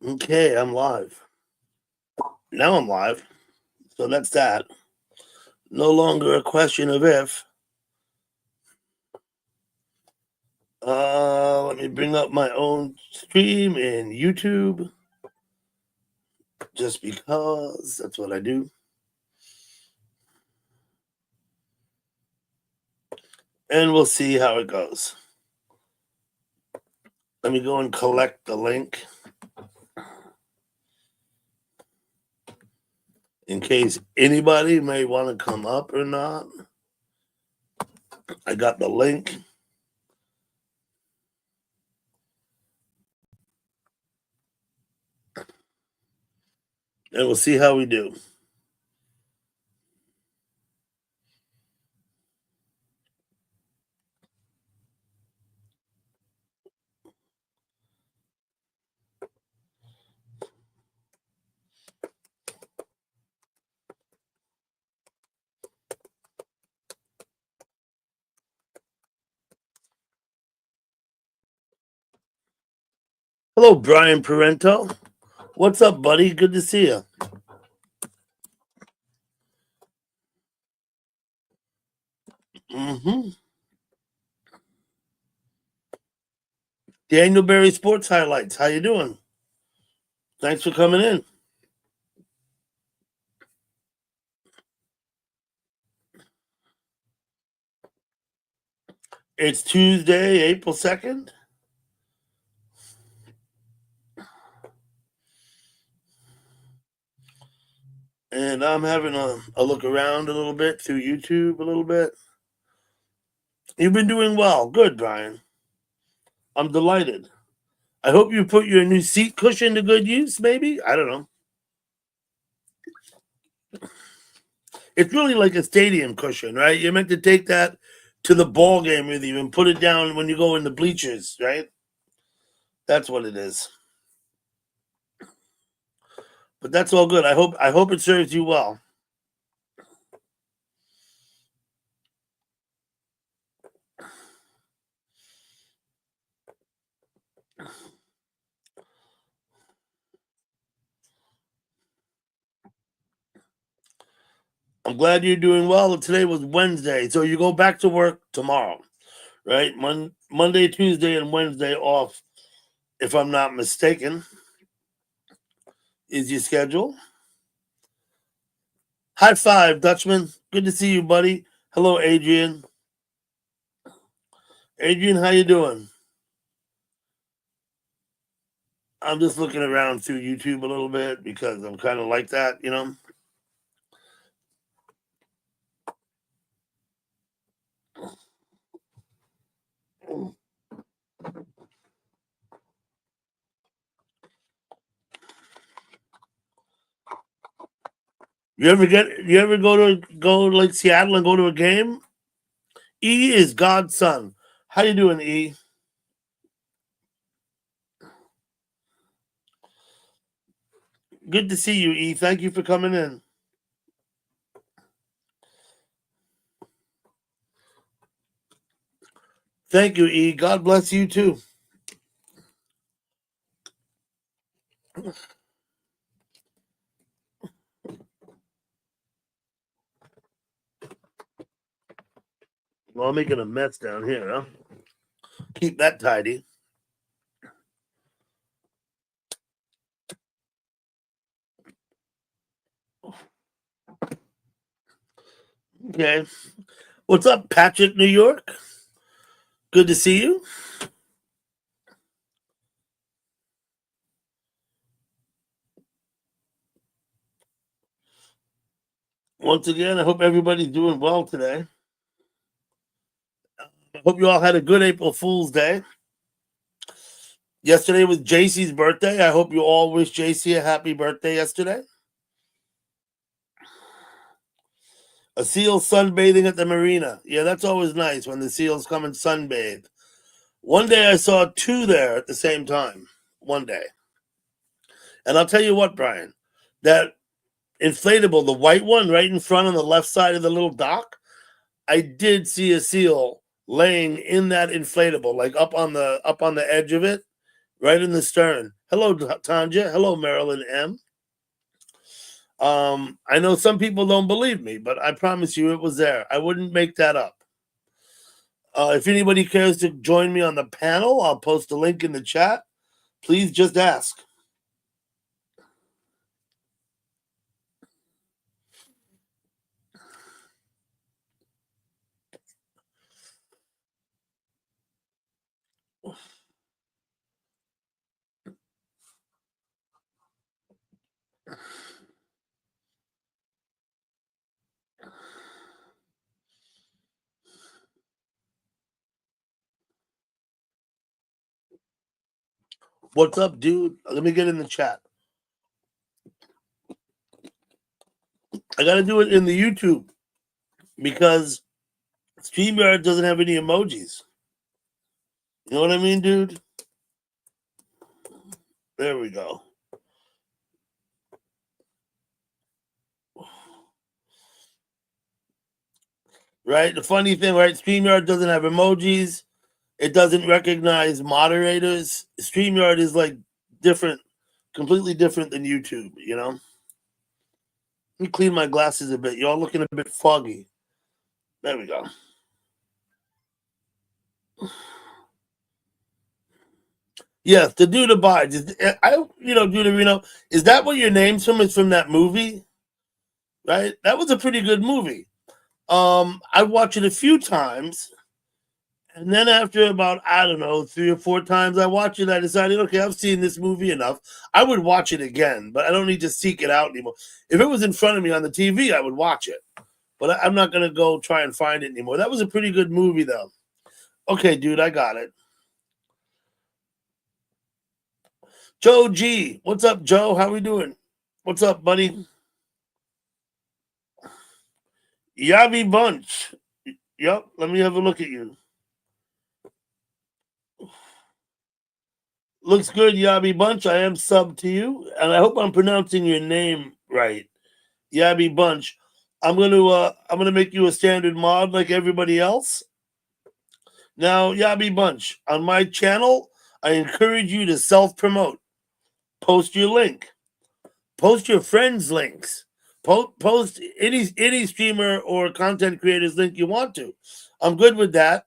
Okay, I'm live. Now I'm live. So that's that. No longer a question of if. Let me bring up my own stream in YouTube. Just because that's what I do. And we'll see how it goes. Let me go and collect the link. In case anybody may want to come up or not. I got the link. And we'll see how we do. Hello, Brian Parento. What's up, buddy? Good to see you. Daniel Berry Sports Highlights. How you doing? Thanks for coming in. It's Tuesday, April 2nd. And I'm having a look around a little bit through YouTube a little bit. You've been doing well. Good, Brian. I'm delighted. I hope you put your new seat cushion to good use, maybe? I don't know. It's really like a stadium cushion, right? You're meant to take that to the ball game with you and put it down when you go in the bleachers, right? That's what it is. But that's all good. I hope it serves you well. I'm glad you're doing well. Today was Wednesday, so you go back to work tomorrow, right? Monday, Tuesday, and Wednesday off, if I'm not mistaken, is your schedule. High five, Dutchman. Good to see you, buddy. Hello, Adrian. Adrian, how you doing? I'm just looking around through YouTube a little bit because I'm kind of like that, you know? You ever go to like Seattle and go to a game? E is God's son. How you doing, E? Good to see you, E. Thank you for coming in. Thank you, E. God bless you too. Well, I'm making a mess down here, huh? Keep that tidy. Okay. What's up, Patrick, New York? Good to see you. Once again, I hope everybody's doing well today. I hope you all had a good April Fool's Day. Yesterday was JC's birthday. I hope you all wish JC a happy birthday yesterday. A seal sunbathing at the marina. Yeah, that's always nice when the seals come and sunbathe. One day I saw two there at the same time. One day. And I'll tell you what, Brian, that inflatable, the white one right in front on the left side of the little dock, I did see a seal laying in that inflatable, like up on the edge of it, right in the stern. Hello, Tanja. Hello, Marilyn M. I know some people don't believe me, but I promise you it was there. I wouldn't make that up. If anybody cares to join me on the panel, I'll post a link in the chat. Please just ask. What's up, dude? Let me get in the chat. I got to do it in the YouTube because StreamYard doesn't have any emojis. You know what I mean, dude? There we go. Right? The funny thing, right? StreamYard doesn't have emojis. It doesn't recognize moderators. StreamYard is like different, completely different than YouTube, you know? Let me clean my glasses a bit. Y'all looking a bit foggy. There we go. Yes, the dude abides. Dude Reno, is that what your name's from? Is from that movie? Right? That was a pretty good movie. I watched it a few times, and then after about, I don't know, 3 or 4 times I watched it, I decided, okay, I've seen this movie enough. I would watch it again, but I don't need to seek it out anymore. If it was in front of me on the TV, I would watch it. But I'm not going to go try and find it anymore. That was a pretty good movie, though. Okay, dude, I got it. Joe G. What's up, Joe? How we doing? What's up, buddy? Yabi Bunch. Yep, let me have a look at you. Looks good, Yabi Bunch. I am sub to you, and I hope I'm pronouncing your name right. Yabi Bunch. I'm gonna make you a standard mod like everybody else. Now, Yabi Bunch, on my channel, I encourage you to self-promote. Post your link. Post your friends' links. Post any streamer or content creator's link you want to. I'm good with that.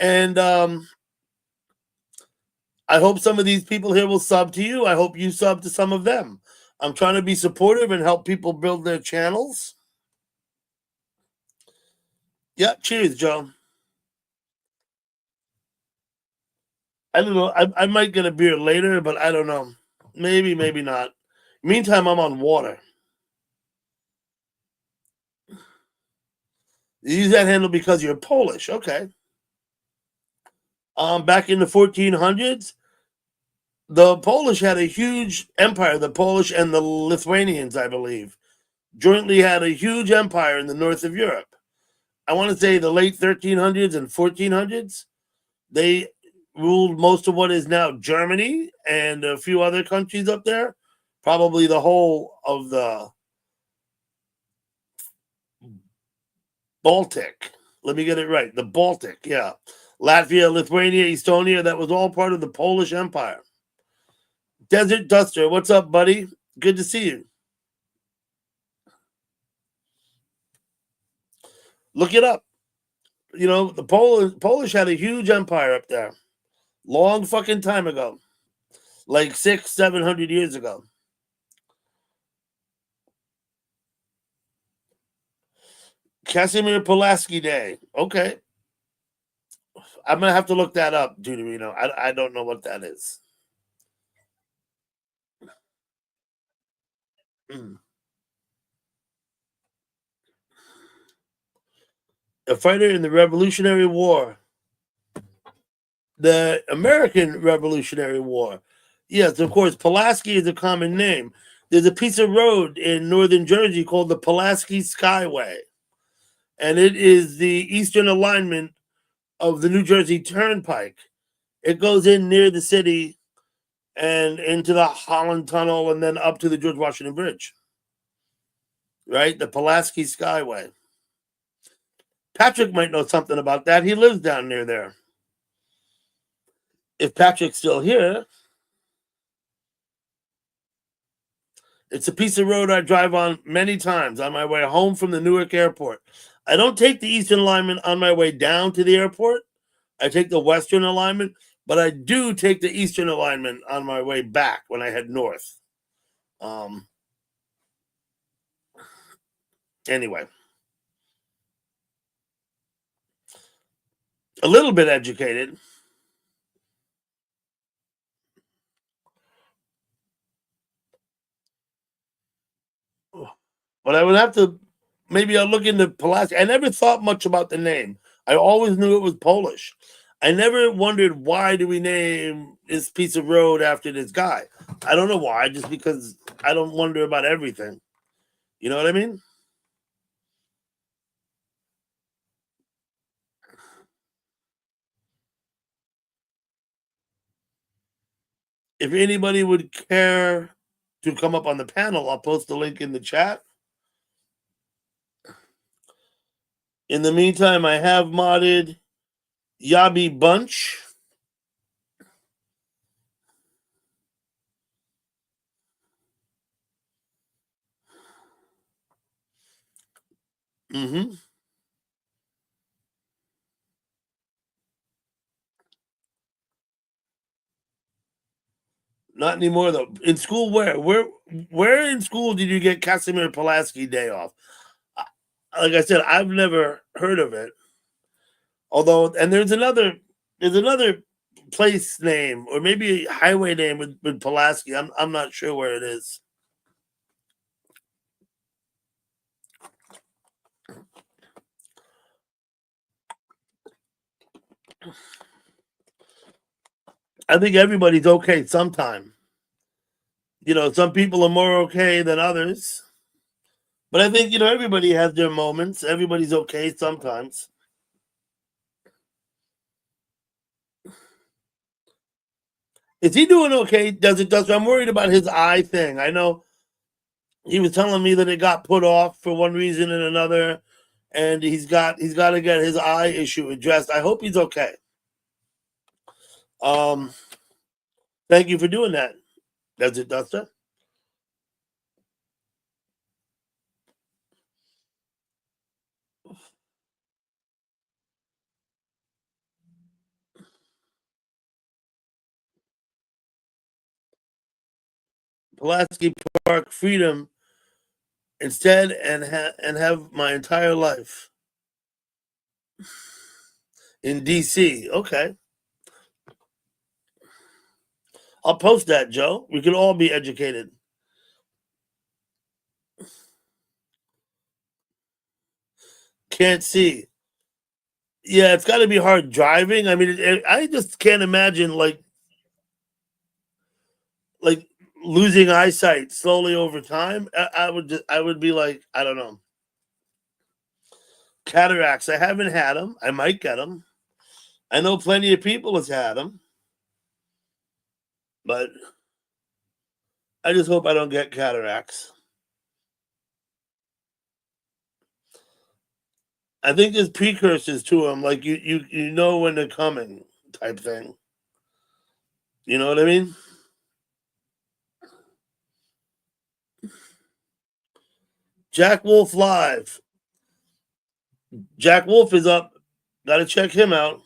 And I hope some of these people here will sub to you. I hope you sub to some of them. I'm trying to be supportive and help people build their channels. Yeah, cheers, Joe. I don't know. I might get a beer later, but I don't know. Maybe, maybe not. Meantime, I'm on water. You use that handle because you're Polish. Okay. Back in the 1400s, the Polish had a huge empire. The Polish and the Lithuanians, I believe, jointly had a huge empire in the north of Europe. I want to say the late 1300s and 1400s. They ruled most of what is now Germany and a few other countries up there. Probably the whole of the Baltic. Let me get it right. The Baltic, yeah. Latvia, Lithuania, Estonia, that was all part of the Polish Empire. Desert Duster, what's up, buddy? Good to see you. Look it up. You know, the Polish had a huge empire up there. Long fucking time ago. Like 600-700 years ago. Casimir Pulaski Day. Okay. I'm gonna have to look that up, Deuterino. I don't know what that is. Mm. A fighter in the Revolutionary War. The American Revolutionary War. Yes, of course, Pulaski is a common name. There's a piece of road in northern Jersey called the Pulaski Skyway, and it is the eastern alignment of the New Jersey Turnpike. It goes in near the city and into the Holland Tunnel and then up to the George Washington Bridge. Right? The Pulaski Skyway. Patrick might know something about that. He lives down near there. If Patrick's still here. It's a piece of road I drive on many times on my way home from the Newark airport. I don't take the eastern alignment on my way down to the airport. I take the western alignment, but I do take the eastern alignment on my way back when I head north. Um, anyway, a little bit educated, but I would have to maybe I'll look into Pulaski. I never thought much about the name. I always knew it was Polish. I never wondered why do we name this piece of road after this guy. I don't know why, just because I don't wonder about everything. You know what I mean? If anybody would care to come up on the panel, I'll post the link in the chat. In the meantime, I have modded Yabi Bunch. Mm-hmm. Not anymore though. In school, where in school did you get Casimir Pulaski Day off? Like I said, I've never heard of it. Although, and there's another place name or maybe a highway name with Pulaski. I'm not sure where it is. I think everybody's okay sometime. Some people are more okay than others. But I think, everybody has their moments. Everybody's okay sometimes. Is he doing okay? Does I'm worried about his eye thing. I know he was telling me that it got put off for one reason and another, and he's got to get his eye issue addressed. I hope he's okay. Um, thank you for doing that. Does it, Duster? Pulaski Park Freedom instead, and have my entire life in DC. Okay, I'll post that, Joe. We can all be educated. Can't see. Yeah, it's got to be hard driving. I mean, I just can't imagine like losing eyesight slowly over time. I would be like, I don't know, cataracts. I haven't had them. I might get them. I know plenty of people has had them, but I just hope I don't get cataracts. I think there's precursors to them, like you know when they're coming, type thing. You know what I mean? Jack Wolf live. Jack Wolf is up. Got to check him out.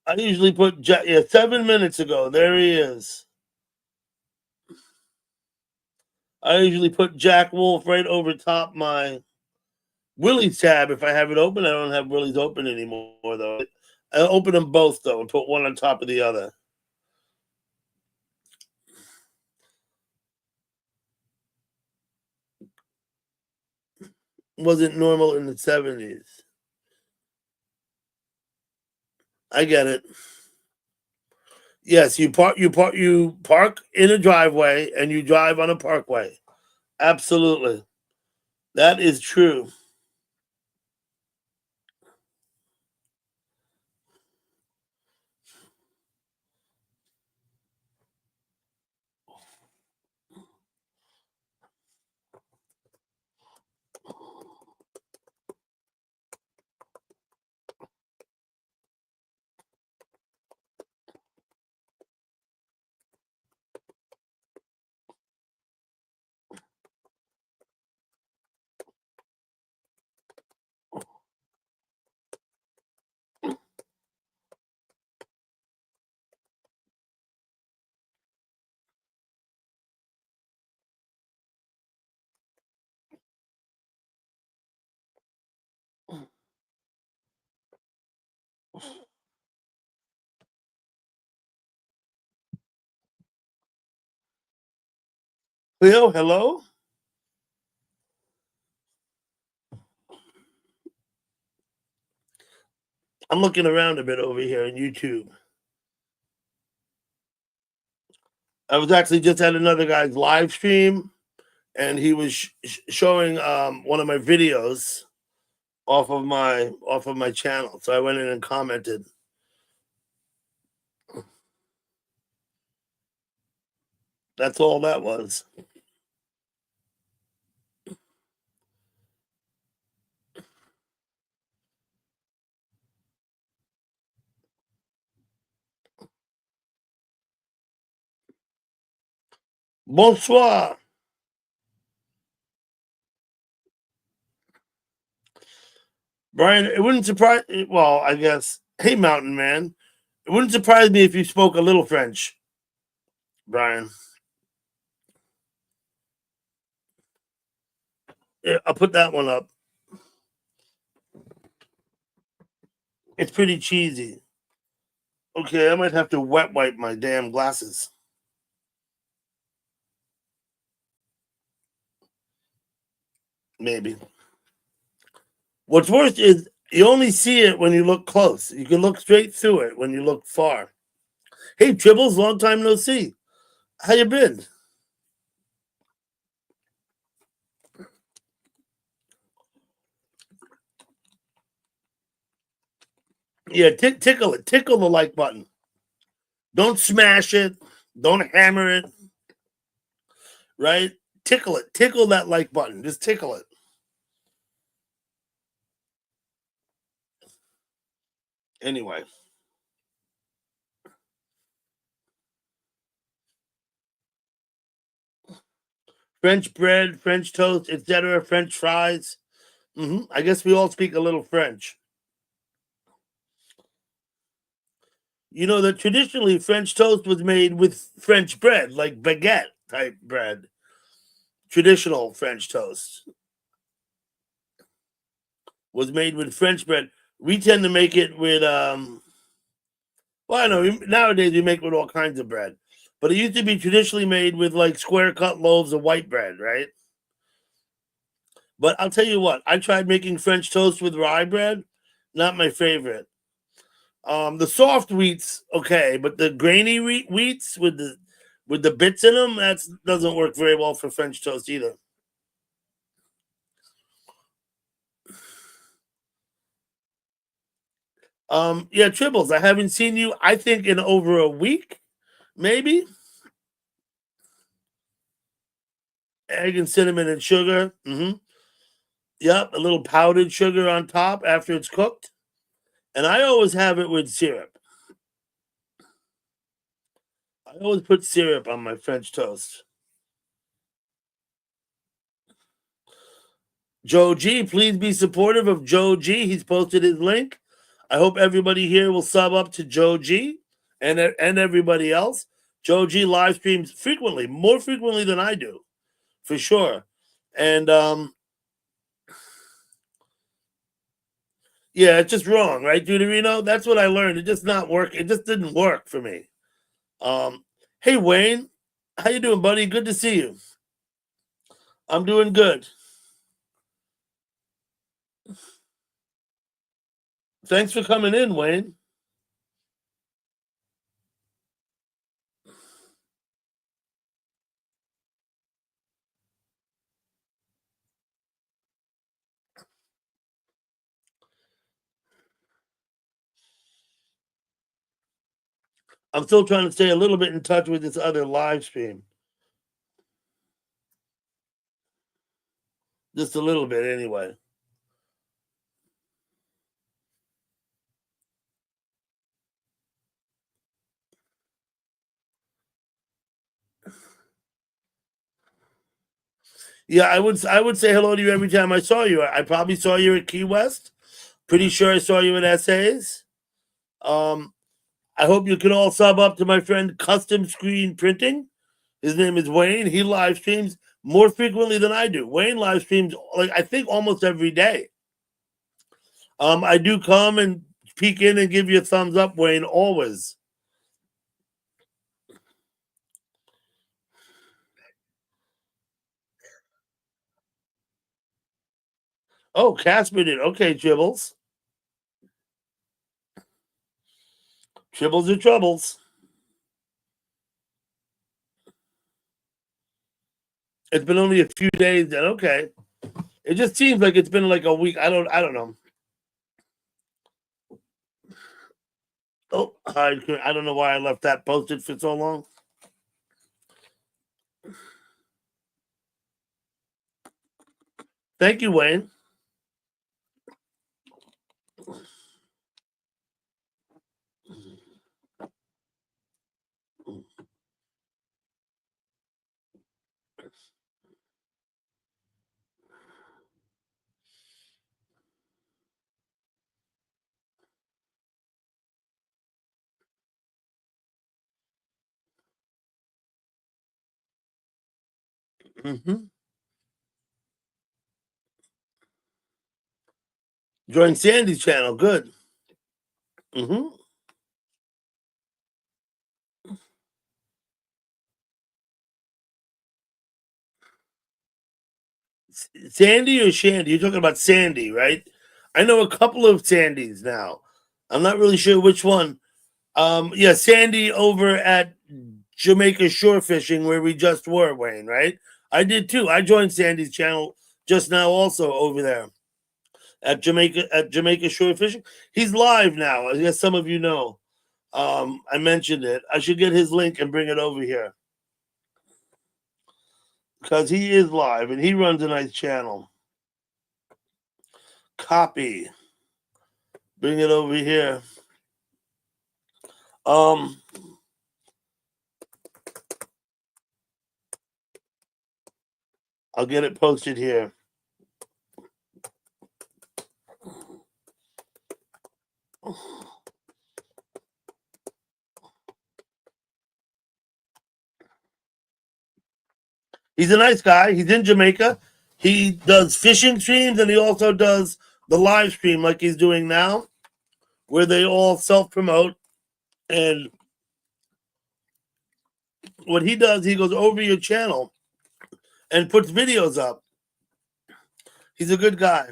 I usually put Jack. Yeah, 7 minutes ago. There he is. I usually put Jack Wolf right over top my Willie's tab if I have it open. I don't have Willie's open anymore though. I open them both though and put one on top of the other. Wasn't normal in the 70s. I get it. Yes, you park in a driveway and you drive on a parkway. Absolutely. That is true. Leo, hello. I'm looking around a bit over here on YouTube. I was actually just at another guy's live stream, and he was showing one of my videos off of my channel. So I went in and commented. That's all that was. Bonsoir, Brian. It wouldn't surprise. Well, I guess. Hey, Mountain Man. It wouldn't surprise me if you spoke a little French, Brian. Yeah, I'll put that one up. It's pretty cheesy. Okay, I might have to wet wipe my damn glasses. Maybe. What's worse is you only see it when you look close. You can look straight through it when you look far. Hey, Tribbles, long time no see. How you been? Yeah, tickle it. Tickle the like button. Don't smash it. Don't hammer it. Right? Tickle it. Tickle that like button. Just tickle it. Anyway. French bread, French toast, etc., French fries. I guess we all speak a little French. You know that traditionally French toast was made with French bread, like baguette type bread. Traditional French toast was made with French bread. We tend to make it with well, I know nowadays we make it with all kinds of bread, but it used to be traditionally made with like square cut loaves of white bread, right? But I'll tell you what, I tried making French toast with rye bread. Not my favorite. The soft wheats, okay, but the grainy wheats with the bits in them, that doesn't work very well for French toast either. Yeah, Tribbles, I haven't seen you. I think in over a week, maybe. Egg and cinnamon and sugar. Yep, a little powdered sugar on top after it's cooked. And I always have it with syrup. I always put syrup on my French toast. Joe G, please be supportive of Joe G. He's posted his link. I hope everybody here will sub up to Joe G and everybody else. Joe G live streams frequently, more frequently than I do, for sure. And yeah, it's just wrong, right, Deuterino? That's what I learned. It just not work. It just didn't work for me. Um, hey Wayne, how you doing, buddy? Good to see you. I'm doing good. Thanks for coming in, Wayne. I'm still trying to stay a little bit in touch with this other live stream. Just a little bit, anyway. Yeah, I would say hello to you every time I saw you. I probably saw you at Key West. Pretty sure I saw you at essays. Um, I hope you can all sub up to my friend Custom Screen Printing. His name is Wayne. He live streams more frequently than I do. Wayne live streams like I think almost every day. I do come and peek in and give you a thumbs up, Wayne, always. Oh, Casper did. Okay, Tribbles. Tribbles or troubles. It's been only a few days then. Okay. It just seems like it's been like a week. I don't know. Oh, I don't know why I left that posted for so long. Thank you, Wayne. Mm-hmm. Join Sandy's channel. Good. Mm-hmm. Sandy or Shandy? You're talking about Sandy, right? I know a couple of Sandys now. I'm not really sure which one. Yeah, Sandy over at Jamaica Shore Fishing, where we just were, Wayne, right? I did too. I joined Sandy's channel just now, also over there at Jamaica Shore Fishing. He's live now. I guess some of you know. I mentioned it. I should get his link and bring it over here because he is live and he runs a nice channel. Copy. Bring it over here. Um, I'll get it posted here. He's a nice guy. He's in Jamaica. He does fishing streams and he also does the live stream like he's doing now, where they all self promote. And what he does, he goes over your channel and puts videos up. He's a good guy.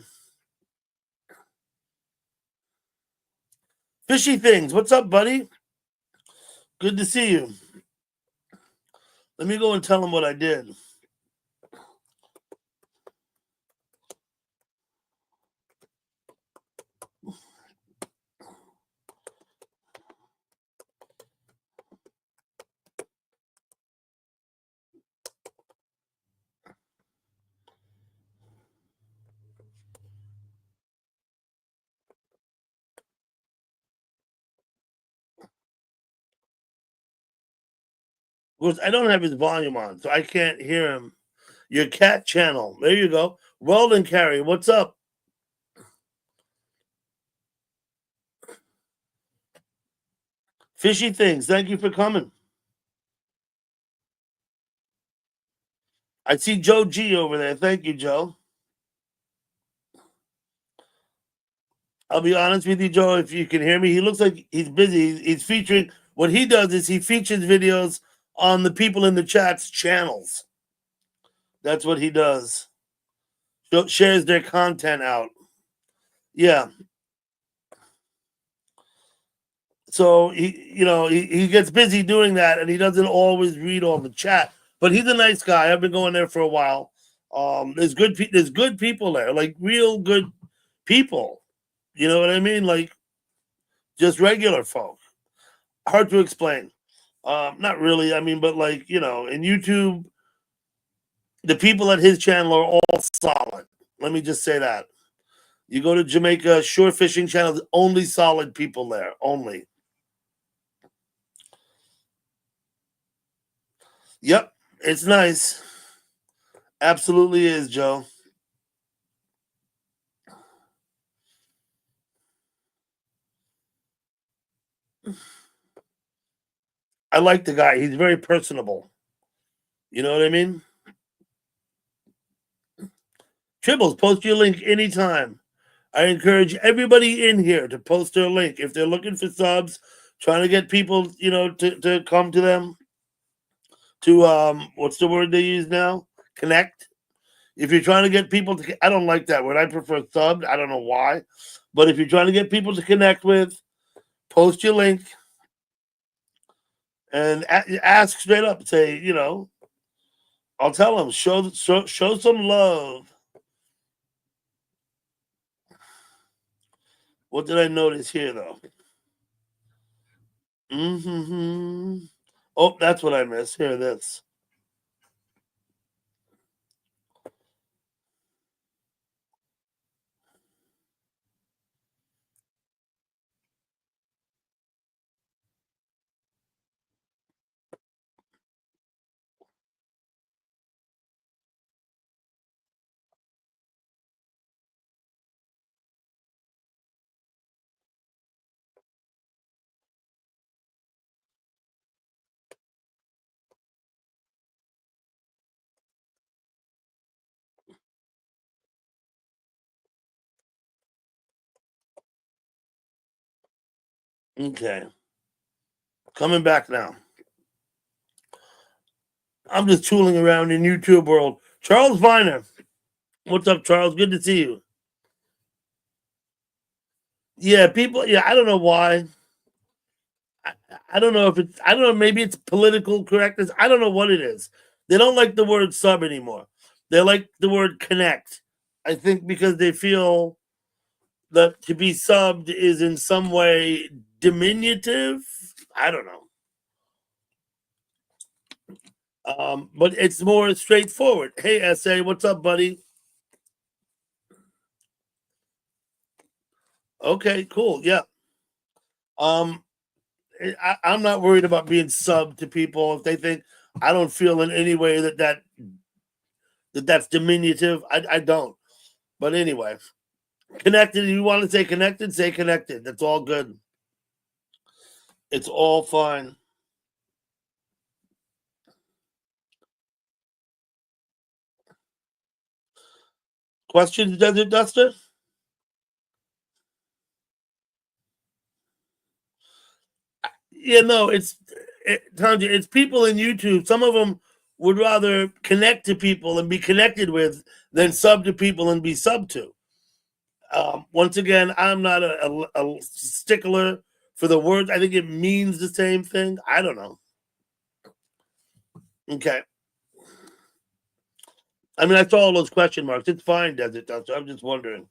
Fishy Things, what's up, buddy? Good to see you. Let me go and tell him what I did. Because I don't have his volume on, so I can't hear him. Your cat channel. There you go. Weldon Carey, what's up? Fishy Things, thank you for coming. I see Joe G over there. Thank you, Joe. I'll be honest with you, Joe, if you can hear me. He looks like he's busy. He's featuring, what he does is he features videos on the people in the chat's channels. That's what he does. Shares their content out. Yeah. So he gets busy doing that, and he doesn't always read all the chat. But he's a nice guy. I've been going there for a while. There's good people there, like real good people. You know what I mean? Like just regular folk. Hard to explain. Not really. I mean, but like in YouTube, the people at his channel are all solid. Let me just say that. You go to Jamaica Shore Fishing Channel, only solid people there. Only. Yep, it's nice. Absolutely is, Joe. I like the guy. He's very personable. You know what I mean? Tribbles, post your link anytime. I encourage everybody in here to post their link if they're looking for subs, trying to get people, to come to them. To what's the word they use now? Connect. If you're trying to get people to, I don't like that word. I prefer subbed. I don't know why, but if you're trying to get people to connect with, post your link and ask straight up. Say, I'll tell them, show some love. What did I notice here though? Mm-hmm. Oh, that's what I missed. Here, this. Okay. Coming back now. I'm just tooling around in YouTube world. Charles Viner. What's up, Charles? Good to see you. Yeah, people, yeah, I don't know why. I, I don't know if it's, I don't know, maybe it's political correctness. I don't know what it is. They don't like the word sub anymore. They like the word connect. I think because they feel that to be subbed is in some way diminutive. I don't know. But it's more straightforward. Hey, SA, what's up, buddy? Okay, cool. Yeah. Um, I'm not worried about being subbed to people if they think I don't feel in any way that's diminutive. I don't. But anyway, connected. You want to say connected? Say connected. That's all good. It's all fine. Questions, Desert Duster? Yeah, no, Tanja, it's people in YouTube. Some of them would rather connect to people and be connected with than sub to people and be sub to. Once again, I'm not a stickler for the words. I think it means the same thing. I don't know. Okay. I mean, I saw all those question marks. It's fine, Desert Duster. I'm just wondering.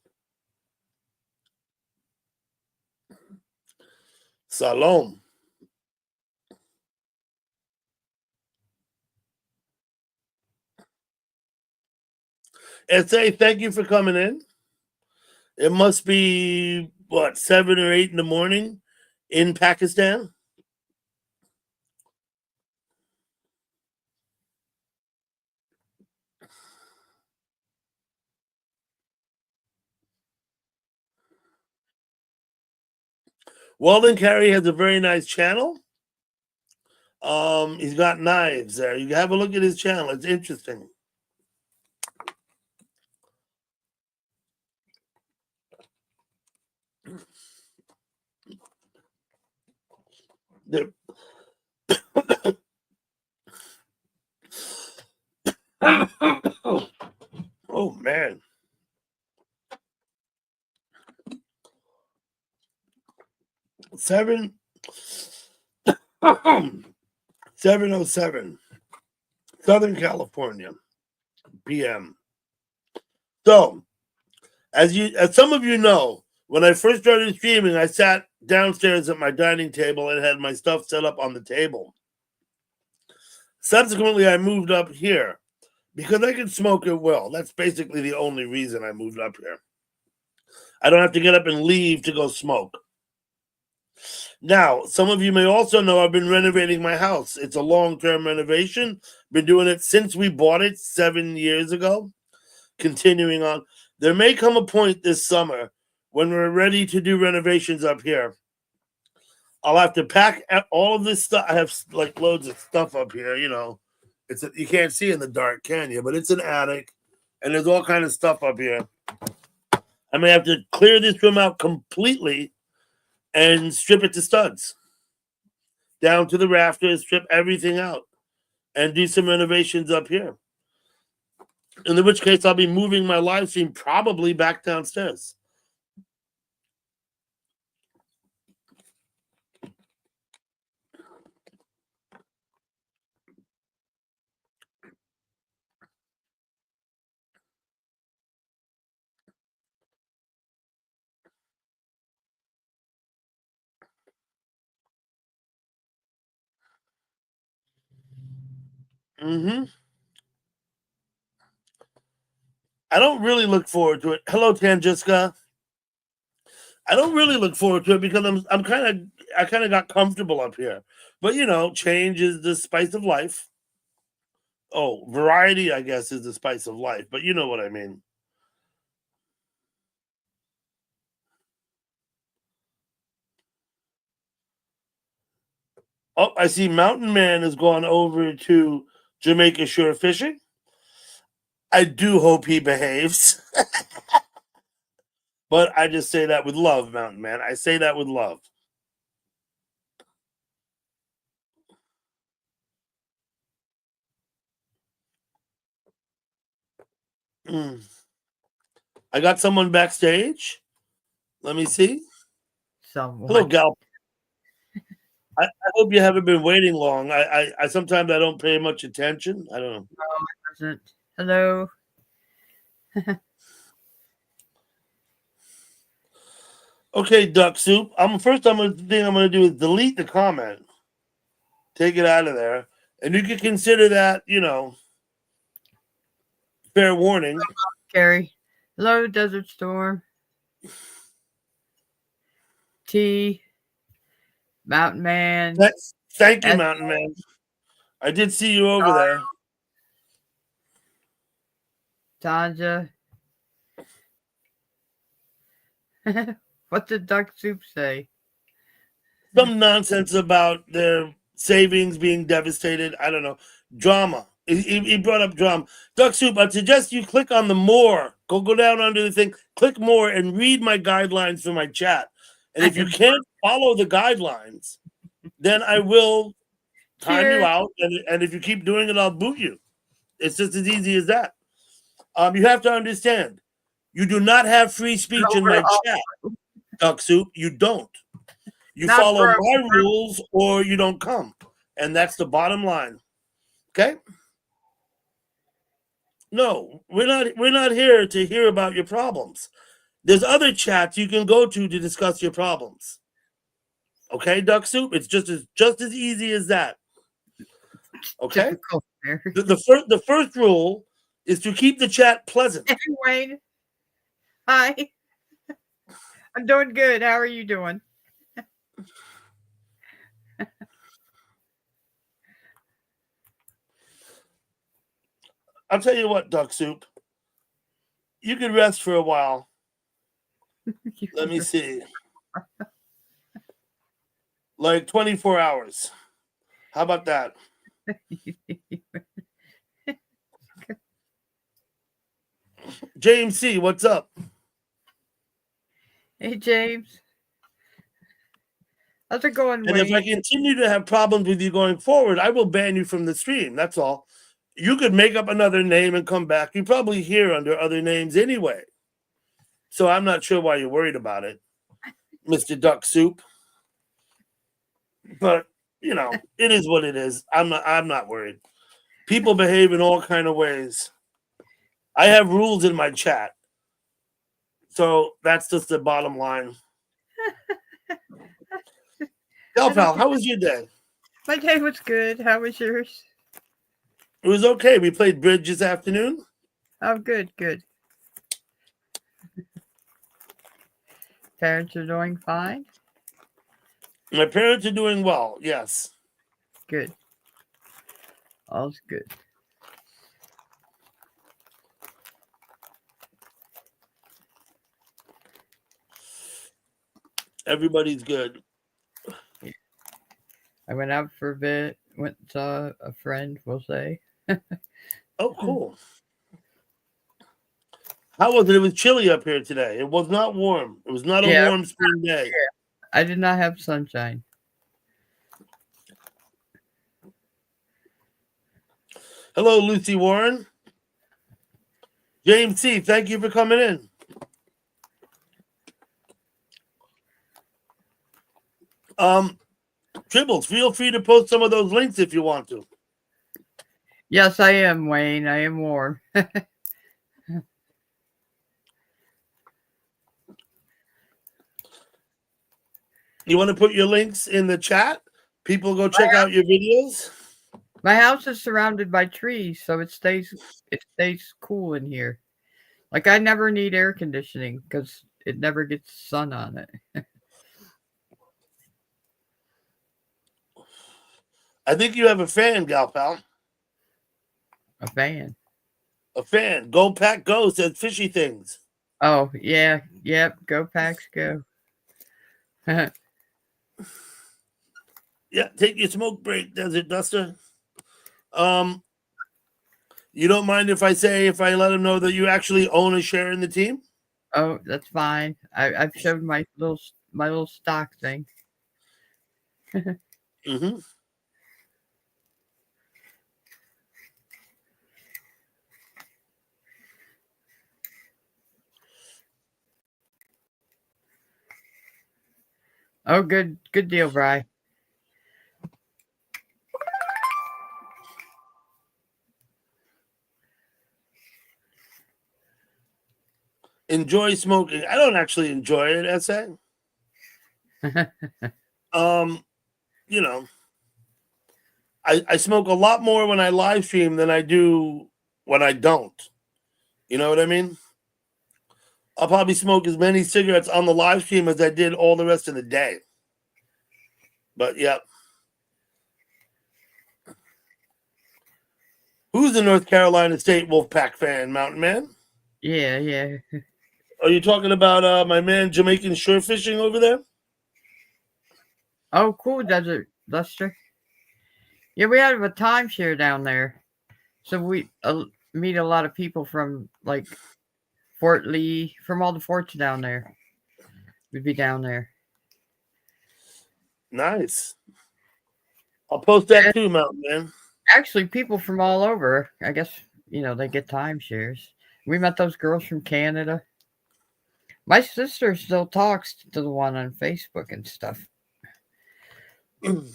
Salom. SA, thank you for coming in. It must be what 7 or 8 in the morning in Pakistan. Weldon Carey has a very nice channel. He's got knives there. You can have a look at his channel. It's interesting. The- oh man. 7 7:07 Southern California PM. So, as some of you know, when I first started streaming, I sat downstairs at my dining table and had my stuff set up on the table. Subsequently, I moved up here because I can smoke at will. That's basically the only reason I moved up here. I don't have to get up and leave to go smoke. Now, some of you may also know I've been renovating my house. It's a long-term renovation. Been doing it since we bought it 7 years ago. Continuing on. There may come a point this summer when we're ready to do renovations up here. I'll have to pack all of this stuff. I have like loads of stuff up here, you can't see in the dark, can you? But it's an attic and there's all kind of stuff up here. I may have to clear this room out completely and strip it to studs down to the rafters, strip everything out, and do some renovations up here. In which case, I'll be moving my live stream probably back downstairs. Mm-hmm. I don't really look forward to it. Hello, Tanjiska. I don't really look forward to it because I kind of got comfortable up here. But change is the spice of life. Oh, variety, I guess, is the spice of life. But you know what I mean. Oh, I see Mountain Man has gone over to Jamaica Shore Fishing. I do hope he behaves. But I just say that with love, Mountain Man. I say that with love. Mm. I got someone backstage. Let me see. Hello, Someone. Gal. I hope you haven't been waiting long. I sometimes I don't pay much attention. I don't know. No, it doesn't. Hello. Okay, Duck Soup. I'm gonna do is delete the comment, take it out of there, and you can consider that fair warning. Carrie. Hello, Desert Storm. T. Mountain Man. Thank you, S. Mountain Man. I did see you over there. Tanja. What did Duck Soup say? Some nonsense about their savings being devastated. I don't know. Drama. He brought up drama. Duck Soup, I'd suggest you click on the more. Go down under the thing, click more, and read my guidelines for my chat. And if you can't follow the guidelines, then I will time you out. And if you keep doing it, I'll boot you. It's just as easy as that. You have to understand, you do not have free speech in my chat, Duck Soup. You don't. You Not follow for my rules or you don't come. And that's the bottom line. Okay? No, we're not here to hear about your problems. There's other chats you can go to discuss your problems. Okay, Duck Soup? It's just as easy as that. Okay? difficult there. The first rule is to keep the chat pleasant. Hey, Wayne. Hi. I'm doing good. How are you doing? I'll tell you what, Duck Soup. You can rest for a while. Let me see. Like 24 hours. How about that? James C., what's up? Hey, James. How's it going, And if I Wayne? continue to have problems with you going forward, I will ban you from the stream. That's all. You could make up another name and come back. You're probably here under other names anyway. So I'm not sure why you're worried about it, Mr. Duck Soup. But it is what it is. I'm not worried. People behave in all kind of ways. I have rules in my chat. So that's just the bottom line. Gal Pal, how was your day? My day was good. How was yours? It was okay. We played bridge this afternoon. Oh, good, good. Parents are doing fine? My parents are doing well, yes. Good. All's good. Everybody's good. Yeah. I went out for a bit, went and saw a friend, we'll say. Oh, cool. How was it? It was chilly up here today. It was not warm. It was not a Yeah, warm spring day. I did not have sunshine. Hello, Lucy Warren. James C., thank you for coming in. Tribbles, feel free to post some of those links if you want to. Yes, I am, Wayne. I am warm. You want to put your links in the chat? People go check out your videos. My house is surrounded by trees, so it stays cool in here. Like I never need air conditioning because it never gets sun on it. I think you have a fan, gal pal. A fan. A fan. Go Pack Go says fishy things. Oh yeah, yep. Go Packs, go. Yeah, take your smoke break, Desert Duster. You don't mind if I let them know that you actually own a share in the team? Oh, that's fine. I've showed my little stock thing. Mm-hmm. Oh, good deal, Bri. Enjoy smoking. I don't actually enjoy it, essay. You know, I smoke a lot more when I live stream than I do when I don't. You know what I mean? I'll probably smoke as many cigarettes on the live stream as I did all the rest of the day. But yeah. Who's the North Carolina State Wolfpack fan, Mountain Man? Yeah. Are you talking about my man Jamaican shore fishing over there? Oh, cool, Desert Duster. Yeah, we have a timeshare down there, so we meet a lot of people from like Fort Lee, from all the forts down there. We'd be down there. Nice. I'll post that too, Mountain Man. Actually, people from all over. I guess they get timeshares. We met those girls from Canada. My sister still talks to the one on Facebook and stuff. Mm.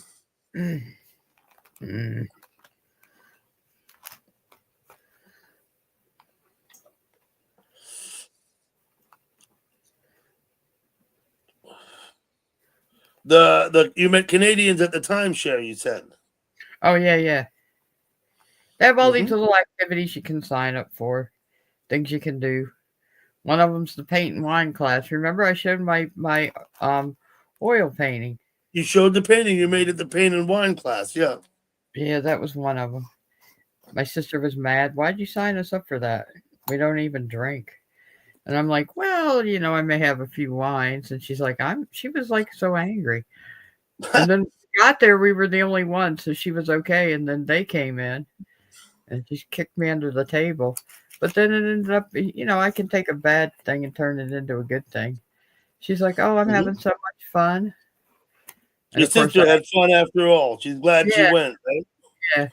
You met Canadians at the timeshare, you said. Oh yeah. They have all these little activities you can sign up for, things you can do. One of them's the paint and wine class. Remember, I showed my oil painting. You showed the painting you made at the paint and wine class, yeah. Yeah, that was one of them. My sister was mad. Why'd you sign us up for that? We don't even drink. And I'm like, well, I may have a few wines. And she's like, she was like so angry. And then we got there, we were the only ones, so she was okay. And then they came in and she kicked me under the table. But then it ended up, I can take a bad thing and turn it into a good thing. She's like, oh, I'm having so much fun. And your sister had fun after all. She's glad she went, right? Yeah. Of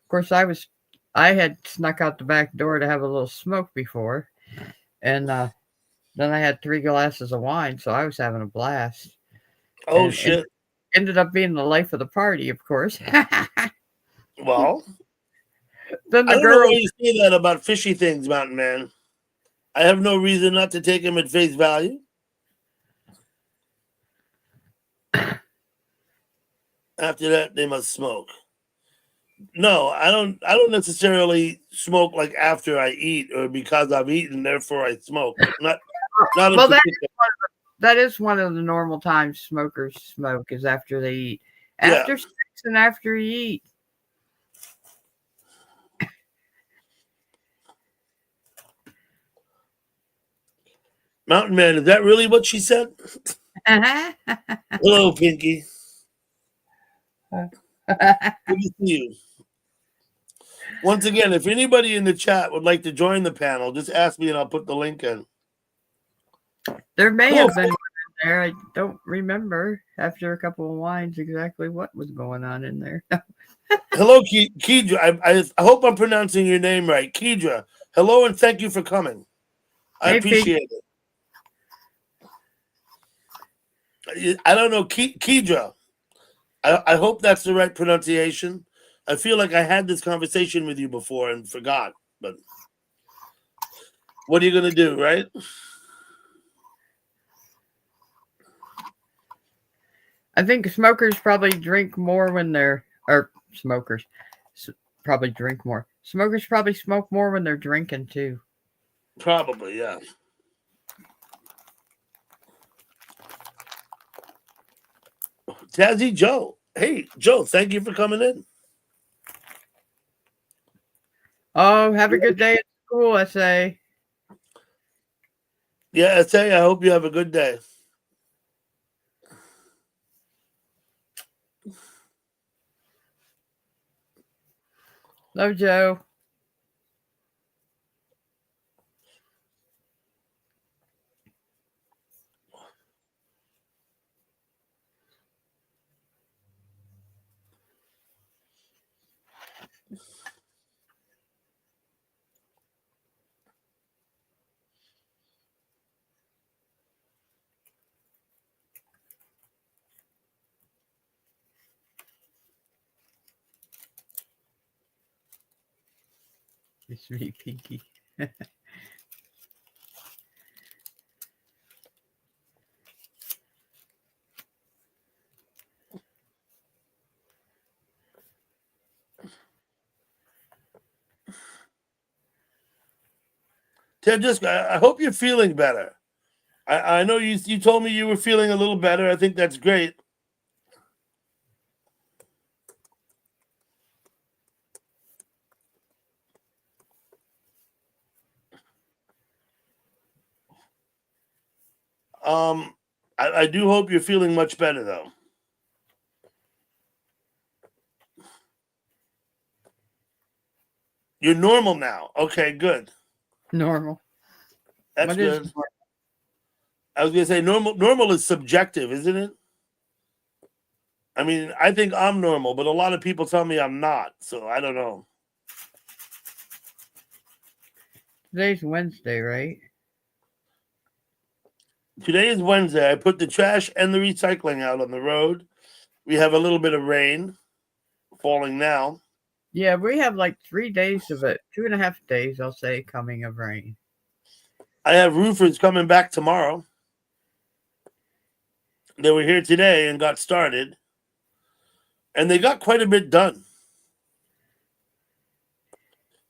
course, I had snuck out the back door to have a little smoke before. And then I had 3 glasses of wine, so I was having a blast. Oh, shit. It ended up being the life of the party, of course. Well, then I don't know why you say that about fishy things, Mountain Man. I have no reason not to take him at face value. After that, they must smoke. No, I don't necessarily smoke like after I eat or because I've eaten, therefore I smoke. Not well, that is one of the normal times smokers smoke is after they eat. After sex and after you eat. Mountain Man, is that really what she said? Hello, Pinky. Good to see you. Once again, if anybody in the chat would like to join the panel, just ask me and I'll put the link in. There may have been one in there. I don't remember after a couple of wines exactly what was going on in there. Hello, Kedra. I hope I'm pronouncing your name right. Kedra, Hello and thank you for coming. I Hey, Pete. appreciate it. I don't know, Kedra. I hope that's the right pronunciation. I feel like I had this conversation with you before and forgot, but what are you going to do, right? I think smokers probably drink more when they're, or smokers probably drink more. Smokers probably smoke more when they're drinking too. Probably, yeah. Jazzy Joe. Hey, Joe, thank you for coming in. Oh, have a good day at school, I say. Yeah, I say I hope you have a good day. Love Joe. It's me, Pinky. Ted, just I hope you're feeling better. I know you told me you were feeling a little better. I think that's great. I do hope you're feeling much better though. You're normal now. Okay, good. Normal. That's What is good. normal? I was gonna say normal is subjective, isn't it? I mean, I think I'm normal, but a lot of people tell me I'm not, so I don't know. Today's Wednesday, right? Today is Wednesday. I put the trash and the recycling out on the road. We have a little bit of rain falling now. Yeah, we have like 3 days of it. 2.5 days, I'll say, coming of rain. I have roofers coming back tomorrow. They were here today and got started, and they got quite a bit done.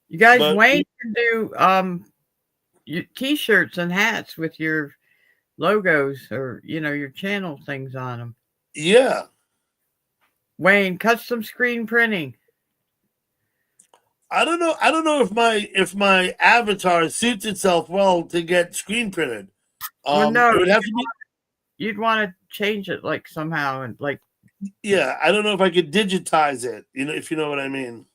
You guys, But Wayne can do your t-shirts and hats with your logos or your channel things on them. yeah, Wayne, custom screen printing. I don't know. I don't know if my avatar suits itself well to get screen printed. Well, no, It would have to be. you'd want to change it like somehow and like. Yeah, I don't know if I could digitize it. You know, if you know what I mean.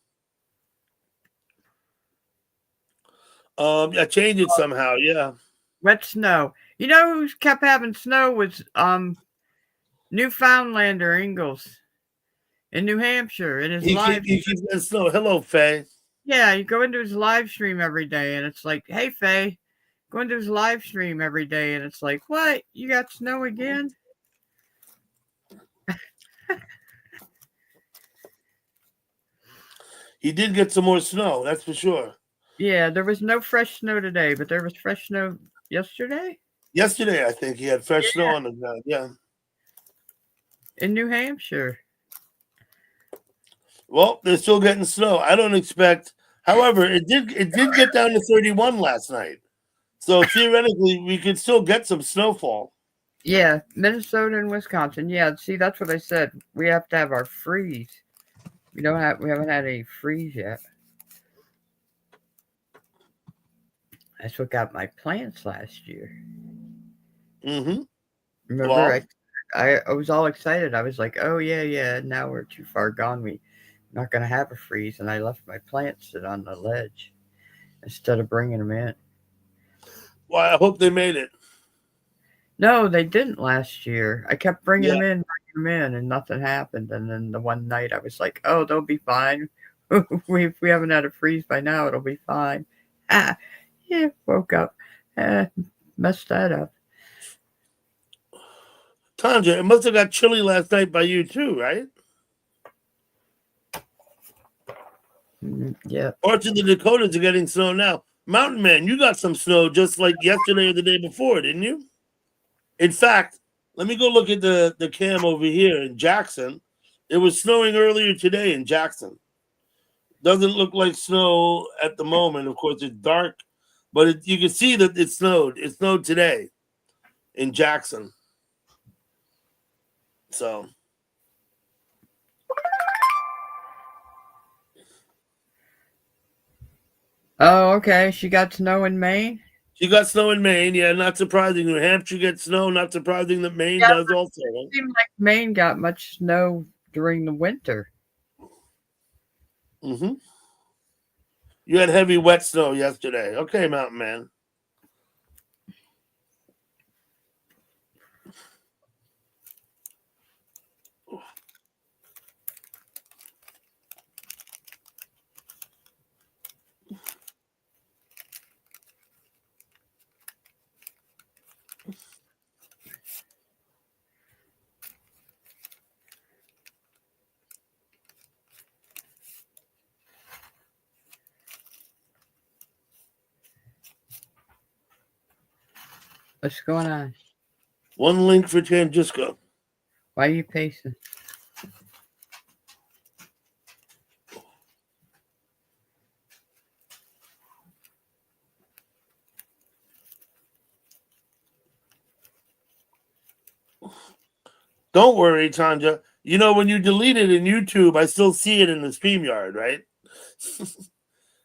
I change it somehow. Yeah. Wet snow. You know who kept having snow was Newfoundlander Ingalls in New Hampshire in his live. He keeps getting snow. Hello, Faye. Yeah, you go into his live stream every day, and it's like, hey, Faye, go into his live stream every day, and it's like, what? You got snow again? He did get some more snow. That's for sure. Yeah, there was no fresh snow today, but there was fresh snow yesterday Yesterday, I think he had fresh snow on the ground. Yeah. in New Hampshire. Well, they're still getting snow. I don't expect. However, it did get down to 31 last night. So theoretically, we could still get some snowfall. Yeah, Minnesota and Wisconsin. Yeah, see, that's what I said. We have to have our freeze. We haven't had any freeze yet. That's what got my plants last year. Mm-hmm. Remember, Well, I was all excited. I was like, oh yeah, yeah. Now we're too far gone. We're not gonna have a freeze, and I left my plants sit on the ledge instead of bringing them in. well, I hope they made it. No, they didn't last year. I kept Yeah. bringing them in, and nothing happened. And then the one night, I was like, oh, they'll be fine. If we haven't had a freeze by now, it'll be fine. Yeah, woke up. Messed that up. Tanja, it must have got chilly last night by you too, right? Yeah. Parts of the Dakotas are getting snow now. Mountain Man, you got some snow just like yesterday or the day before, didn't you? In fact, let me go look at the cam over here in Jackson. It was snowing earlier today in Jackson. Doesn't look like snow at the moment. Of course, it's dark, but you can see that it snowed. It snowed today in Jackson. So. Oh, okay. She got snow in Maine. She got snow in Maine. Yeah, not surprising. New Hampshire gets snow. Not surprising that Maine Yeah, does also. it seemed like Maine got much snow during the winter. Mm-hmm. You had heavy wet snow yesterday. Okay, Mountain Man. What's going on? One link for Tangisco. Why are you pacing? Don't worry, Tanja. You know, when you delete it in YouTube, I still see it in the StreamYard, right?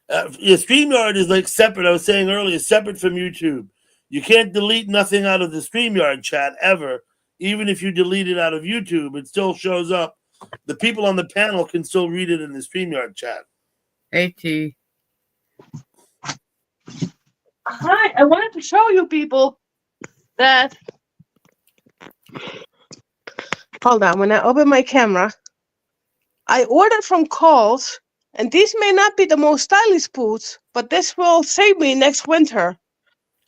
Yeah, StreamYard is like separate. I was saying earlier, separate from YouTube. You can't delete nothing out of the StreamYard chat ever. Even if you delete it out of YouTube, it still shows up. The people on the panel can still read it in the StreamYard chat. AT. Hi, I wanted to show you people that. Hold on, when I open my camera, I ordered from Kohl's, and these may not be the most stylish boots, but this will save me next winter.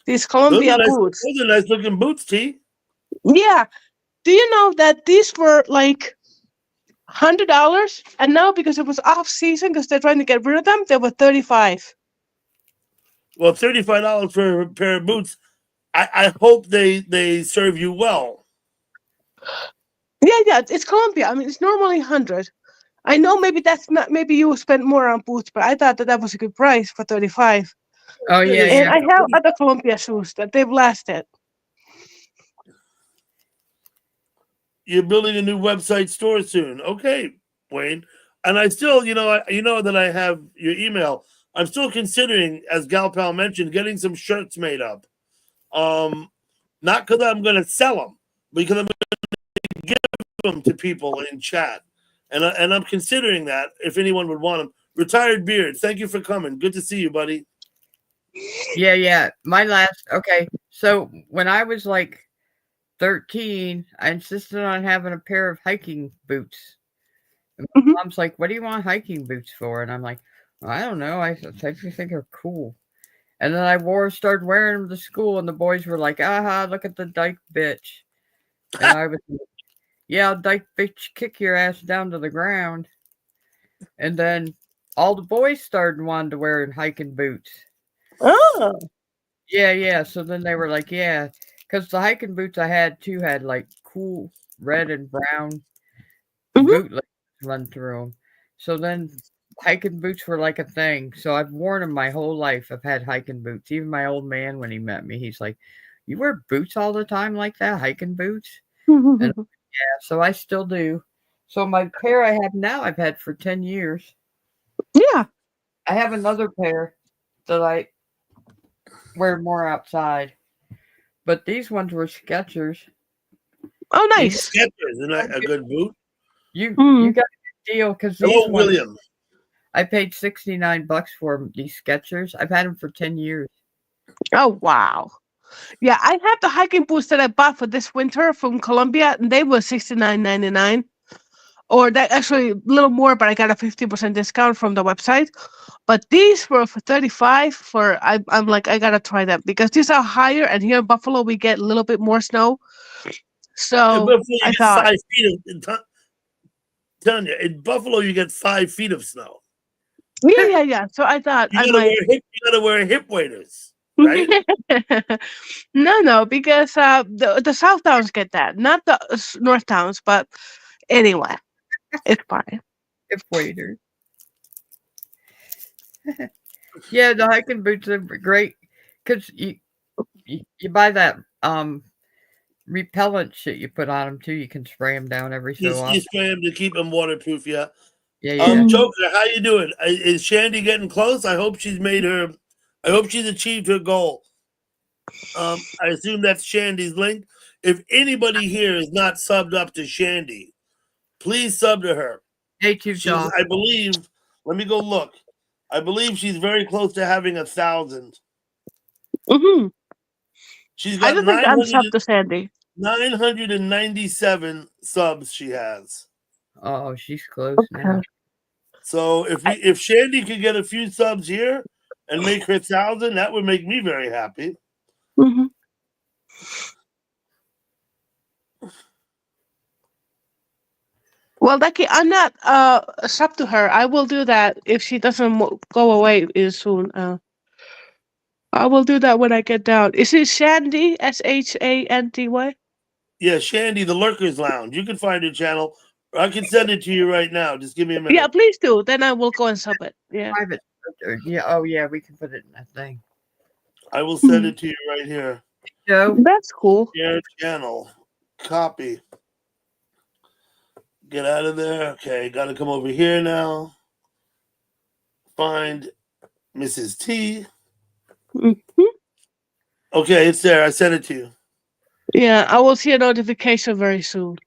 These Columbia boots. Those are nice looking boots, T. Yeah. Do you know that these were like $100, and now because it was off season, because they're trying to get rid of them, they were $35. Well, $35 for a pair of boots. I hope they serve you well. Yeah, it's Columbia. I mean, it's normally 100. I know maybe that's not. Maybe you spent more on boots, but I thought that was a good price for 35. Oh yeah, And yeah. I have other Columbia shoes that they've lasted. You're building a new website store soon. Okay, Wayne. And I still, you know that I have your email. I'm still considering, as Gal Pal mentioned, getting some shirts made up. Not because I'm going to sell them, because I'm going to give them to people in chat. And I'm considering that if anyone would want them. Retired Beard, thank you for coming. Good to see you, buddy. Yeah. Okay. So when I was like 13, I insisted on having a pair of hiking boots. And my mom's like, "What do you want hiking boots for?" And I'm like, well, "I don't know. I think they're cool." And then started wearing them to school, and the boys were like, "Aha, look at the dyke bitch." And I was like, "Yeah, dyke bitch, kick your ass down to the ground." And then all the boys started wanting to wear hiking boots. Oh. Yeah. So then they were like, "Yeah," because the hiking boots I had too had like cool red and brown bootlegs run through them. So then hiking boots were like a thing. So I've worn them my whole life. I've had hiking boots. Even my old man, when he met me, he's like, "You wear boots all the time like that, hiking boots?" And yeah, so I still do. So my pair I have now, I've had for 10 years. Yeah. I have another pair that I wear more outside. But these ones were Skechers. Oh, nice. Skechers, isn't that a good boot? You got a good deal because these Hello, ones, William. I paid $69 for them, these Skechers. I've had them for 10 years. Oh, wow. Yeah, I have the hiking boots that I bought for this winter from Columbia, and they were $69.99. or that actually a little more, but I got a 50% discount from the website. But these were for 35. I'm like, I gotta try them because these are higher, and here in Buffalo we get a little bit more snow. In So Buffalo, you I get thought, 5 feet of. Telling you, in Buffalo, you get 5 feet of snow. yeah. So I thought I You gotta might. wear hip waders, right? No, because the South Towns get that, not the North Towns. But anyway, it's fine. If waiter. Yeah, the hiking boots are great because you buy that repellent shit you put on them too. You can spray them down every so You often. spray them to keep them waterproof. Yeah. Yeah. Joker, how you doing? Is Shandy getting close? I hope she's achieved her goal. I assume that's Shandy's link. If anybody here is not subbed up to Shandy, please sub to her. Hey, Two She's, Talk. I believe. Let me go look. I believe she's very close to having 1,000. Mm-hmm. She's I got don't think I'm sub to Sandy. 997 subs. She has. Oh, she's close now. So if Shandy could get a few subs here and make her 1,000, that would make me very happy. Mm-hmm. Well, Becky, I'm not sub to her. I will do that if she doesn't go away soon. I will do that when I get down. Is it Shandy? SHANDY? Yeah, Shandy, the Lurkers Lounge. You can find her channel. I can send it to you right now. Just give me a minute. Yeah, please do. Then I will go and sub it. Yeah. Private. Yeah. Oh, yeah. We can put it in that thing. I will send it to you right here. Joe. That's cool. Share channel. Copy. Get out of there. Okay, got to come over here now. Find Mrs. T. Mm-hmm. Okay, it's there. I sent it to you. Yeah, I will see a notification very soon.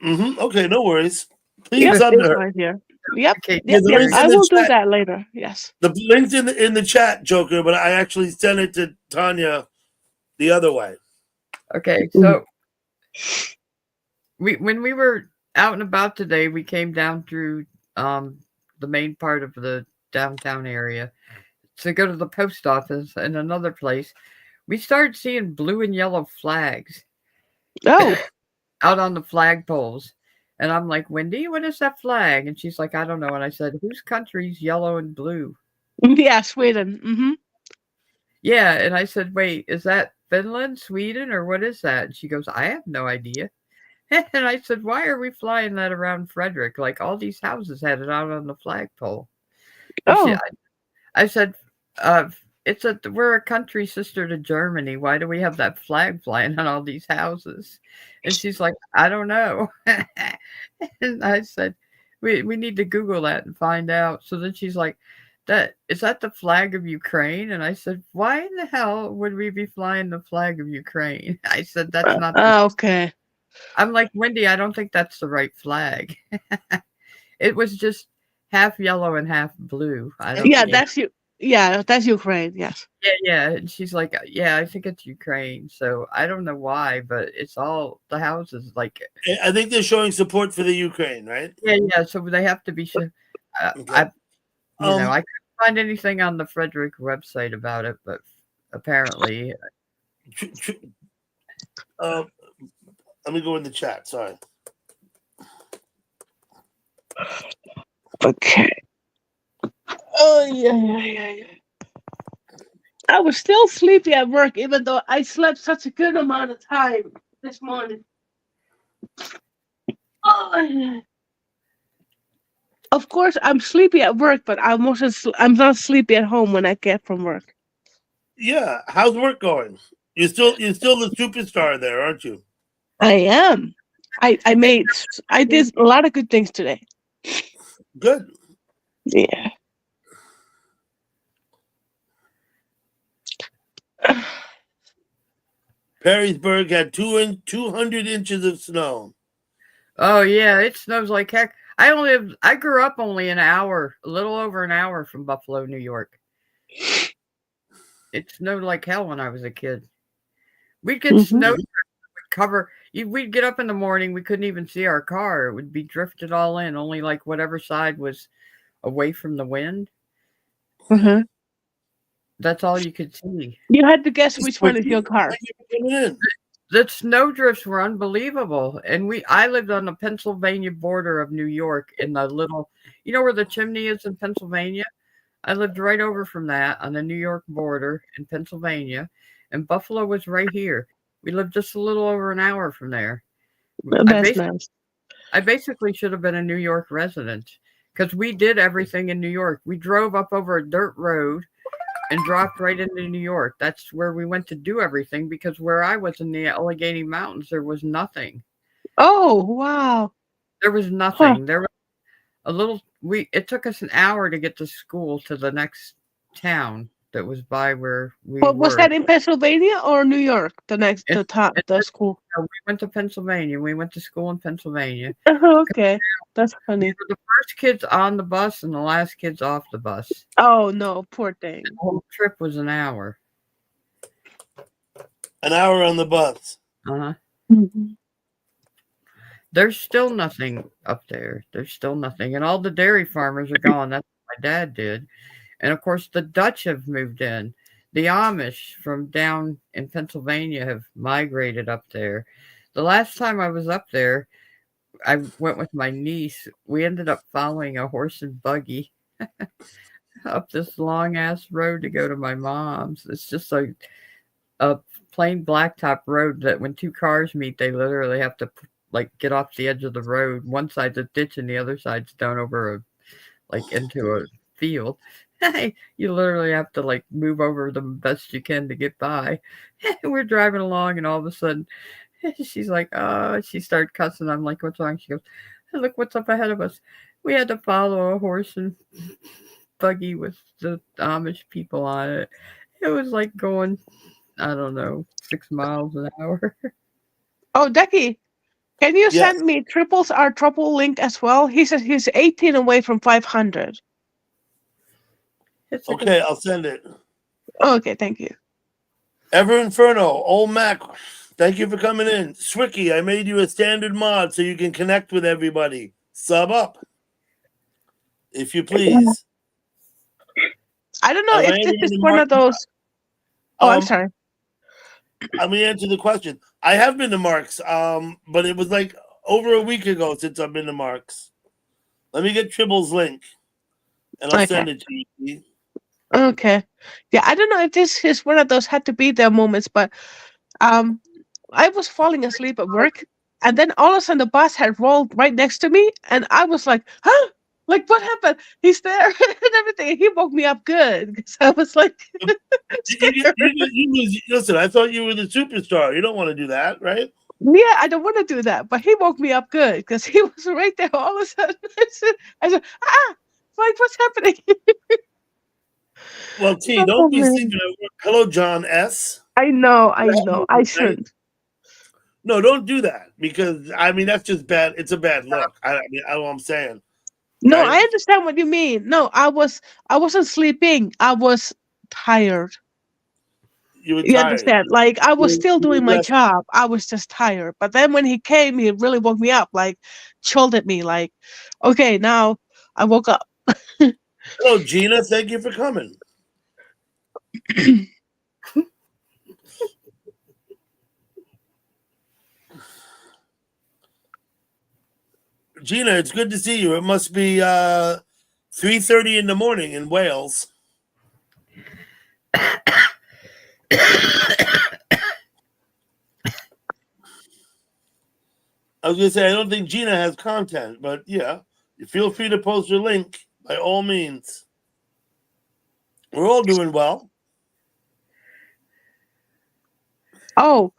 Okay, no worries. Please Yep, sub to it's her. right here. Yep. Okay. Yeah, the link's in I the will do chat. that later. Yes. The link's in the chat, Joker, but I actually sent it to Tanya the other way. Okay, so when we were out and about today, we came down through the main part of the downtown area to go to the post office and another place. We started seeing blue and yellow flags Oh. out on the flagpoles. And I'm like, Wendy, what is that flag? And she's like, I don't know. And I said, whose country's yellow and blue? Yeah, Sweden. Mm-hmm. Yeah. And I said, wait, is that Finland, Sweden, or what is that? And she goes, I have no idea. And I said, why are we flying that around Frederick? Like all these houses had it out on the flagpole. And I said, we're a country sister to Germany. Why do we have that flag flying on all these houses? And she's like, I don't know. And I said, we need to Google that and find out. So then she's like, is that the flag of Ukraine? And I said, why in the hell would we be flying the flag of Ukraine? I said, that's not. Okay. I'm like, Wendy, I don't think that's the right flag. It was just half yellow and half blue. I don't Yeah, think that's you. Yeah, that's Ukraine. Yes. Yeah. And she's like, yeah, I think it's Ukraine. So I don't know why, but it's all the houses like. I think they're showing support for the Ukraine, right? Yeah. So they have to be. Okay. I couldn't find anything on the Frederick website about it, but apparently. Let me go in the chat. Sorry. Okay. Oh yeah. I was still sleepy at work, even though I slept such a good amount of time this morning. Oh, of course, I'm sleepy at work, but I'm not sleepy at home when I get from work. Yeah, how's work going? You're still the superstar there, aren't you? I am. I did a lot of good things today. Good. Yeah. Perrysburg had 200 inches of snow. Oh yeah, it snows like heck. I grew up only a little over an hour from Buffalo, New York. It snowed like hell when I was a kid. We'd get snow cover. We'd get up in the morning, we couldn't even see our car. It would be drifted all in, only like whatever side was away from the wind. Uh-huh. That's all you could see. You had to guess It's which one is Wiki. your car. Thank you for coming in. The snow drifts were unbelievable, and I lived on the Pennsylvania border of New York in the little, you know where the chimney is in Pennsylvania? I lived right over from that on the New York border in Pennsylvania, and Buffalo was right here. We lived just a little over an hour from there. I That's basically, nice. I basically should have been a New York resident because we did everything in New York. We drove up over a dirt road and dropped right into New York. That's where we went to do everything because where I was in the Allegheny Mountains, there was nothing. Oh, wow. There was Huh. nothing. There was a little. It took us an hour to get to school to the next town that was by where we But was were. that in Pennsylvania or New York? The school. We went to Pennsylvania. We went to school in Pennsylvania. Okay, that's We funny. were the first kids on the bus and the last kids off the bus. Oh no, poor thing. The whole trip was an hour. An hour on the bus. Uh-huh. Mhm. There's still nothing up there. There's still nothing. And all the dairy farmers are gone. That's what my dad did. And of course, the Dutch have moved in. The Amish from down in Pennsylvania have migrated up there. The last time I was up there, I went with my niece. We ended up following a horse and buggy up this long ass road to go to my mom's. It's just a plain blacktop road that when two cars meet, they literally have to like get off the edge of the road. One side's a ditch and the other side's down over into a field. You literally have to like move over the best you can to get by. We're driving along and all of a sudden she's like, oh, she started cussing. I'm like, what's wrong? She goes, hey, look what's up ahead of us. We had to follow a horse and buggy with the Amish people on it. It was like going, I don't know, 6 miles an hour. Oh, Ducky, can you Yes. send me Triples our trouble link as well? He says he's 18 away from 500. It's like Okay, I'll send it. Okay, thank you. Ever Inferno, Old Mac, thank you for coming in. Swicky, I made you a standard mod so you can connect with everybody. Sub up, if you please. I don't know Am I if this able is to one mark- of those. Oh, I'm Um, sorry. Let me answer the question. I have been to Mark's, but it was like over a week ago since I've been to Mark's. Let me get Tribble's link, and I'll send it to you. Okay. Yeah, I don't know if this is one of those had to be there moments, but I was falling asleep at work, and then all of a sudden the bus had rolled right next to me, and I was like, huh? Like, what happened? He's there and everything. And he woke me up good because I was like, scared. Listen, I thought you were the superstar. You don't want to do that, right? Yeah, I don't want to do that, but he woke me up good because he was right there all of a sudden. I said, like, what's happening? Well, T, Oh, don't be man. sleeping at work. Hello, John S. I know. I shouldn't. No, don't do that because I mean that's just bad. It's a bad look. I mean, I know what I'm saying. No, Right? I understand what you mean. No, I wasn't sleeping. I was tired. You were You tired. understand? Like I was still You doing were my rested. job. I was just tired. But then when he came, he really woke me up, like chilled at me, like, okay, now I woke up. Hello, Gina. Thank you for coming. Gina, it's good to see you. It must be 3:30 in the morning in Wales. I was gonna say I don't think Gina has content, but yeah, feel free to post your link by all means. We're all doing well. Oh,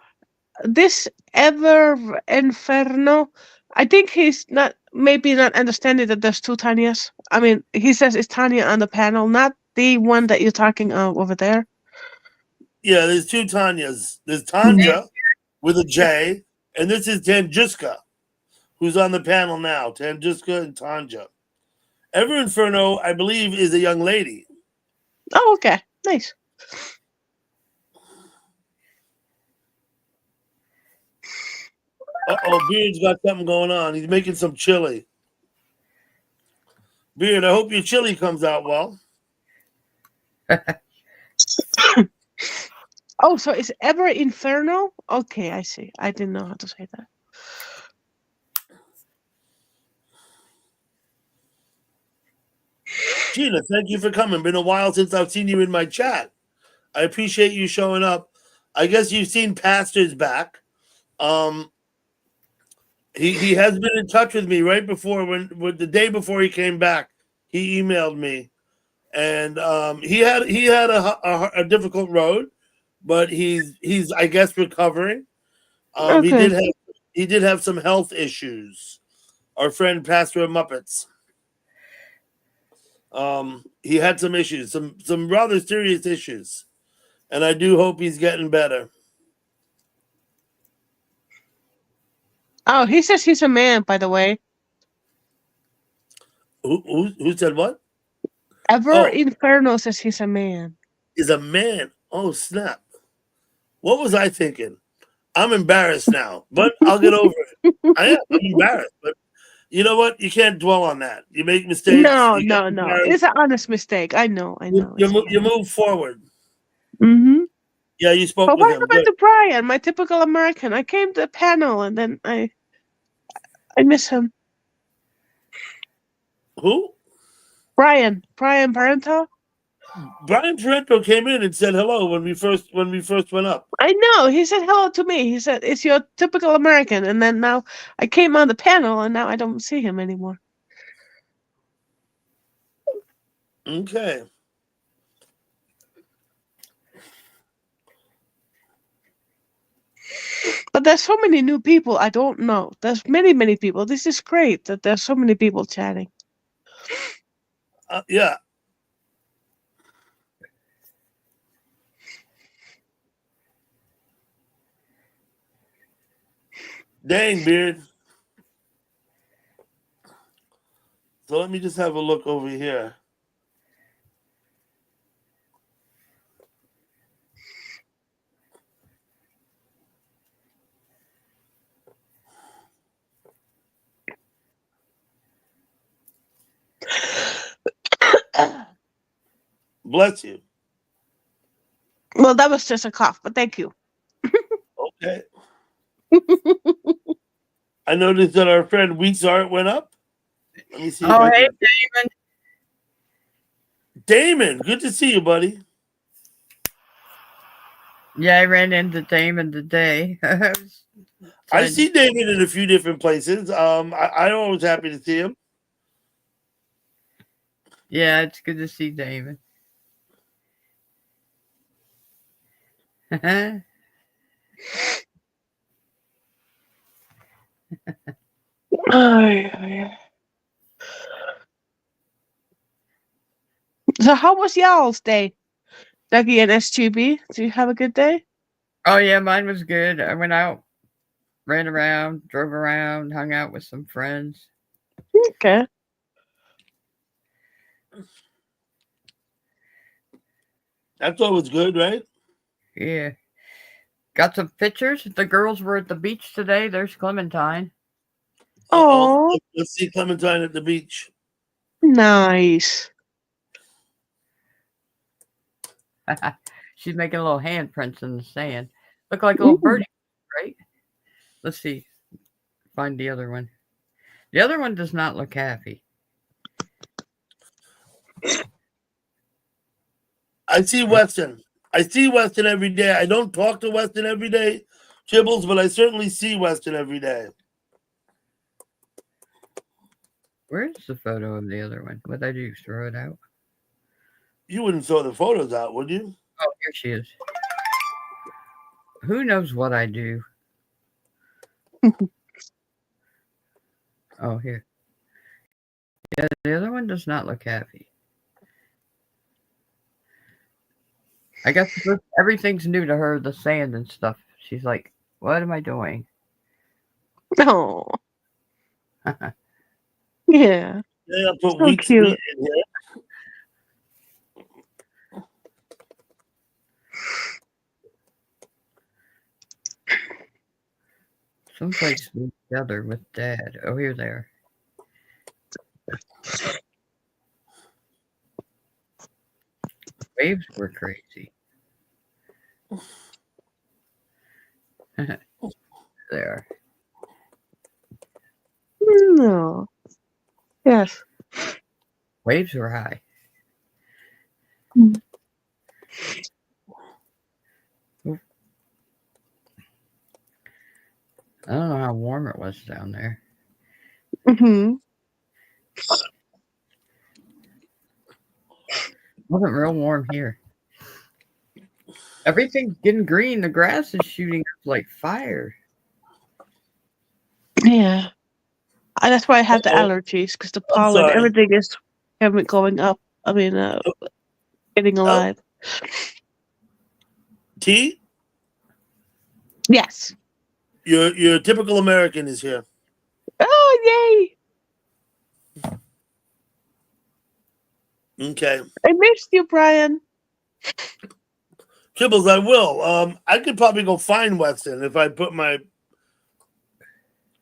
this Ever Inferno. I think he's maybe not understanding that there's two Tanyas. I mean, he says it's Tanya on the panel, not the one that you're talking over there. Yeah, there's two Tanyas. There's Tanja with a J, and this is Tanjuska, who's on the panel now. Tanjuska and Tanja. Ever Inferno, I believe, is a young lady. Oh, okay. Nice. Uh-oh, Beard's got something going on. He's making some chili. Beard, I hope your chili comes out well. Oh, so it's ever inferno? Okay, I see. I didn't know how to say that. Gina, thank you for coming. Been a while since I've seen you in my chat. I appreciate you showing up. I guess you've seen Pastor's back. He has been in touch with me right before when the day before he came back. He emailed me, and he had a difficult road, but he's I guess recovering. Okay. He did have some health issues. Our friend Pastor of Muppets. He had some issues, some rather serious issues, and I do hope he's getting better. Oh, he says he's a man, by the way. Who said what? Ever Oh, Inferno says he's a man. is a man. Oh snap! What was I thinking? I'm embarrassed now, but I'll get over it. I'm embarrassed, but you know what? You can't dwell on that. You make mistakes. No, You get no, no. embarrassed. It's an honest mistake. I know. You move forward. Mm-hmm. Yeah, you spoke But with what him. happened Good. to Brian, my typical American? I came to the panel and then I miss him. Who? Brian Parento. Brian Parento came in and said hello when we first went up. I know. He said hello to me. He said it's your typical American, and then now I came on the panel, and now I don't see him anymore. Okay. But there's so many new people I don't know. There's many people. This is great that there's so many people chatting. Yeah. Dang, Beard. So let me just have a look over here. Bless you. Well, that was just a cough, but thank you. Okay. I noticed that our friend Wheat's art went up. Let me see if Oh, I hey, can. Damon, good to see you, buddy. Yeah, I ran into Damon today. I see Damon in a few different places. I'm always happy to see him. Yeah, it's good to see Damon. So how was y'all's day, Dougie and SGB? Did you have a good day? Oh yeah, mine was good. I went out, ran around, drove around, hung out with some friends. Okay. That's always good, right? Yeah. Got some pictures. The girls were at the beach today. There's Clementine. Oh, Let's see Clementine at the beach. nice. She's making little handprints in the sand. Look like little birdie, right? Let's see. Find the other one. The other one does not look happy. I see Weston. I see Weston every day. I don't talk to Weston every day, Chibbles, but I certainly see Weston every day. Where's the photo of the other one? What'd I do? Throw it out? You wouldn't throw the photos out, would you? Oh, here she is. Who knows what I do? Oh, here. Yeah, the other one does not look happy. I guess everything's new to her, the sand and stuff. She's like, what am I doing? Oh, yeah. Yeah, I'll put So wheat cute. in here. Someplace moved together with Dad. Oh, here they are. Waves were crazy. There. No. Yes. Waves were high. Mm. I don't know how warm it was down there. Mm-hmm. It wasn't real warm here. Everything's getting green. The grass is shooting up like fire. Yeah. That's why I have the Uh-oh. allergies, because the I'm pollen, sorry. everything is going up. Getting Oh, alive. T, Yes. your typical American is here. Oh, yay. Okay. I missed you, Brian. Kibbles, I will. I could probably go find Weston if I put my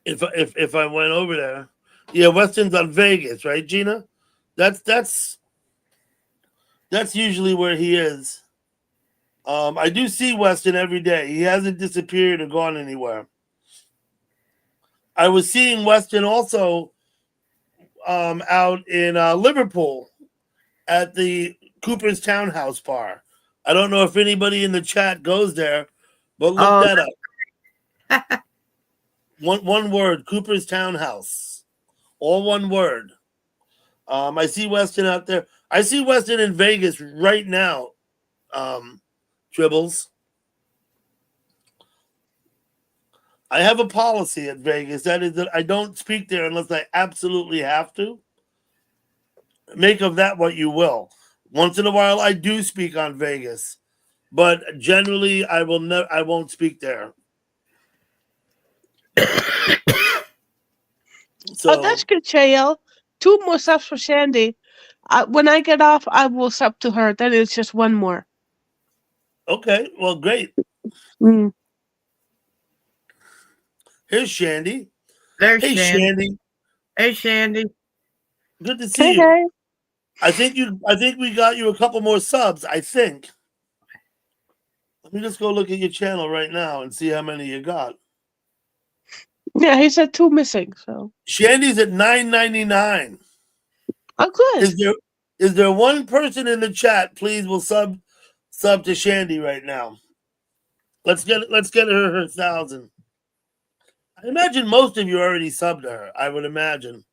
if I went over there. Yeah, Weston's on Vegas, right, Gina? That's usually where he is. I do see Weston every day. He hasn't disappeared or gone anywhere. I was seeing Weston also out in Liverpool at the Cooper's Townhouse Bar. I don't know if anybody in the chat goes there, but look Oh, that up. One word, Cooper's Townhouse. All one word. I see Weston out there. I see Weston in Vegas right now. Tribbles. I have a policy at Vegas. That is that I don't speak there unless I absolutely have to. Make of that what you will. Once in a while, I do speak on Vegas, but generally, I will never. I won't speak there. Oh, So that's good, JL. 2 more subs for Sandy. When I get off, I will sub to her. Then it's just 1 more. okay, well, great. Mm. Here's Shandy. there's Hey, Shandy. Shandy. Hey, Shandy. Good to see you. Hey. I think we got you a couple more subs. I think. Let me just go look at your channel right now and see how many you got. Yeah, he said 2 missing. So. Shandy's at $9.99. Oh, good. Is there one person in the chat? Please, will sub to Shandy right now. Let's get her 1,000. I imagine most of you already subbed to her. I would imagine.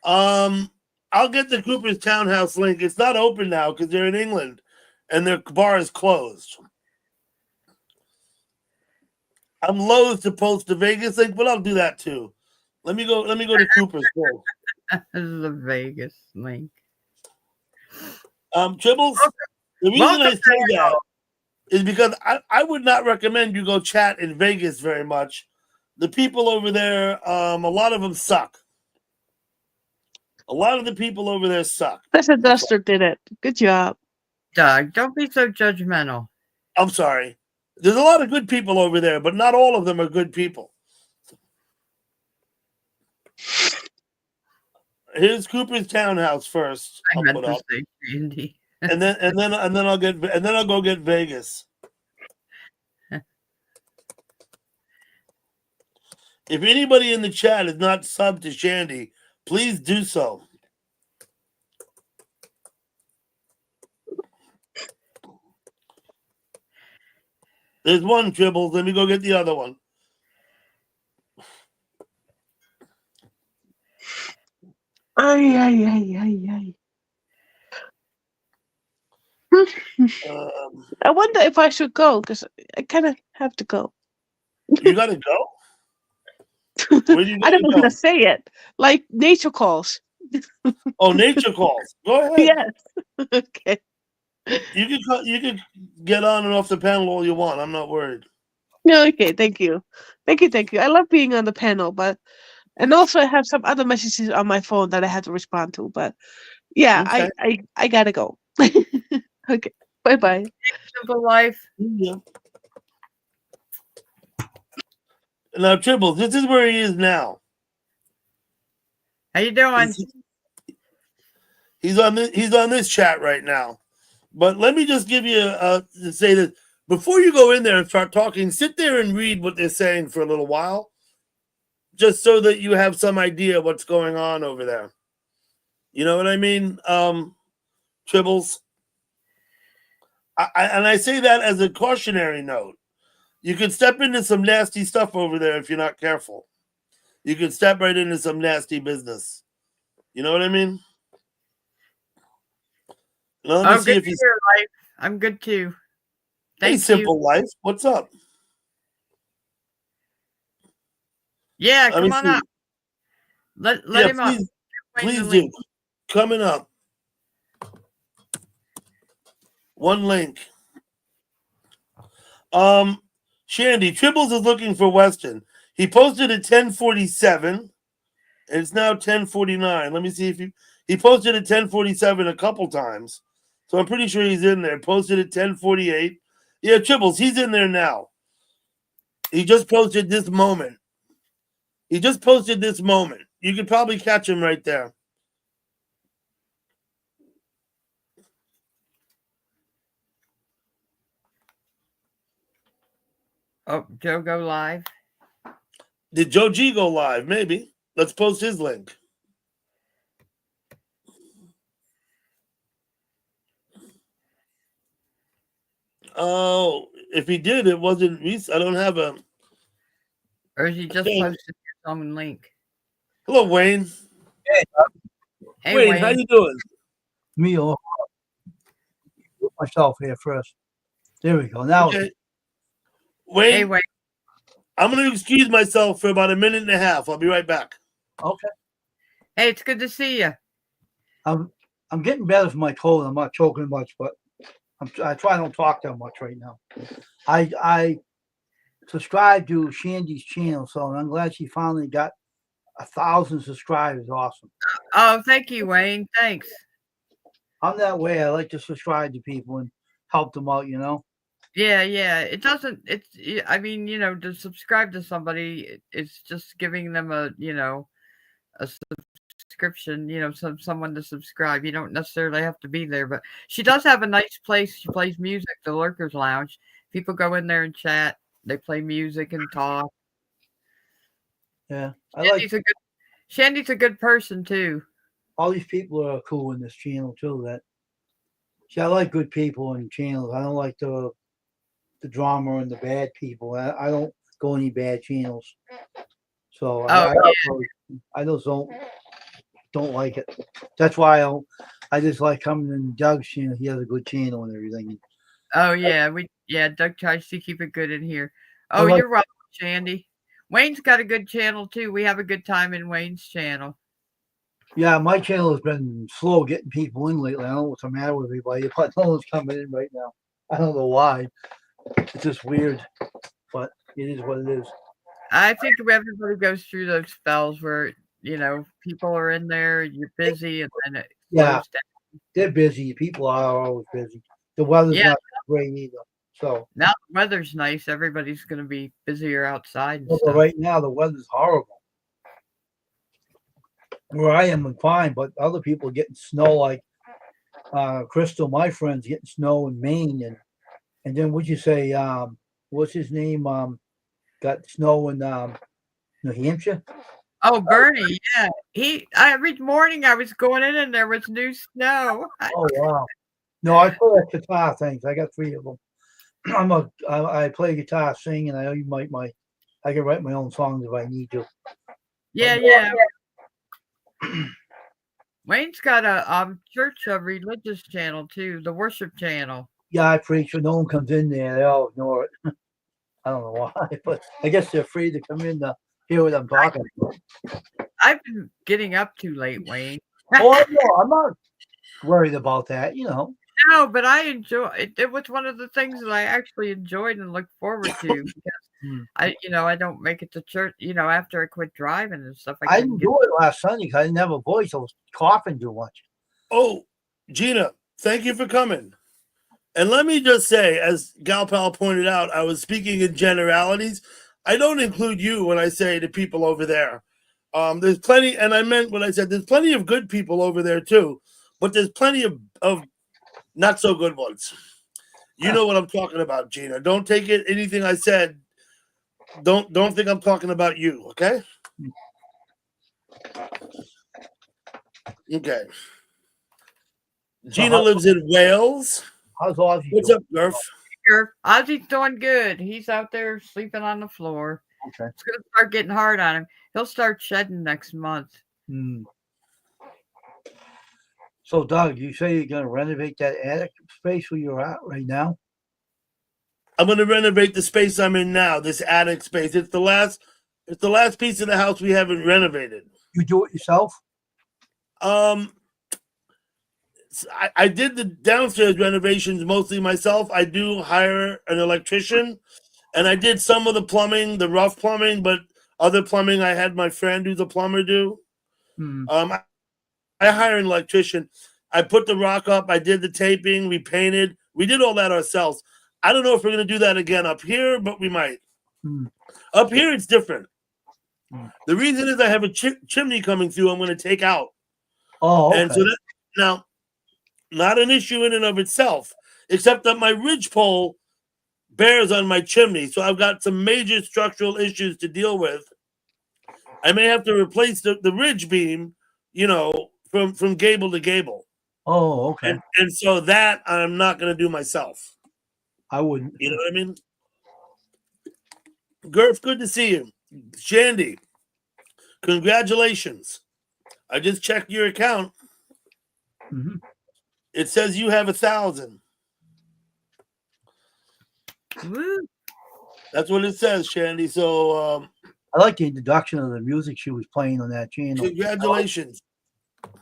I'll get the Cooper's Townhouse link. It's not open now because they're in England, and their bar is closed. I'm loath to post the Vegas link, but I'll do that too. Let me go to Cooper's first. This is a Vegas link. Tribbles, the reason I say that is because I would not recommend you go chat in Vegas very much. The people over there, a lot of them suck. A lot of the people over there suck. Professor Duster did it. Good job. Doug, don't be so judgmental. I'm sorry. There's a lot of good people over there, but not all of them are good people. Here's Cooper's Townhouse first. I I'll meant put to up, say Shandy. and then I'll go get Vegas. If anybody in the chat is not subbed to Shandy, please do so. There's one, Tribbles. Let me go get the other one. Ay. I wonder if I should go, because I kind of have to go. You gotta go? Where do you I don't know gotta how go? to say it. Like nature calls. Oh, nature calls. Go ahead. Yes. Okay. You can get on and off the panel all you want. I'm not worried. No, okay, thank you. Thank you. I love being on the panel, and also I have some other messages on my phone that I had to respond to. But yeah, Okay. I gotta go. Okay. Bye. Simple life. Yeah. Now, Tribbles, this is where he is now. How you doing? He's on this chat right now. But let me just give you say that before you go in there and start talking, sit there and read what they're saying for a little while, just so that you have some idea what's going on over there. You know what I mean, Tribbles? I say that as a cautionary note. You could step into some nasty stuff over there if you're not careful. You could step right into some nasty business. You know what I mean? Now, let me see if he's life. I'm good too. Hey, Simple Life. What's up? Yeah, come on up. Let him up. Please do. Coming up. One link. Shandy, Tribbles is looking for Weston. He posted at 10:47, and it's now 10:49. Let me see if he posted at 10:47 a couple times, so I'm pretty sure he's in there. Posted at 10:48. Yeah, Tribbles, he's in there now. He just posted this moment. You could probably catch him right there. Oh, Joe go live? Did Joe G go live? Maybe. Let's post his link. Oh, if he did, it wasn't. I don't have a. Or is he just posted his own link? Hello, Wayne. Hey, Wayne, how you doing? Me, put myself here first. There we go. Now, okay. Wayne. Hey, Wayne. I'm going to excuse myself for about a minute and a half. I'll be right back. Okay. Hey, it's good to see you. I'm getting better from my cold. I'm not choking much, but I try not to talk that much right now. I subscribed to Shandy's channel, so I'm glad she finally got 1,000 subscribers. Awesome. Oh, thank you, Wayne. Thanks. I'm that way. I like to subscribe to people and help them out, Yeah. It doesn't, I mean, to subscribe to somebody, it's just giving them a subscription, someone to subscribe. You don't necessarily have to be there, but she does have a nice place. She plays music, the Lurkers Lounge. People go in there and chat. They play music and talk. Yeah. Shandy's a good person too. All these people are cool in this channel too. I like good people in channels. I don't like the drama and the bad people. I don't go any bad channels. So I just don't like it. That's why I just like coming in Doug's channel. He has a good channel and everything. Oh yeah, Doug tries to keep it good in here. Oh, you're right, Shandy. Wayne's got a good channel too. We have a good time in Wayne's channel. Yeah, my channel has been slow getting people in lately. I don't know what's the matter with everybody, but no one's coming in right now. I don't know why. It's just weird, but it is what it is. I think everybody goes through those spells where people are in there, you're busy, and then it slows down. They're busy. People are always busy. The weather's not great either. So now the weather's nice. Everybody's going to be busier outside. And but stuff. Right now the weather's horrible. Where I am, I'm fine, but other people are getting snow. Like Crystal, my friend's getting snow in Maine, and then would you say what's his name? Got snow in New Hampshire. Oh, Bernie, yeah. Every morning I was going in and there was new snow. Oh wow! No, I play guitar things. I got 3 of them. I play guitar, sing, and I can write my own songs if I need to. Yeah. Wayne's got a church, a religious channel too, the worship channel. Yeah, I preach, but no one comes in there. They all ignore it. I don't know why, but I guess they're afraid to come in to hear what I'm talking about. I've been getting up too late, Wayne. Oh, no, I'm not worried about that, No, but I enjoy it. It was one of the things that I actually enjoyed and looked forward to because I don't make it to church, after I quit driving and stuff. I didn't do it last Sunday because I didn't have a voice. I was coughing too much. Oh, Gina, thank you for coming. And let me just say, as Gal Pal pointed out, I was speaking in generalities. I don't include you when I say the people over there. There's plenty, and I meant what I said. There's plenty of good people over there too, but there's plenty of not so good ones. You know what I'm talking about, Gina. Don't take it anything I said. Don't think I'm talking about you, okay? Okay. Gina lives in Wales. How's Ozzy What's doing? up, Murph? Here, Ozzy's doing good. He's out there sleeping on the floor. Okay. It's gonna start getting hard on him. He'll start shedding next month. Hmm. So, Doug, you say you're going to renovate that attic space where you're at right now? I'm gonna renovate the space I'm in now, this attic space. It's the last piece of the house we haven't renovated. You do it yourself? I did the downstairs renovations mostly myself. I do hire an electrician, and I did some of the plumbing, the rough plumbing, but other plumbing I had my friend who's a plumber do. Hmm. I hire an electrician. I put the rock up. I did the taping. We painted. We did all that ourselves. I don't know if we're going to do that again up here, but we might. Hmm. Up here, it's different. Hmm. The reason is I have a chimney coming through I'm going to take out. Oh, okay. And so that, now, not an issue in and of itself, except that my ridge pole bears on my chimney. So I've got some major structural issues to deal with. I may have to replace the ridge beam, from gable to gable. Oh, okay. And so that I'm not going to do myself. I wouldn't. You know what I mean? Gurf, good to see you. Shandy, congratulations. I just checked your account. Mhm. It says you have 1,000. Woo. That's what it says, Shandy. So I like the introduction of the music she was playing on that channel. congratulations.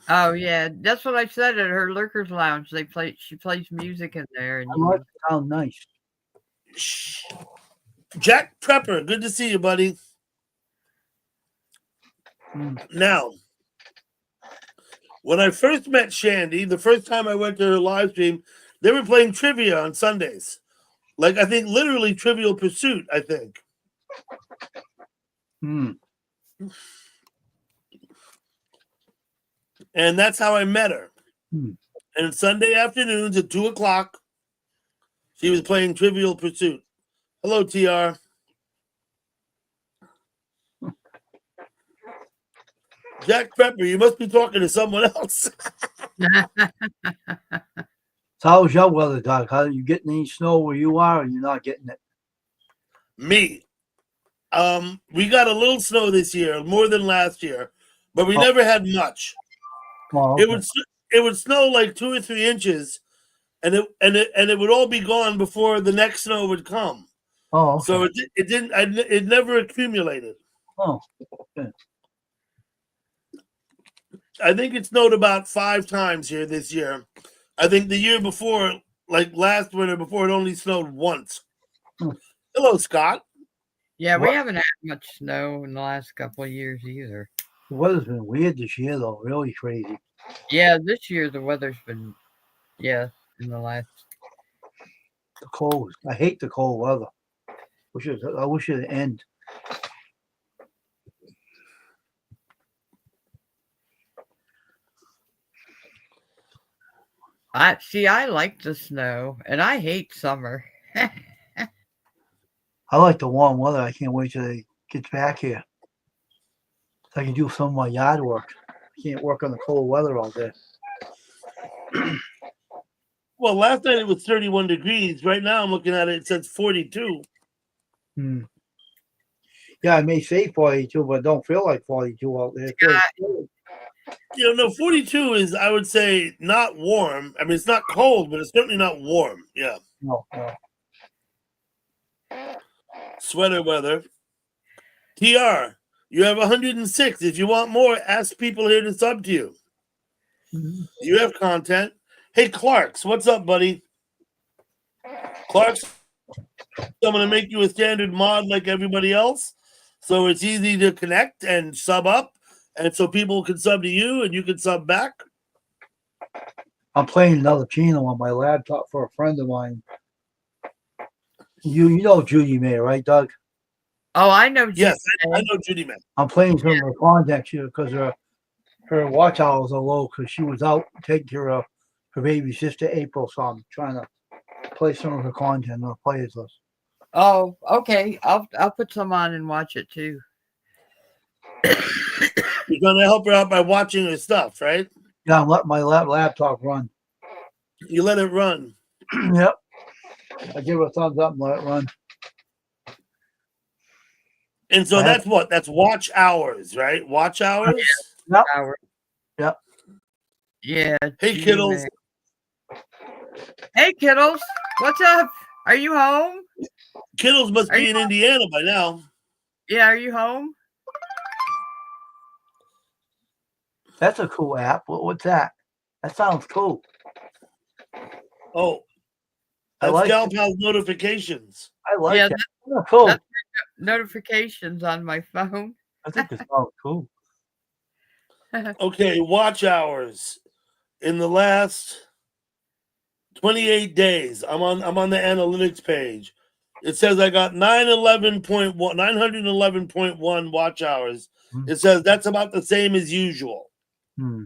Oh yeah, that's what I said at her Lurkers Lounge. She plays music in there, and I like it. Sound nice. Shh. Jack Prepper, good to see you, buddy. Now, when I first met Shandy, the first time I went to her live stream, they were playing trivia on Sundays. Like, I think literally Trivial Pursuit, I think. Hmm. And that's how I met her. Hmm. And Sunday afternoons at 2:00, she was playing Trivial Pursuit. Hello, TR. Jack Prepper, you must be talking to someone else. So how's your weather, Doug? How are you getting any snow where you are, or you're not getting it? Me. We got a little snow this year, more than last year, but we never had much. Oh, okay. It would snow like 2 or 3 inches, and it would all be gone before the next snow would come. Oh, okay. So it never accumulated. Oh, okay. I think it snowed about 5 times here this year. I think the year before, like last winter, before it only snowed once. Hello, Scott. Yeah, we haven't had much snow in the last couple of years either. The weather's been weird this year, though. Really crazy. Yeah, this year the weather's been, in the last. The cold. I hate the cold weather. I wish it'd end. I like the snow, and I hate summer. I like the warm weather. I can't wait till it gets back here, so I can do some of my yard work. I can't work on the cold weather all day. Well, last night it was 31 degrees. Right now I'm looking at it, it says 42. Hmm. Yeah, I may say 42, but it don't feel like 42 out there. No, 42 is, I would say, not warm. I mean, it's not cold, but it's certainly not warm. Yeah. No. Sweater weather. TR, you have 106. If you want more, ask people here to sub to you. Mm-hmm. You have content. Hey, Clarks, what's up, buddy? Clarks, I'm going to make you a standard mod like everybody else, so it's easy to connect and sub up, and so people can sub to you and you can sub back. I'm playing another channel on my laptop for a friend of mine. You know Judy May, right, Doug? Oh, I know. Yes, I Judy. know Judy May. I'm playing some of her content here because her watch hours are low because she was out taking care of her baby sister April. So I'm trying to play some of her content on the players list. Oh, okay. I'll put some on and watch it too. You're gonna help her out by watching her stuff, right? Yeah, I'm letting my laptop run. You let it run. Yep. I give her a thumbs up and let it run. And so that's what? That's watch hours, right? Watch hours? Yep. Hour. Yep. Yeah. Hey, Judy kiddos. May. Hey, kiddos. What's up? Are you home? Kiddos must Are be you in Indiana by now. Yeah, are you home? That's a cool app. What's that? That sounds cool. Oh, I that's like Gal it. Pal's notifications. I like Yeah, that. Oh, cool. that's notifications on my phone. I think it sounds cool. Okay, watch hours in the last 28 days. I'm on the analytics page. It says I got 911.1 watch hours. Hmm. It says that's about the same as usual. Hmm.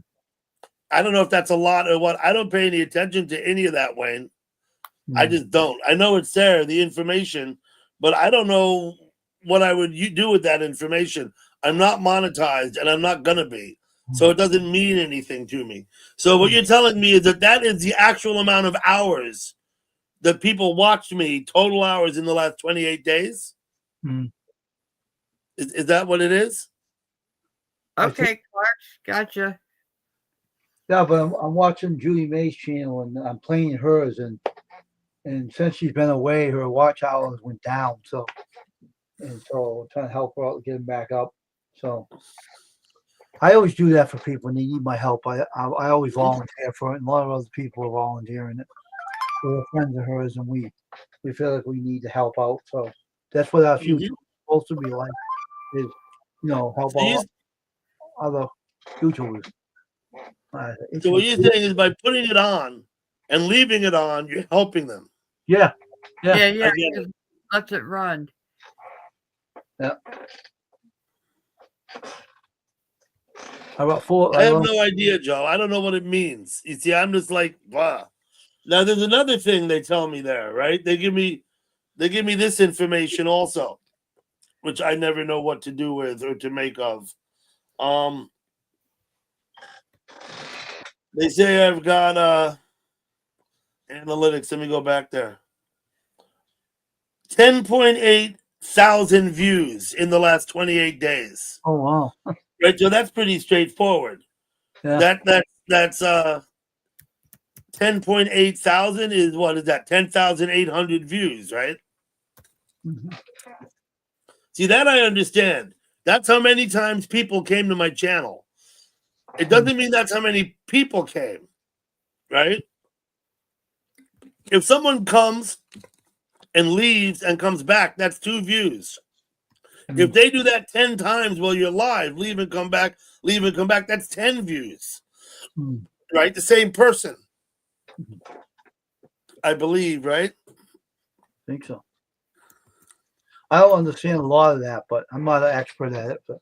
I don't know if that's a lot or what. I don't pay any attention to any of that, Wayne. I Hmm. just don't. I know it's there, the information, but I don't know what I would do with that information. I'm not monetized and I'm not going to be. So it doesn't mean anything to me. So what you're telling me is that is the actual amount of hours that people watched me, total hours in the last 28 days? Hmm. Is that what it is? Okay, Clark, gotcha. Yeah, but I'm watching Julie May's channel and I'm playing hers, and since she's been away, her watch hours went down. So I'm trying to help her out, get them back up. So I always do that for people when they need my help. I always volunteer for it, and a lot of other people are volunteering it. We're friends of hers, and we feel like we need to help out. So that's what our future is supposed to be like, is help So, out other YouTubers. so what you're saying is by putting it on and leaving it on, you're helping them. Yeah. Yeah, I get it. just let it run. Yeah. How about four? I have no idea, Joe. I don't know what it means. You see, I'm just like, blah. Now there's another thing they tell me there, right? They give me this information also, which I never know what to do with or to make of. They say I've got analytics. Let me go back there. 10.8 thousand views in the last 28 days. Oh wow. Right, so that's pretty straightforward. Yeah. That's 10.8 thousand is what is that? 10,800 views, right? Mm-hmm. See, that I understand. That's how many times people came to my channel. It doesn't mean that's how many people came, right? If someone comes and leaves and comes back, that's 2 views. If they do that 10 times while you're live, leave and come back, that's 10 views. Right? The same person. I believe, right? I think so. I don't understand a lot of that, but I'm not an expert at it. But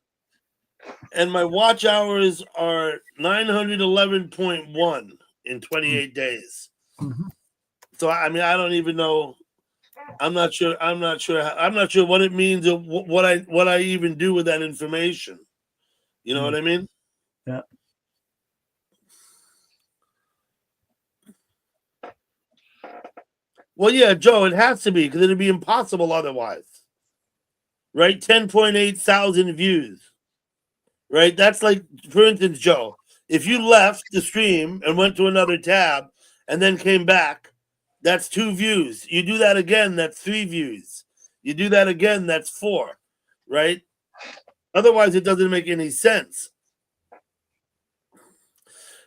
And my watch hours are 911.1 in 28 days. Mhm. So I mean, I don't even know. I'm not sure what it means or what I even do with that information. You know what I mean? Yeah. Well, yeah, Joe, it has to be because it'd be impossible otherwise. Right? 10.8 thousand views. Right? That's like, for instance, Joe, if you left the stream and went to another tab and then came back, that's 2 views. You do that again, that's 3 views. You do that again, that's 4. Right? Otherwise, it doesn't make any sense.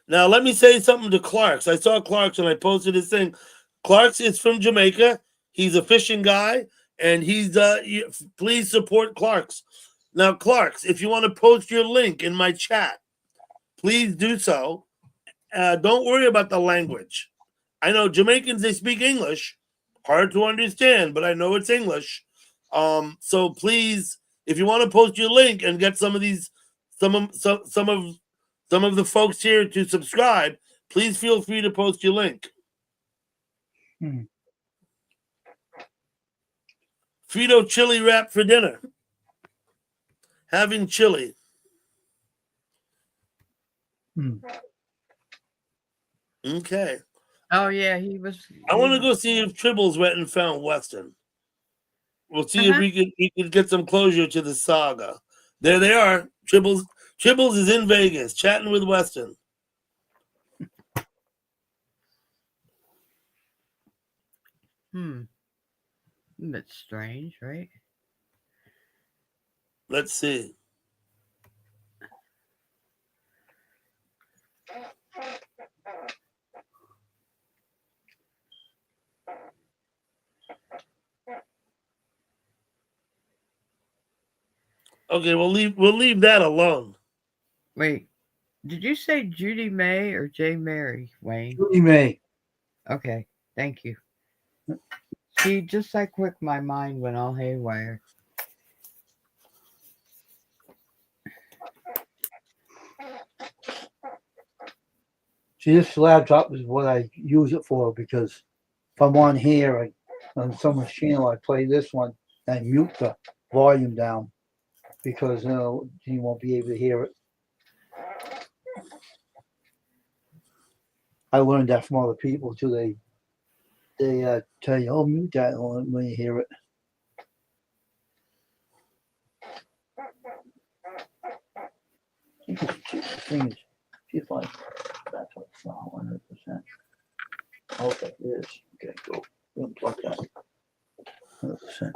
Now, let me say something to Clark's. I saw Clark's and I posted his thing. Clark's is from Jamaica. He's a fishing guy, and he's please support Clark's. Now, Clark's, if you want to post your link in my chat, please do so. Don't worry about the language. I know Jamaicans, they speak English. Hard to understand, but I know it's English. So please, if you want to post your link and get some of the folks here to subscribe, please feel free to post your link. Frito chili wrap for dinner. Having chili. Okay. Oh yeah, he was. I want to go see if Tribbles went and found Weston. We'll see if we could get some closure to the saga. There they are. Tribbles is in Vegas, chatting with Weston. That's strange, right? Let's see. Okay, we'll leave that alone. Wait, did you say Judy May or J. Mary, Wayne? Judy May. Okay, thank you. See, just that quick, my mind went all haywire. See, this laptop is what I use it for, because if I'm on here, on someone's channel, I play this one and I mute the volume down, because you won't be able to hear it. I learned that from other people too. They tell you, "Oh, mute that when you hear it." Thing is, see if that's what it's not 100%. Okay, it is. Okay, go unplug that. 100%.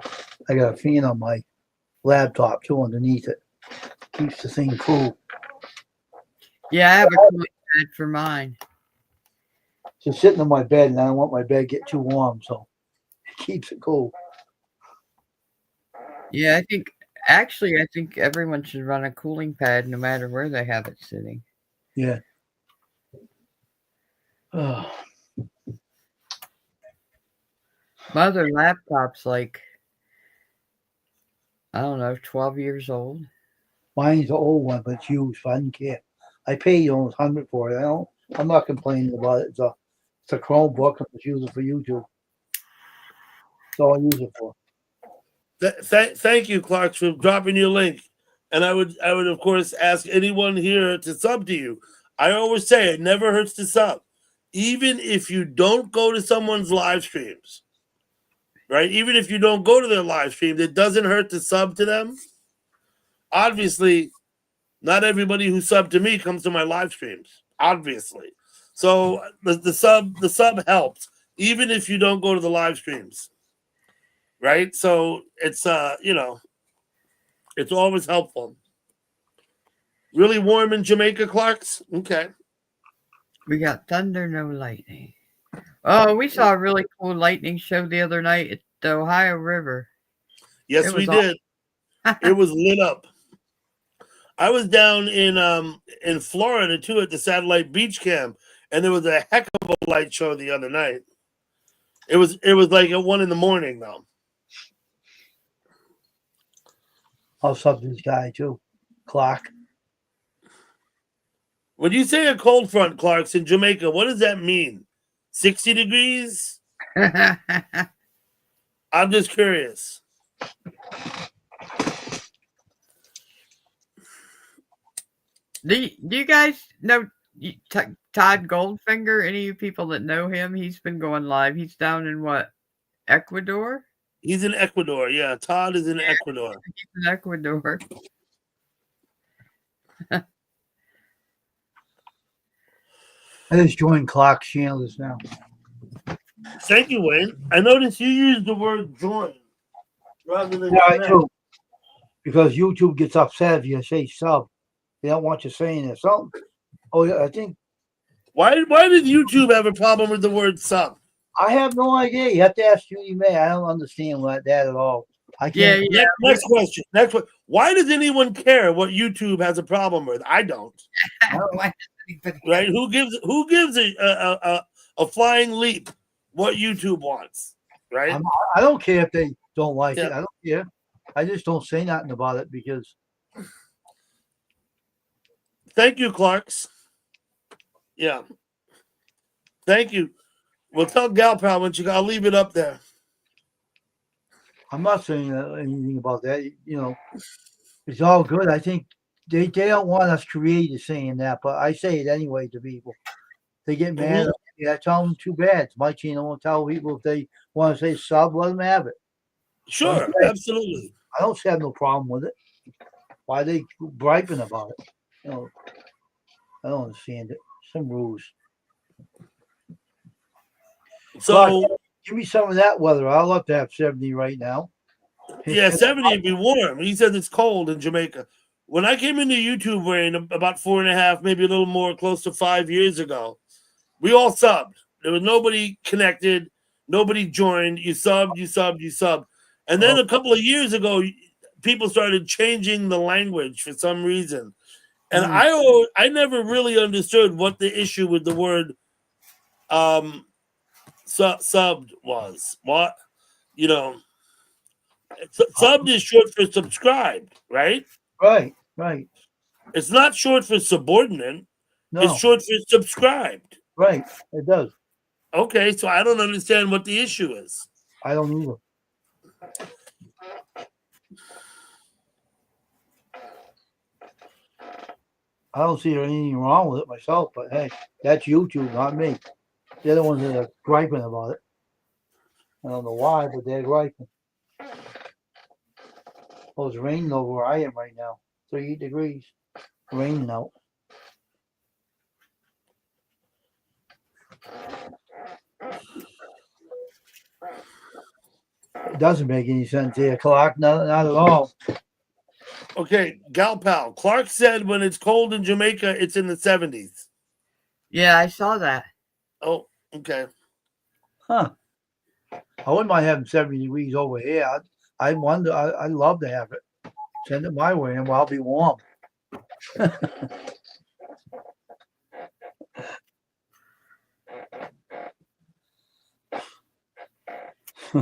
I got a fan on my laptop too underneath it. Keeps the thing cool. Yeah, I have a cooling pad for mine. Just sitting on my bed, and I don't want my bed to get too warm, so it keeps it cool. Yeah, I think everyone should run a cooling pad no matter where they have it sitting. Yeah. Oh. My other laptop's like, I don't know, 12 years old. Mine's an old one, but it's used, so I don't care. I paid almost $100 for it. I'm not complaining about it. It's a Chromebook. I'm just using it for YouTube. That's all I use it for. Thank you, Clark, for dropping your link. And I would of course ask anyone here to sub to you. I always say it never hurts to sub, even if you don't go to someone's live streams, right? Even if you don't go to their live stream, it doesn't hurt to sub to them. Obviously, not everybody who subbed to me comes to my live streams. Obviously, so the sub helps, even if you don't go to the live streams. Right, so it's it's always helpful. Really warm in Jamaica, Clarks. Okay, We got thunder, no lightning. Oh, we saw a really cool lightning show the other night at the Ohio River. yes, we did. It was lit up. I was down in Florida too at the Satellite Beach Camp, and there was a heck of a light show the other night. It was like at 1 a.m. though. I'll sub this guy too, Clark. When you say a cold front, Clarks, in Jamaica, what does that mean? 60 degrees? I'm just curious. Do you guys know Todd Goldfinger? Any of you people that know him? He's been going live. He's down in what? Ecuador? He's in Ecuador. Yeah, Todd is in Ecuador. He's in Ecuador. I just joined Clark's channel just now. Thank you, Wayne. I noticed you used the word join rather than Yeah, I connect. do. Because YouTube gets upset if you say sub. They don't want you saying it. Something. Oh, yeah, I think. Why did YouTube have a problem with the word sub? I have no idea. You have to ask Judy May. I don't understand that at all. I can't. Yeah. Next question. Why does anyone care what YouTube has a problem with? I don't. Right? Who gives a flying leap what YouTube wants? Right? I don't care if they don't like Yeah. it. I don't care. I just don't say nothing about it because Thank you, Clarks. Yeah. Thank you. Well, tell Gal Pal when I'll leave it up there. I'm not saying anything about that. You know, it's all good. I think they don't want us creators saying that, but I say it anyway to people. They get mad. Mhm. Yeah, I tell them too bad. It's my channel. I won't tell people if they want to say sub, let them have it. Sure, Okay. absolutely. I don't have no problem with it. Why are they griping about it? You know, I don't understand it. Some rules. So, Clark, give me some of that weather. I'd love to have 70 right now. yeah, 70 would be warm. He said it's cold in Jamaica. When I came into YouTube rain about 4.5, maybe a little more, close to 5 years ago, we all subbed. There was nobody connected, nobody joined. You subbed, you subbed, you subbed. And then Oh, a couple of years ago, people started changing the language for some reason. And I never really understood what the issue with the word subbed was. What, you know, subbed is short for subscribed, right? right, right. It's not short for subordinate. It's No, short for subscribed. right. It does. Okay, so I don't understand what the issue is. I don't either. I don't see anything wrong with it myself, but hey, that's YouTube, not me. They're the ones that are griping about it. I don't know why, but they're griping. Oh, it's raining over where I am right now. 38 degrees. Raining out. It doesn't make any sense. 8 o'clock, not at all. Okay, Gal Pal. Clark said when it's cold in Jamaica, it's in the 70s. Yeah, I saw that. Oh, okay. Huh. I wouldn't mind having 70 degrees over here. I wonder, I'd love to have it. Send it my way and I'll be warm.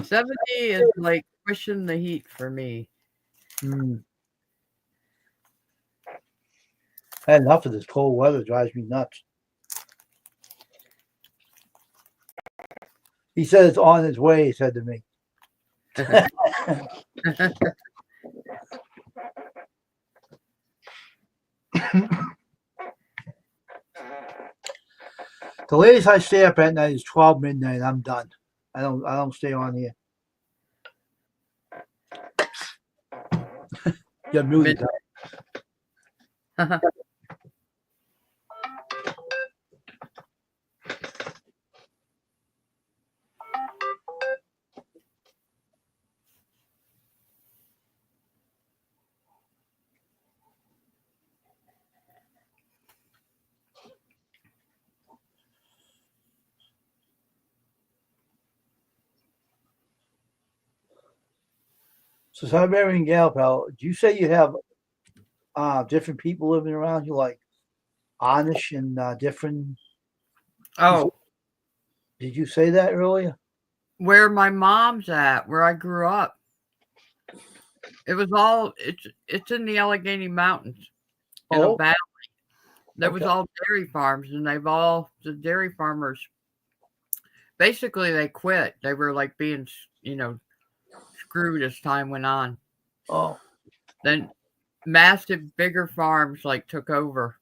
70 is like pushing the heat for me. I had enough of this cold weather. It drives me nuts. He said it's on its way, he said to me. The latest I stay up at night is 12 midnight. I'm done. I don't stay on here. Your music. So Siberian Gal Pal, do you say you have different people living around you, like Amish and different? Oh, Did you say that earlier? where my mom's at, where I grew up. It was all it's in the Allegheny Mountains in a Oh, valley. There was okay. all dairy farms, and the dairy farmers basically they quit. They were like being screwed as time went on. Oh, Then massive bigger farms like took over.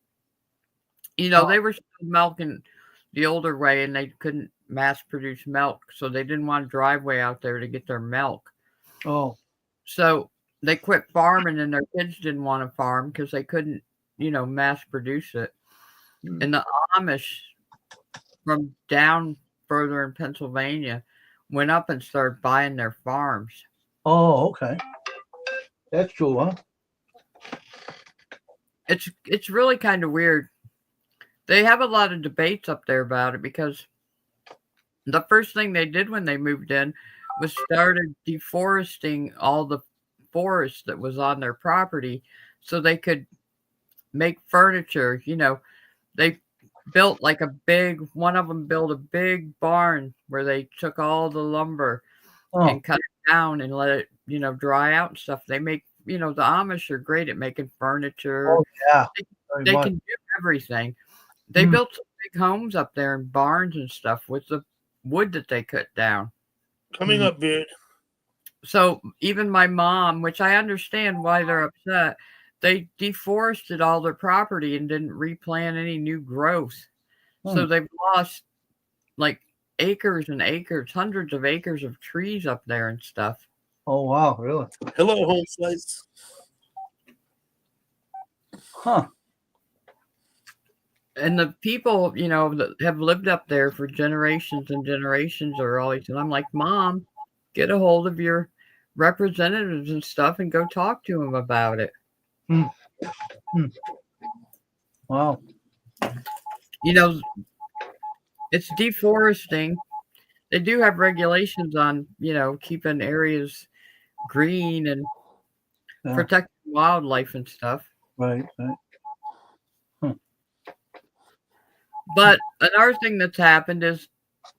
Oh. They were still milking the older way, and they couldn't mass produce milk, so they didn't want a driveway out there to get their milk. oh, So they quit farming, and their kids didn't want to farm because they couldn't, mass produce it. Hmm. And the Amish from down further in Pennsylvania went up and started buying their farms. Oh, okay. That's true, huh? It's really kind of weird. They have a lot of debates up there about it because the first thing they did when they moved in was started deforesting all the forest that was on their property so they could make furniture. They built one of them built a big barn where they took all the lumber Oh, and cut it down and let it, dry out and stuff. They make, the Amish are great at making furniture. Oh yeah, They, very they much. can do everything. They Hmm. built some big homes up there and barns and stuff with the wood that they cut down. Coming up, Beard. So even my mom, which I understand why they're upset, they deforested all their property and didn't replant any new growth. So they've lost like acres and acres, hundreds of acres of trees up there and stuff. Oh wow, really? Hello, Home Slice. Huh. And the people, that have lived up there for generations and generations are always, and I'm like, Mom, get a hold of your representatives and stuff and go talk to them about it. Wow. It's deforesting. They do have regulations on, keeping areas green and Yeah. protecting wildlife and stuff. Right. But another thing that's happened is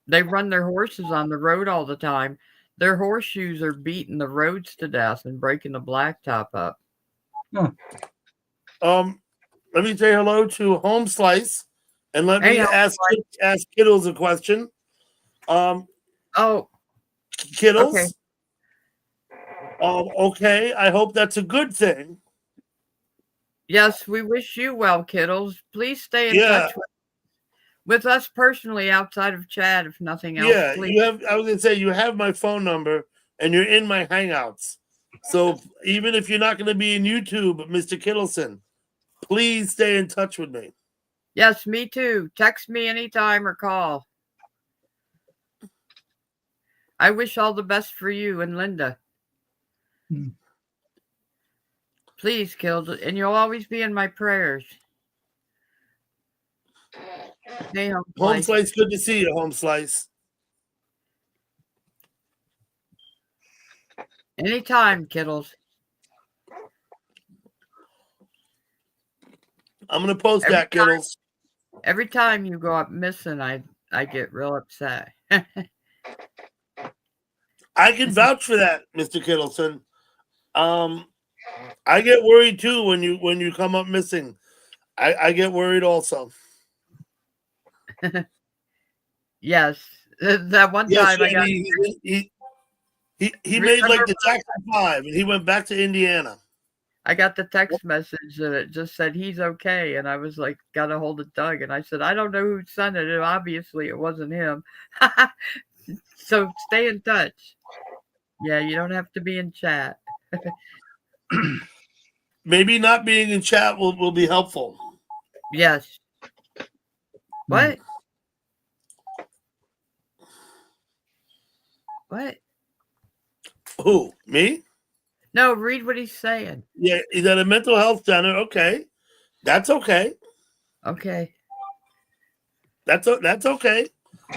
they run their horses on the road all the time. Their horseshoes are beating the roads to death and breaking the blacktop up. Let me say hello to Home Slice, and let Hey, me Home ask Kittles a question. Oh, Kittles. okay. Okay. I hope that's a good thing. Yes, we wish you well, Kittles. Please stay in Yeah. touch with us personally outside of chat, if nothing else. Yeah, Please. I was gonna say you have my phone number and you're in my Hangouts. So even if you're not gonna be in YouTube, Mr. Kittleson, please stay in touch with me. Yes, me too. Text me anytime or call. I wish all the best for you and Linda. Please, Kittles, and you'll always be in my prayers. Hey, Home Slice, good to see you, Home Slice. Anytime, Kittles. I'm gonna post that, Kittles. Every time you go up missing, I get real upset. I can vouch for that, Mr. Kittleson. I get worried too when you come up missing. I get worried also. Yes, that one time I got. He made like the Jackson 5, and he went back to Indiana. I got the text message that it just said he's okay, and I was like, got a hold of Doug, and I said, I don't know who sent it. Obviously, it wasn't him. So stay in touch. Yeah, you don't have to be in chat. Maybe not being in chat will be helpful. Yes. What? What? Who? Me? No, read what he's saying. Yeah, he's at a mental health center. Okay. That's okay. Okay. That's okay.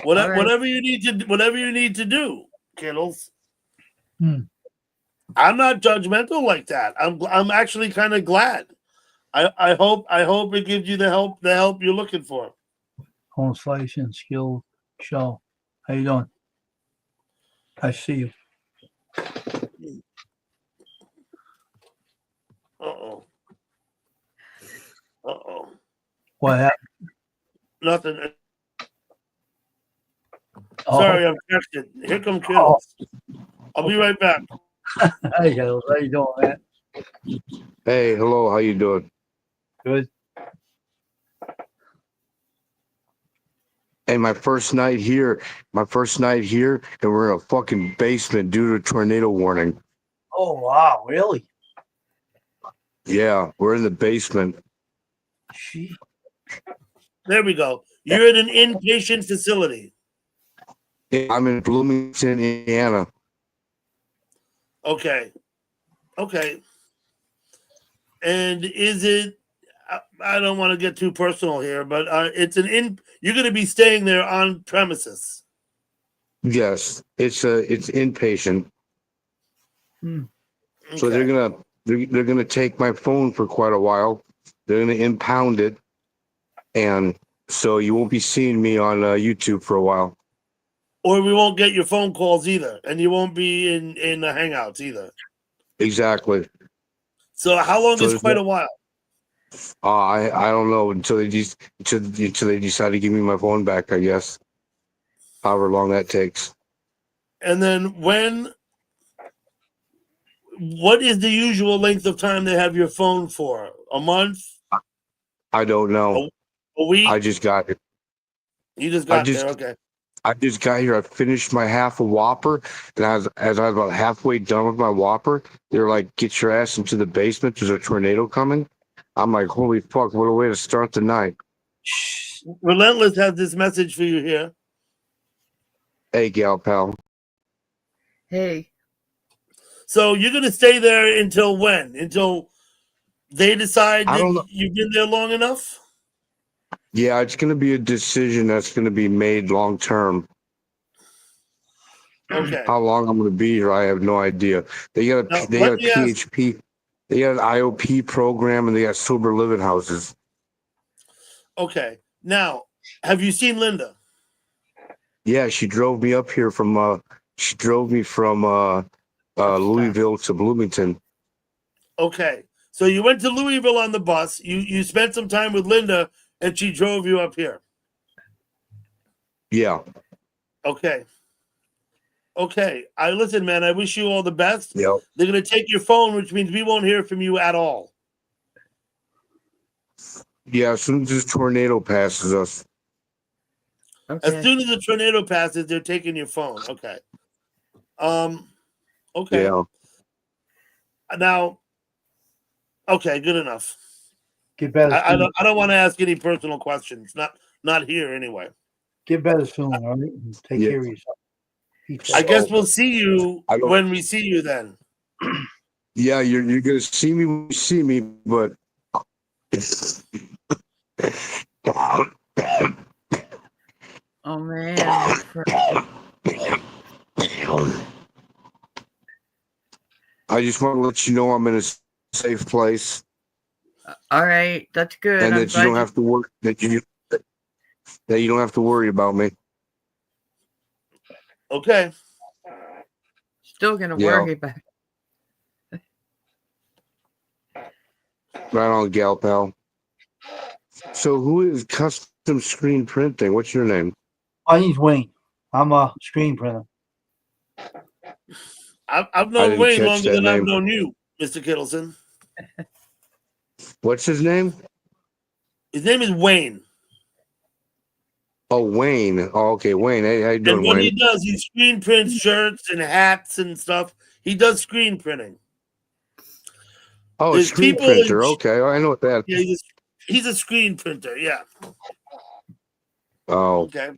Whatever Right. you need to do, Kittles. I'm not judgmental like that. I'm actually kind of glad. I hope it gives you the help you're looking for. Home Slice and Skill Show. How you doing? I see you. Uh-oh. What happened? Nothing. Oh. Sorry, I'm texting. Here come Kittles. I'll be right back. Hey, Kittles. How you doing, man? Hey, hello. How you doing? Good. Hey, my first night here, and we're in a fucking basement due to a tornado warning. Oh, wow. Really? Yeah, we're in the basement. Gee. There we go. You're at an inpatient facility. I'm in Bloomington, Indiana. Okay. And is it? I don't want to get too personal here, but you're going to be staying there on premises. Yes, it's inpatient. Okay. So they're gonna take my phone for quite a while. They're gonna impound it, and so you won't be seeing me on YouTube for a while. or we won't get your phone calls either, and you won't be in the Hangouts either. Exactly. So how long So is there's quite no, a while? I don't know until they decide to give me my phone back. I guess however long that takes. And then what is the usual length of time they have your phone for? A month? I don't know. A week? I just got here. You just I got there, just okay. I just got here. I finished my half a Whopper, and as I was about halfway done with my Whopper, they're like, "Get your ass into the basement. There's a tornado coming." I'm like, "Holy fuck! What a way to start the night!" Relentless has this message for you here. Hey, gal pal. Hey, So you're gonna stay there until when? Until they decide I that don't know. you've been there long enough? Yeah, it's gonna be a decision that's gonna be made long term. Okay. How long I'm gonna be here, I have no idea. Now They got let a me ask. PHP, they got an IOP program, and they got sober living houses. Okay. Now, have you seen Linda? Yeah, she drove me up here from Louisville to Bloomington. Okay. So you went to Louisville on the bus. You spent some time with Linda, and she drove you up here. Yeah. Okay. Okay. I listen, man. I wish you all the best. Yep. They're gonna take your phone, which means we won't hear from you at all. Yeah, as soon as this tornado passes us. As okay. soon as the tornado passes, they're taking your phone. Okay. Okay. Yeah. Now, okay, good enough. Get better I soon. don't want to ask any personal questions. Not here anyway. Get better soon, all right? And take Yeah. care of yourself. Be I safe. guess we'll see you I don't- when we see you then. Yeah, you're gonna see me when you see me, but Oh man. I just want to let you know I'm in a safe place, All right, that's good. and I'm that you don't glad have to worry that you don't have to worry about me. Okay. you're still gonna Yeah. worry about. Right on, gal pal. So who is custom screen printing? What's your name? My name's Wayne. I'm a screen printer. I've I known didn't Wayne catch longer that than I've name. known you, Mr. Kittleson. What's his name? His name is Wayne. Oh, Wayne. Oh, okay, Wayne. Hey, how you And doing, what he Wayne? does, he screen prints shirts and hats and stuff. He does screen printing. Oh, There's screen people in, printer. Okay, I know what that. yeah, he's a screen printer. Yeah. Oh, Okay.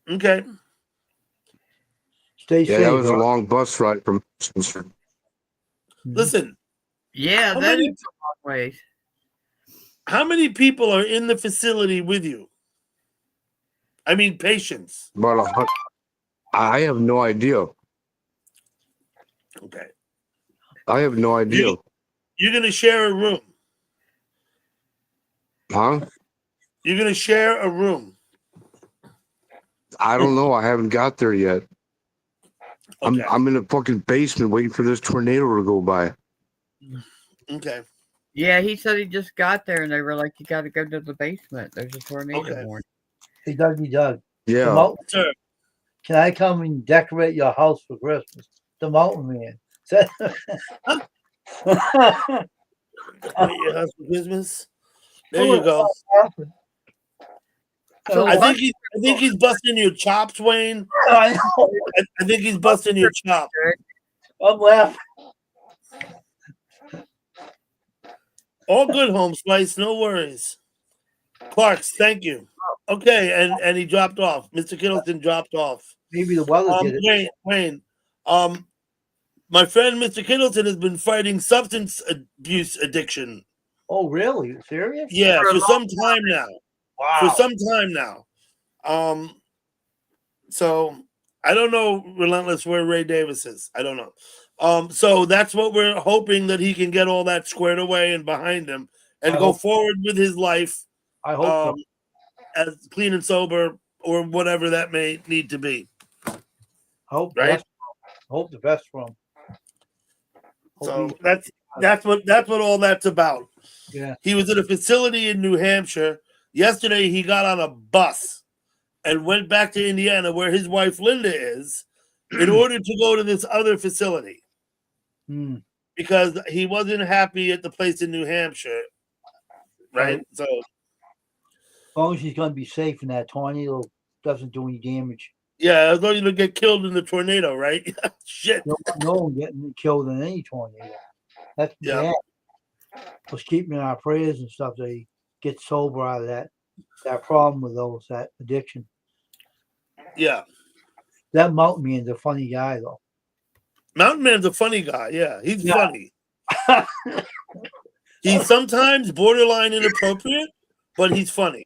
Okay. Stay yeah, safe. that was a all right? long bus ride from. Listen, Yeah, how that many is a long ways. how many people are in the facility with you? I mean, patients. About I have no idea. Okay. I have no idea. You're gonna share a room. Huh? You're gonna share a room. I don't know. I haven't got there yet. Okay. I'm in the fucking basement waiting for this tornado to go by. Okay. Yeah, he said he just got there, and they were like, "You got to go to the basement. There's a tornado Okay. warning." Hey, Doug. The Yeah. mountain, Sir. can I come and decorate your house for Christmas? The mountain man. Decorate your house for Christmas. There you go. So I what? think he's busting your chops, Wayne. I know. I think he's busting your chops. I'm laughing. All good, home slice. No worries. Clarks, thank you. Okay, and he dropped off. Mr. Kittleton dropped off. Maybe the weather did it. Wayne. My friend Mr. Kittleton has been fighting substance abuse addiction. Oh, really? Serious? Yeah, For a for some time now. Wow. For some time now. So I don't know, Relentless, where Ray Davis is. I don't know. So that's what we're hoping, that he can get all that squared away and behind him and I go hope- forward with his life. I hope so. as clean and sober or whatever that may need to be. Hope Right. Hope the best for him. So that's what all that's about. Yeah. He was at a facility in New Hampshire. Yesterday he got on a bus and went back to Indiana where his wife Linda is in order to go to this other facility. Because he wasn't happy at the place in New Hampshire. Right? So as long as he's gonna be safe and that tornado doesn't do any damage. yeah, as long as you don't get killed in the tornado, right? Shit. No one getting killed in any tornado. That's bad. Let's keep him in our prayers and stuff. They get sober out of that problem with that addiction. Yeah. That Mountain Man's a funny guy though. Mountain Man's a funny guy. Yeah, he's funny. He's sometimes borderline inappropriate, but he's funny.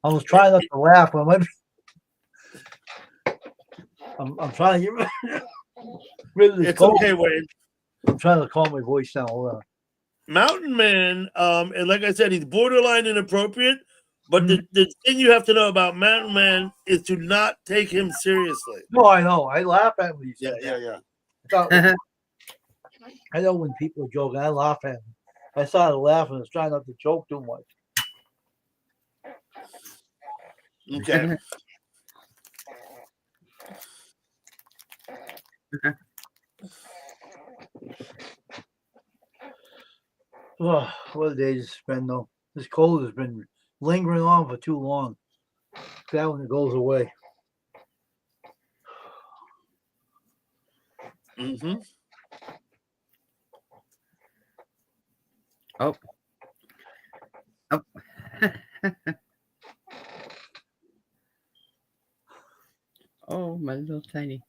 I was trying not to laugh. I'm trying to get rid of this It's cold. okay, Wayne. I'm trying to calm my voice down. Hold on. Mountain Man, and like I said, he's borderline inappropriate. But the thing you have to know about Mountain Man is to not take him seriously. No, I know. I laugh at him when he said Yeah. I know when people are joking, I laugh at him. I started laughing. I was trying not to joke too much. Okay. Oh, what a day this has been, though. This cold has been lingering on for too long. That when it goes away. Mm-hmm. Oh. Oh, my little tiny.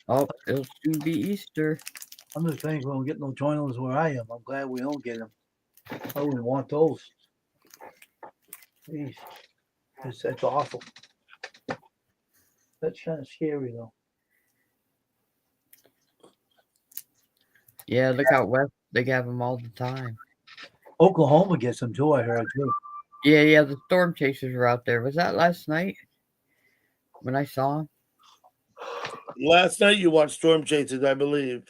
Oh, it'll soon be Easter. I'm just thankful we don't get no tornadoes where I am. I'm glad we don't get them. I wouldn't want those. Jeez. That's awful. That's kind of scary, though. Yeah, look out west. They have them all the time. Oklahoma gets them, too, I heard, too. Yeah, the storm chasers were out there. Was that last night when I saw him? Last night you watched Storm Chasers, I believe.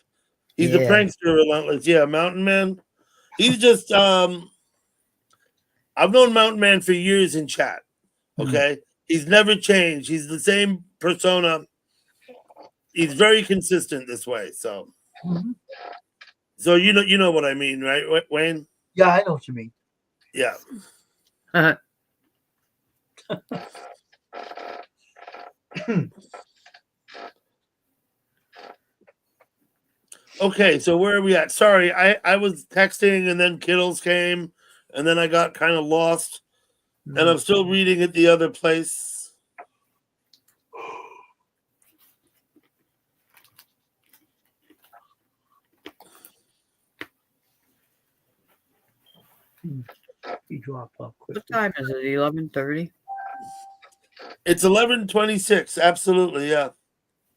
He's a Yeah. prankster, relentless. Yeah, Mountain Man. He's just I've known Mountain Man for years in chat. Okay. He's never changed. He's the same persona. He's very consistent this way. So so you know what I mean, right, Wayne? Yeah, I know what you mean. Yeah. Okay, so where are we at? Sorry, I was texting and then Kittles came and then I got kind of lost and I'm still reading at the other place. He dropped off quick. What time is it? 11:30. It's 11:26. Absolutely, yeah.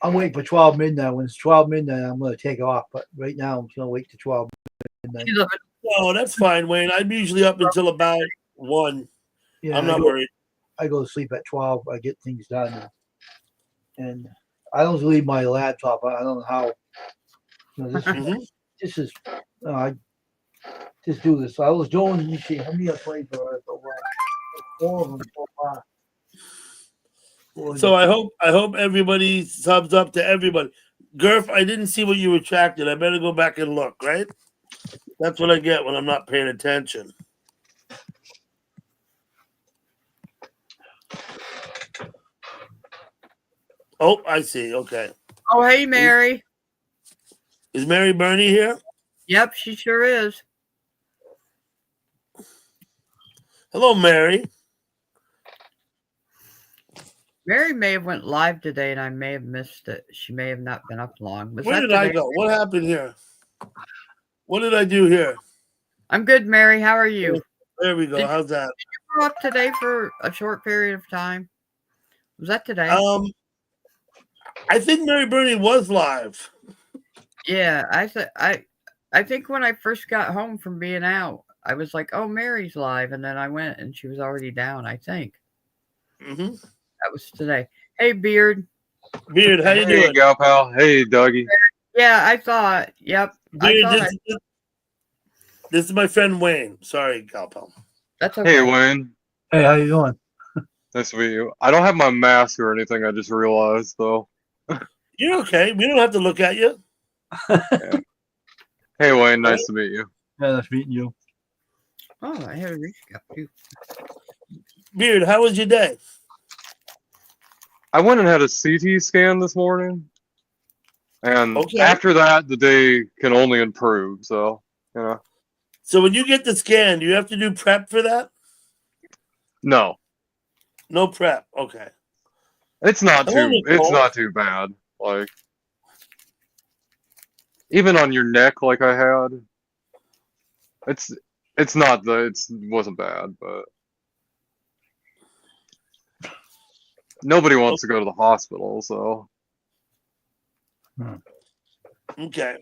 I'm waiting for 12 midnight. When it's 12 midnight, I'm going to take off. But right now, I'm going to wait to 12 midnight. Oh, that's fine, Wayne. I'm usually up until about 1. Yeah, I'm not worried. I go to sleep at 12. I get things done. And I don't leave my laptop. I don't know how. This is, I just do this. I was doing, you see, how many I played for? 4 of them so far. So I hope everybody subs up to everybody. Gurf, I didn't see what you retracted. I better go back and look, right? That's what I get when I'm not paying attention. Oh, I see. Okay. Oh, hey, Mary. Is Mary Burney here? Yep, she sure is. Hello, Mary. Mary may have went live today, and I may have missed it. She may have not been up long. Where did I go? What happened here? What did I do here? I'm good, Mary. How are you? There we go. How's that? Did you go up today for a short period of time? Was that today? I think Mary Burney was live. Yeah, I think when I first got home from being out, I was like, "Oh, Mary's live," and then I went and she was already down. I think Mm-hmm. that was today. Hey, Beard. Beard, how you Hey, doing? gal pal. Hey, Dougie. Yeah, I thought. Yep, I Beard, thought. this is my friend Wayne. Sorry, Galpel. That's Hey, okay. Wayne. Hey, how you doing? Nice to meet you. I don't have my mask or anything. I just realized though. You're okay. We don't have to look at you. Hey, Wayne. Nice to meet you. Yeah, nice meeting you. Oh, I had a reach up too. Beard, how was your day? I went and had a CT scan this morning, and Okay. after that, the day can only improve. So, you know, So when you get the scan, do you have to do prep for that? no, No prep. Okay. it's not Hello, too. It's Nicole. not too bad. Like, even on your neck, like I had, it's not the. It wasn't bad, but nobody wants to go to the hospital. So. Okay.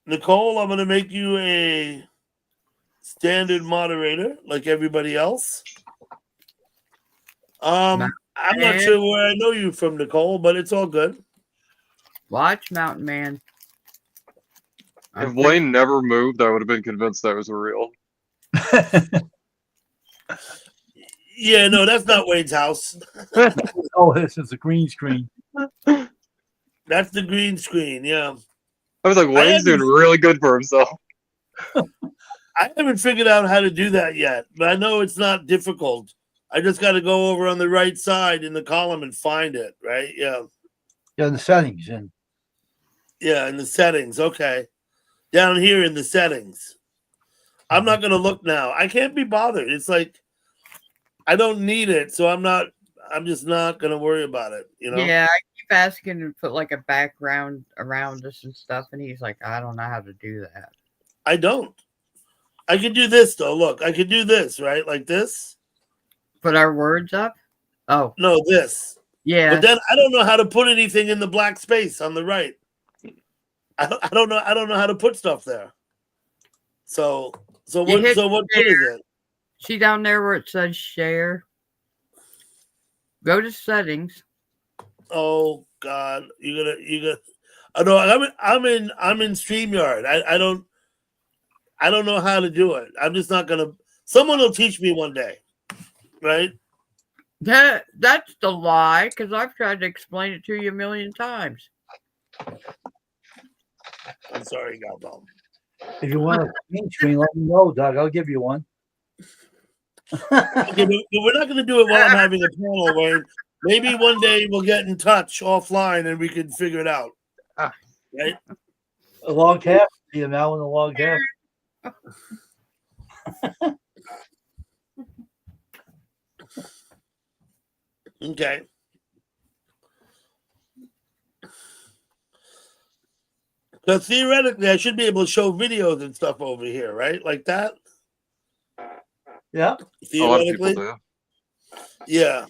Nicole, I'm going to make you a standard moderator like everybody else. I'm not sure where I know you from, Nicole, but it's all good. Watch Mountain Man. If Wayne never moved, I would have been convinced that was real. Yeah, no, that's not Wayne's house. Oh, this is a green screen. That's the green screen, yeah. I was like, Wayne's doing really good for himself. I haven't figured out how to do that yet, but I know it's not difficult. I just got to go over on the right side in the column and find it, right? Yeah. Yeah, the settings and Yeah, in the settings. Okay. Down here in the settings. I'm not going to look now. I can't be bothered. It's like I don't need it, so I'm just not going to worry about it, you know? Yeah, I keep asking to put like a background around us and stuff, and he's like, I don't know how to do that. I don't. I can do this though. Look, I can do this, right? Like this. Put our words up? Oh. No, this. Yeah. But then I don't know how to put anything in the black space on the right. I don't know how to put stuff there. So what good is it? See down there where it says share? Go to settings. Oh God, you gonna oh no, I'm in StreamYard. I don't know how to do it. I'm just not gonna someone will teach me one day. Right? That's the lie, because I've tried to explain it to you a million times. I'm sorry, Galbom. if you want a green screen, let me know, Doug. I'll give you one. Okay, but we're not going to do it while I'm having a panel, Wayne. Maybe one day we'll get in touch offline and we can figure it out. Right? A log cabin. See now in the log cabin. Okay. So theoretically, I should be able to show videos and stuff over here, right? Like that? Yeah. A lot of people do. Yeah.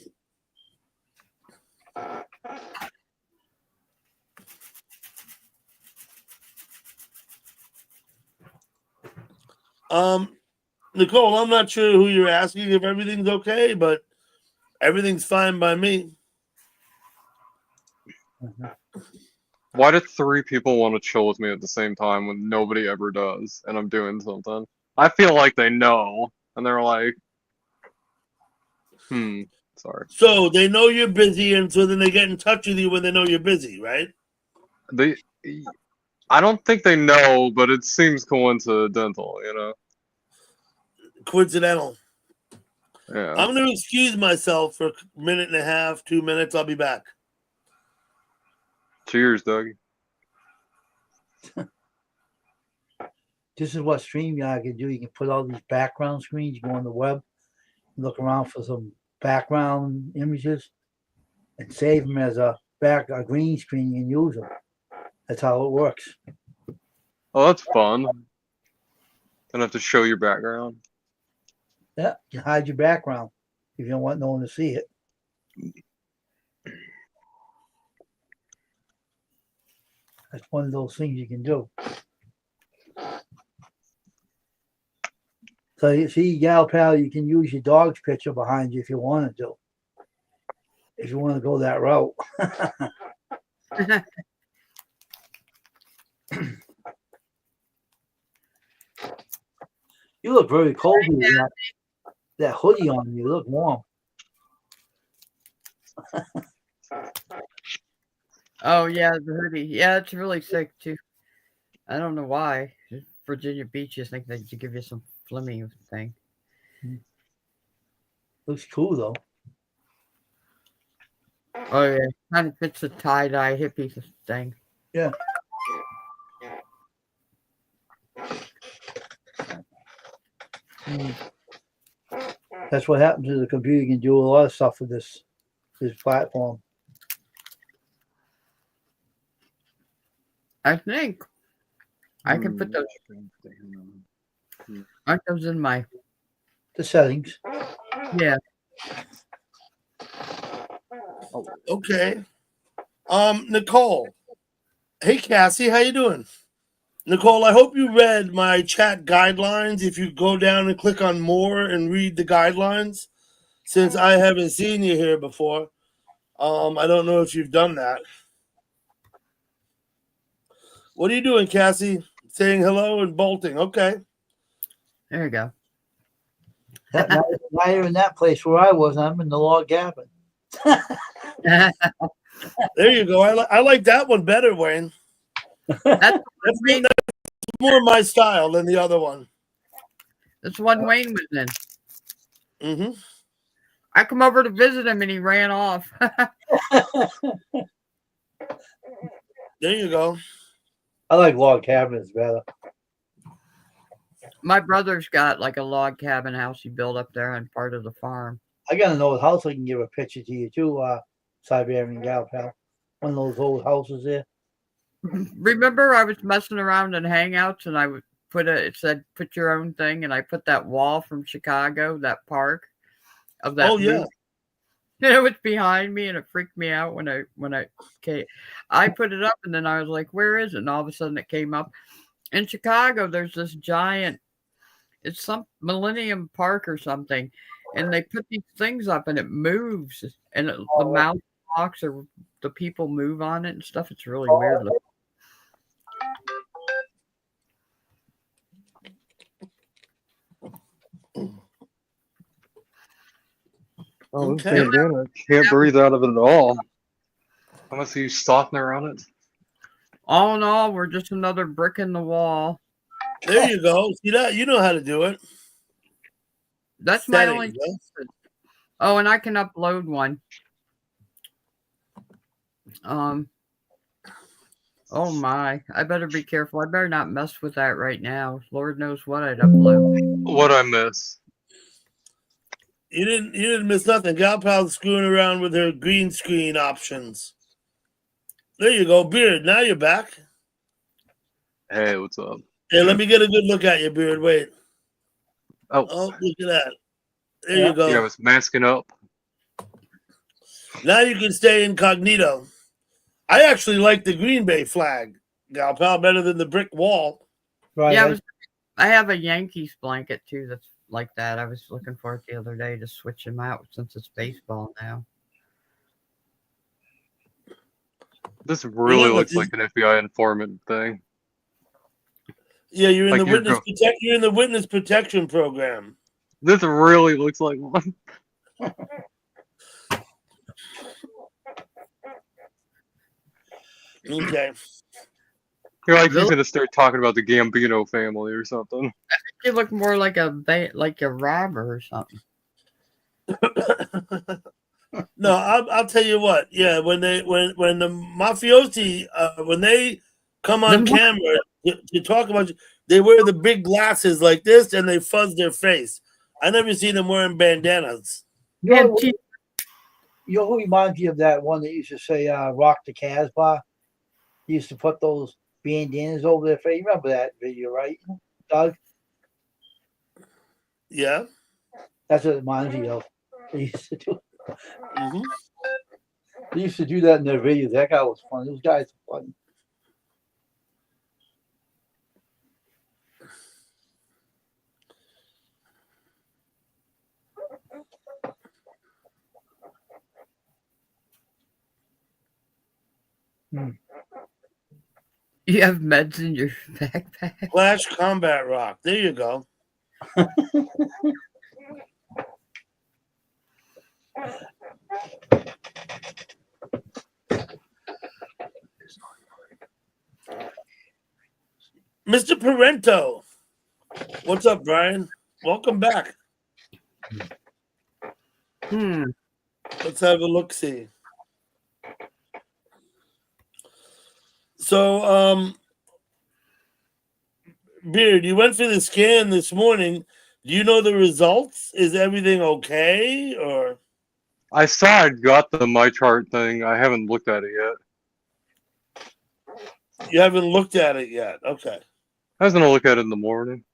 Nicole, I'm not sure who you're asking if everything's okay, but everything's fine by me. Why do 3 people want to chill with me at the same time when nobody ever does, and I'm doing something? I feel like they know, and they're like, sorry. So they know you're busy, and so then they get in touch with you when they know you're busy, right? I don't think they know, but it seems coincidental, you know? Coincidental. Yeah. I'm going to excuse myself for a minute and a half, 2 minutes. I'll be back. Cheers, Doug. This is what StreamYard can do. You can put all these background screens. You go on the web, look around for some background images, and save them as a green screen and use them. That's how it works. Oh, that's fun. Don't have to show your background. Yeah, you can hide your background if you don't want no one to see it. That's one of those things you can do. So you see, Gal Pal, you can use your dog's picture behind you if you want to. If you want to go that route. You look very cold with that hoodie on. You look warm. Oh yeah, the hoodie. Yeah, it's really sick too. I don't know why. Virginia Beaches think they should give you some flimmy thing. Looks cool though. Oh yeah, kind of fits the tie-dye hippie thing. Yeah. That's what happens to the computer. You can do a lot of stuff with this platform. I think I can put those. Aren't those in my? The settings. Yeah. Okay. Nicole. Hey, Cassie, how you doing? Nicole, I hope you read my chat guidelines. If you go down and click on more and read the guidelines, since I haven't seen you here before, I don't know if you've done that. What are you doing, Cassie? Saying hello and bolting. Okay. There you go. Now you're in that place where I was. I'm in the log cabin. There you go. I like that one better, Wayne. That's more my style than the other one. That's one Wayne was in. Mm-hmm. I come over to visit him and he ran off. There you go. I like log cabins better. My brother's got like a log cabin house he built up there on part of the farm. I got an old house I can give a picture to you too, Siberian Gal Pal. One of those old houses there. Remember I was messing around in Hangouts and I would it said put your own thing, and I put that wall from Chicago, that park of that. Oh yeah. And it was behind me and it freaked me out when I came. I put it up and then I was like, where is it? And all of a sudden it came up. In Chicago, there's this giant, it's some Millennium Park or something, and they put these things up and it moves, and the mouse walks or the people move on it and stuff. It's really weird looking. Oh, Okay. bandana. Can't breathe out of it at all. Unless you softener on it. All in all, we're just another brick in the wall. There you go. See that? You know how to do it. That's my only. Oh, and I can upload one. Oh my! I better be careful. I better not mess with that right now. Lord knows what I'd upload. What I miss? You didn't miss nothing. Gal Pal's screwing around with her green screen options. There you go, Beard. Now you're back. Hey, what's up? Hey, let me get a good look at you, Beard. Wait. Oh, Look at that. There you go. Yeah, I was masking up. Now you can stay incognito. I actually like the Green Bay flag, Gal Pal, better than the brick wall. Right. Yeah, I have a Yankees blanket too that's like that. I was looking for it the other day to switch them out since it's baseball now. This really looks like an FBI informant thing. Yeah, you're in Like you're in the witness protection program. This really looks like one. Okay. You're like he's gonna start talking about the Gambino family or something. I think you look more like a robber or something. No, I'll tell you what. Yeah, when the mafiosi when they come on camera to talk about you, they wear the big glasses like this and they fuzz their face. I never see them wearing bandanas. You know who reminds you of that one that used to say rock the Casbah? He used to put those bandanas over their face. You remember that video, right, Doug? Yeah. That's what it reminds me of. They used to do. Mm-hmm. They used to do that in their videos. That guy was funny. Those guys are funny. You have meds in your backpack. Flash Combat Rock. There you go. Mr. Parento. What's up, Brian? Welcome back. Let's have a look-see. So, Beard, you went for the scan this morning. Do you know the results? Is everything okay, or I saw I got the my chart thing. I haven't looked at it yet. you haven't looked at it yet? Okay. I was gonna look at it in the morning.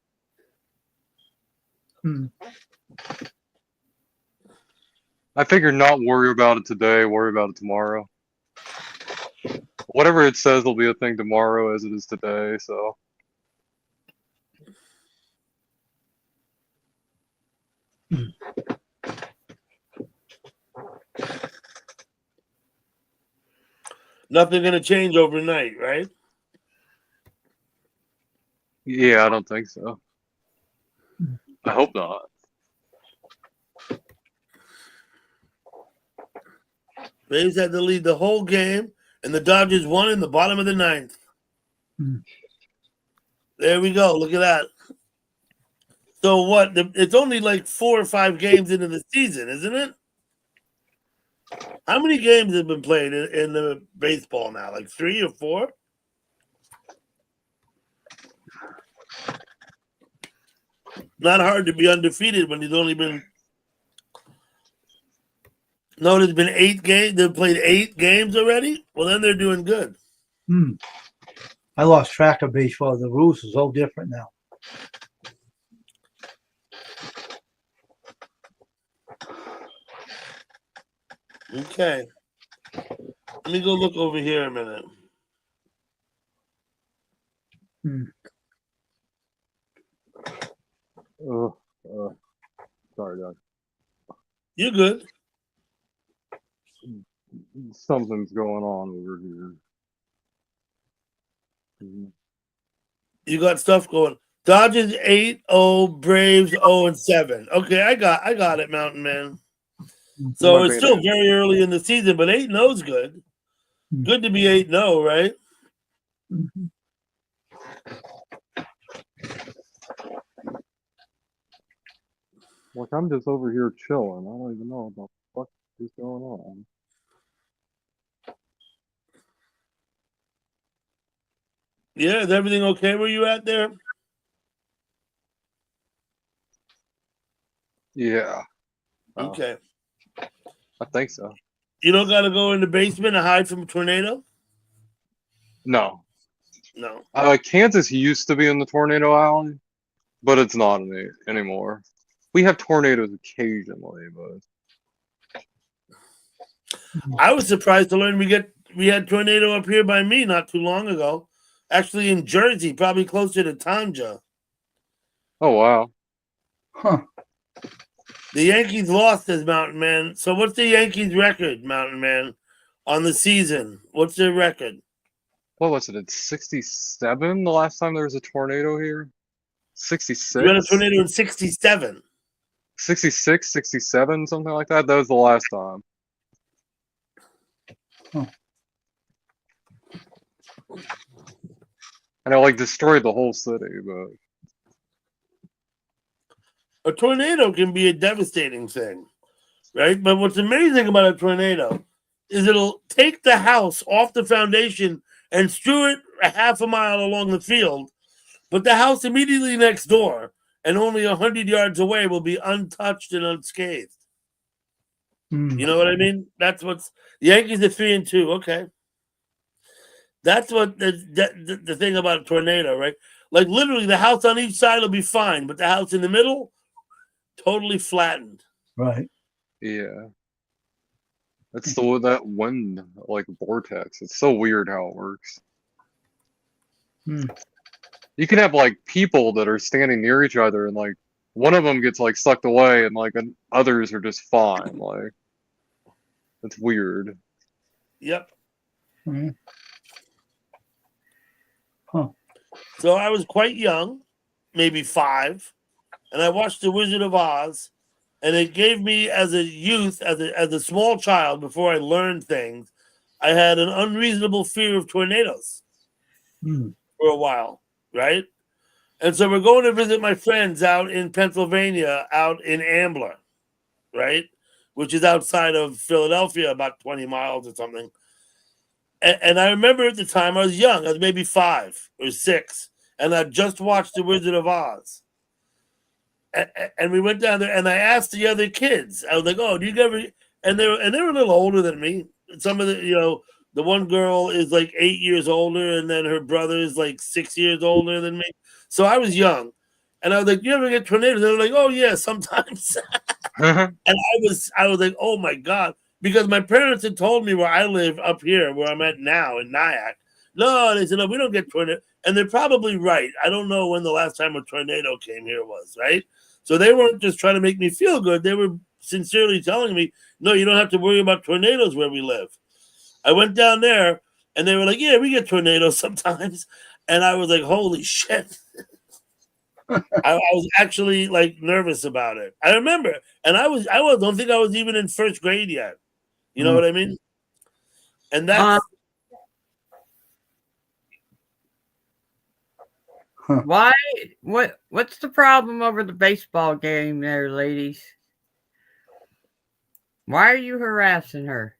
I figured not worry about it today, worry about it tomorrow. Whatever it says will be a thing tomorrow as it is today, so. Nothing gonna change overnight, right? Yeah, I don't think so. I hope not. Braves had to lead the whole game, and the Dodgers won in the bottom of the ninth. There we go. Look at that. So what? It's only like 4 or 5 games into the season, isn't it? How many games have been played in the baseball now? Like 3 or 4? Not hard to be undefeated when there's only been. No, there's been 8 games. They've played 8 games already. Well, then they're doing good. I lost track of baseball. The rules are so different now. Okay. Let me go look over here a minute. Sorry, Doc. You're good. Something's going on over here. You got stuff going. Dodgers 8-0, Braves 0-7. Okay, I got it, Mountain Man. So it's still very early in the season, but 8-0 is good. Good to be 8-0, right? Like, I'm just over here chilling. I don't even know what the fuck is going on. Yeah, is everything okay where you at there? Yeah. Okay. I think so. You don't got to go in the basement and hide from a tornado? No. No. Kansas used to be in the tornado alley, but it's not anymore. We have tornadoes occasionally, but I was surprised to learn we had tornado up here by me not too long ago. Actually in Jersey, probably closer to Tanja. oh wow. Huh. The Yankees lost as Mountain Man. So what's the Yankees record, Mountain Man, on the season? What's their record? What was it? It's 67 the last time there was a tornado here? 66? You had a tornado in 67. 66, 67, something like that? That was the last time. Huh. And it like destroyed the whole city, but A tornado can be a devastating thing, right? But what's amazing about a tornado is it'll take the house off the foundation and strew it a half a mile along the field, but the house immediately next door and only 100 yards away will be untouched and unscathed. You know what I mean? That's what's the Yankees are 3-2. Okay, that's what the thing about a tornado, right? Like literally, the house on each side will be fine, but the house in the middle, totally flattened. Right. yeah. That's that wind like vortex. It's so weird how it works. You can have like people that are standing near each other and like one of them gets like sucked away and like others are just fine. Like it's weird. Yep. Huh. So I was quite young, maybe 5, and I watched The Wizard of Oz, and it gave me as a youth, as a small child, before I learned things, I had an unreasonable fear of tornadoes Hmm. for a while, right? And so we're going to visit my friends out in Pennsylvania, out in Ambler, right? Which is outside of Philadelphia, about 20 miles or something. And I remember at the time I was young, I was maybe 5 or 6, and I just watched The Wizard of Oz. And we went down there, and I asked the other kids. I was like, "Oh, do you ever?" And they were a little older than me. Some of the one girl is like 8 years older, and then her brother is like 6 years older than me. So I was young, and I was like, "Do you ever get tornadoes?" They're like, "Oh yeah, sometimes." And I was like, "Oh my god." Because my parents had told me where I live up here, where I'm at now in Nyack. No, they said, no, we don't get tornadoes. And they're probably right. I don't know when the last time a tornado came here was, right? So they weren't just trying to make me feel good. They were sincerely telling me, no, you don't have to worry about tornadoes where we live. I went down there, and they were like, yeah, we get tornadoes sometimes. And I was like, holy shit. I was actually like nervous about it. I remember, and don't think I was even in first grade yet. You know what I mean? And that's Why? What's the problem over the baseball game there, ladies? Why are you harassing her?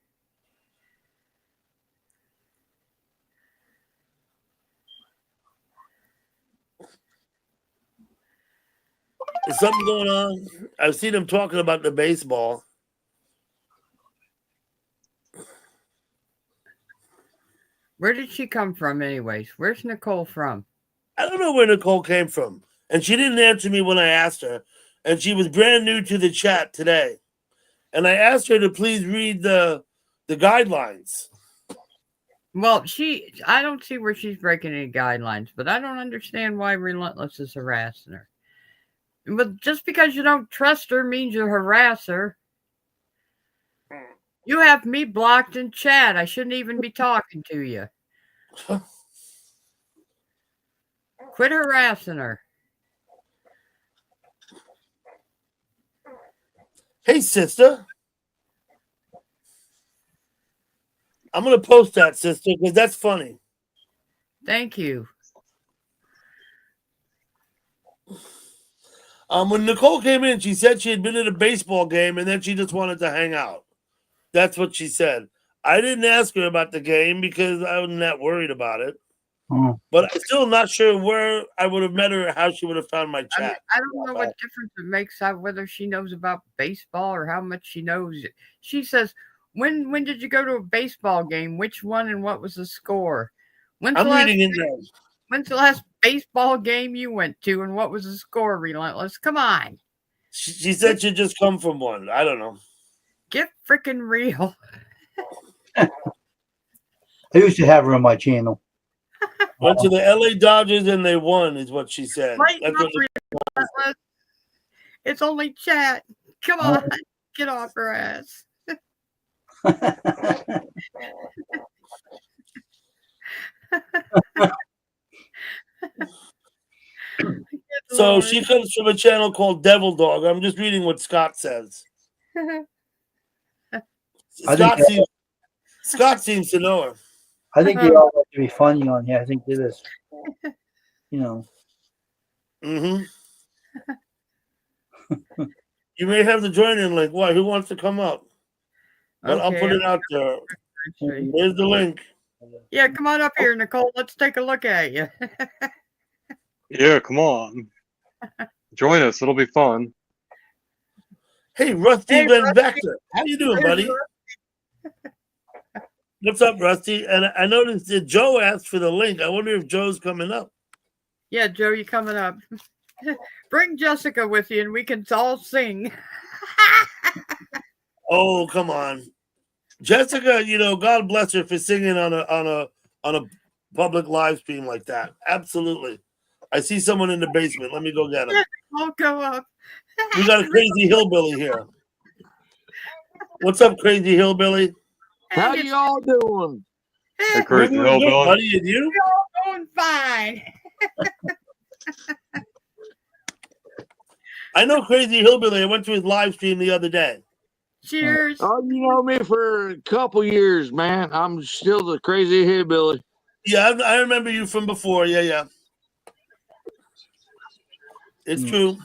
is something going on. I've seen them talking about the baseball. Where did she come from, anyways? Where's Nicole from? I don't know where Nicole came from, and she didn't answer me when I asked her, and she was brand new to the chat today, and I asked her to please read the guidelines. Well, I don't see where she's breaking any guidelines, but I don't understand why Relentless is harassing her. But just because you don't trust her means you harass her. You have me blocked in chat. I shouldn't even be talking to you. Quit harassing her. Hey, sister. I'm going to post that, sister, because that's funny. Thank you. When Nicole came in, she said she had been at a baseball game, and then she just wanted to hang out. That's what she said. I didn't ask her about the game because I wasn't that worried about it. But I'm still not sure where I would have met her or how she would have found my chat. I don't know what difference it makes out whether she knows about baseball or how much she knows. She says, when did you go to a baseball game? Which one and what was the score? I'm reading it now. When's the last baseball game you went to and what was the score, Relentless? Come on. She said she'd just come from one. I don't know. Get freaking real. I used to have her on my channel. Went to the LA Dodgers and they won, is what she said. That's what it's only chat. Come on. Get off her ass. So she comes from a channel called Devil Dog. I'm just reading what Scott says. Scott seems to know her. I think they all like to be funny on here. I think they just, Mm-hmm. You may have to join in. Like, what? Who wants to come up? But I'll put it out there. Here's the link. Yeah, come on up here, Nicole. Let's take a look at you. Yeah, come on. Join us. It'll be fun. Hey, Rusty Van Vector. How you doing, buddy? What's up, Rusty? And I noticed that Joe asked for the link. I wonder if Joe's coming up. Yeah, Joe, you coming up. Bring Jessica with you and we can all sing. Oh, come on. Jessica, God bless her for singing on a public live stream like that. Absolutely. I see someone in the basement. Let me go get him. I'll go up. We got a crazy hillbilly here. What's up, crazy hillbilly? How y'all doing? Hey, crazy hillbilly. Buddy, and you? We're all going fine. I know Crazy Hillbilly. I went to his live stream the other day. Cheers. Oh, you know me for a couple years, man. I'm still the crazy hillbilly. Yeah, I remember you from before. Yeah. It's true.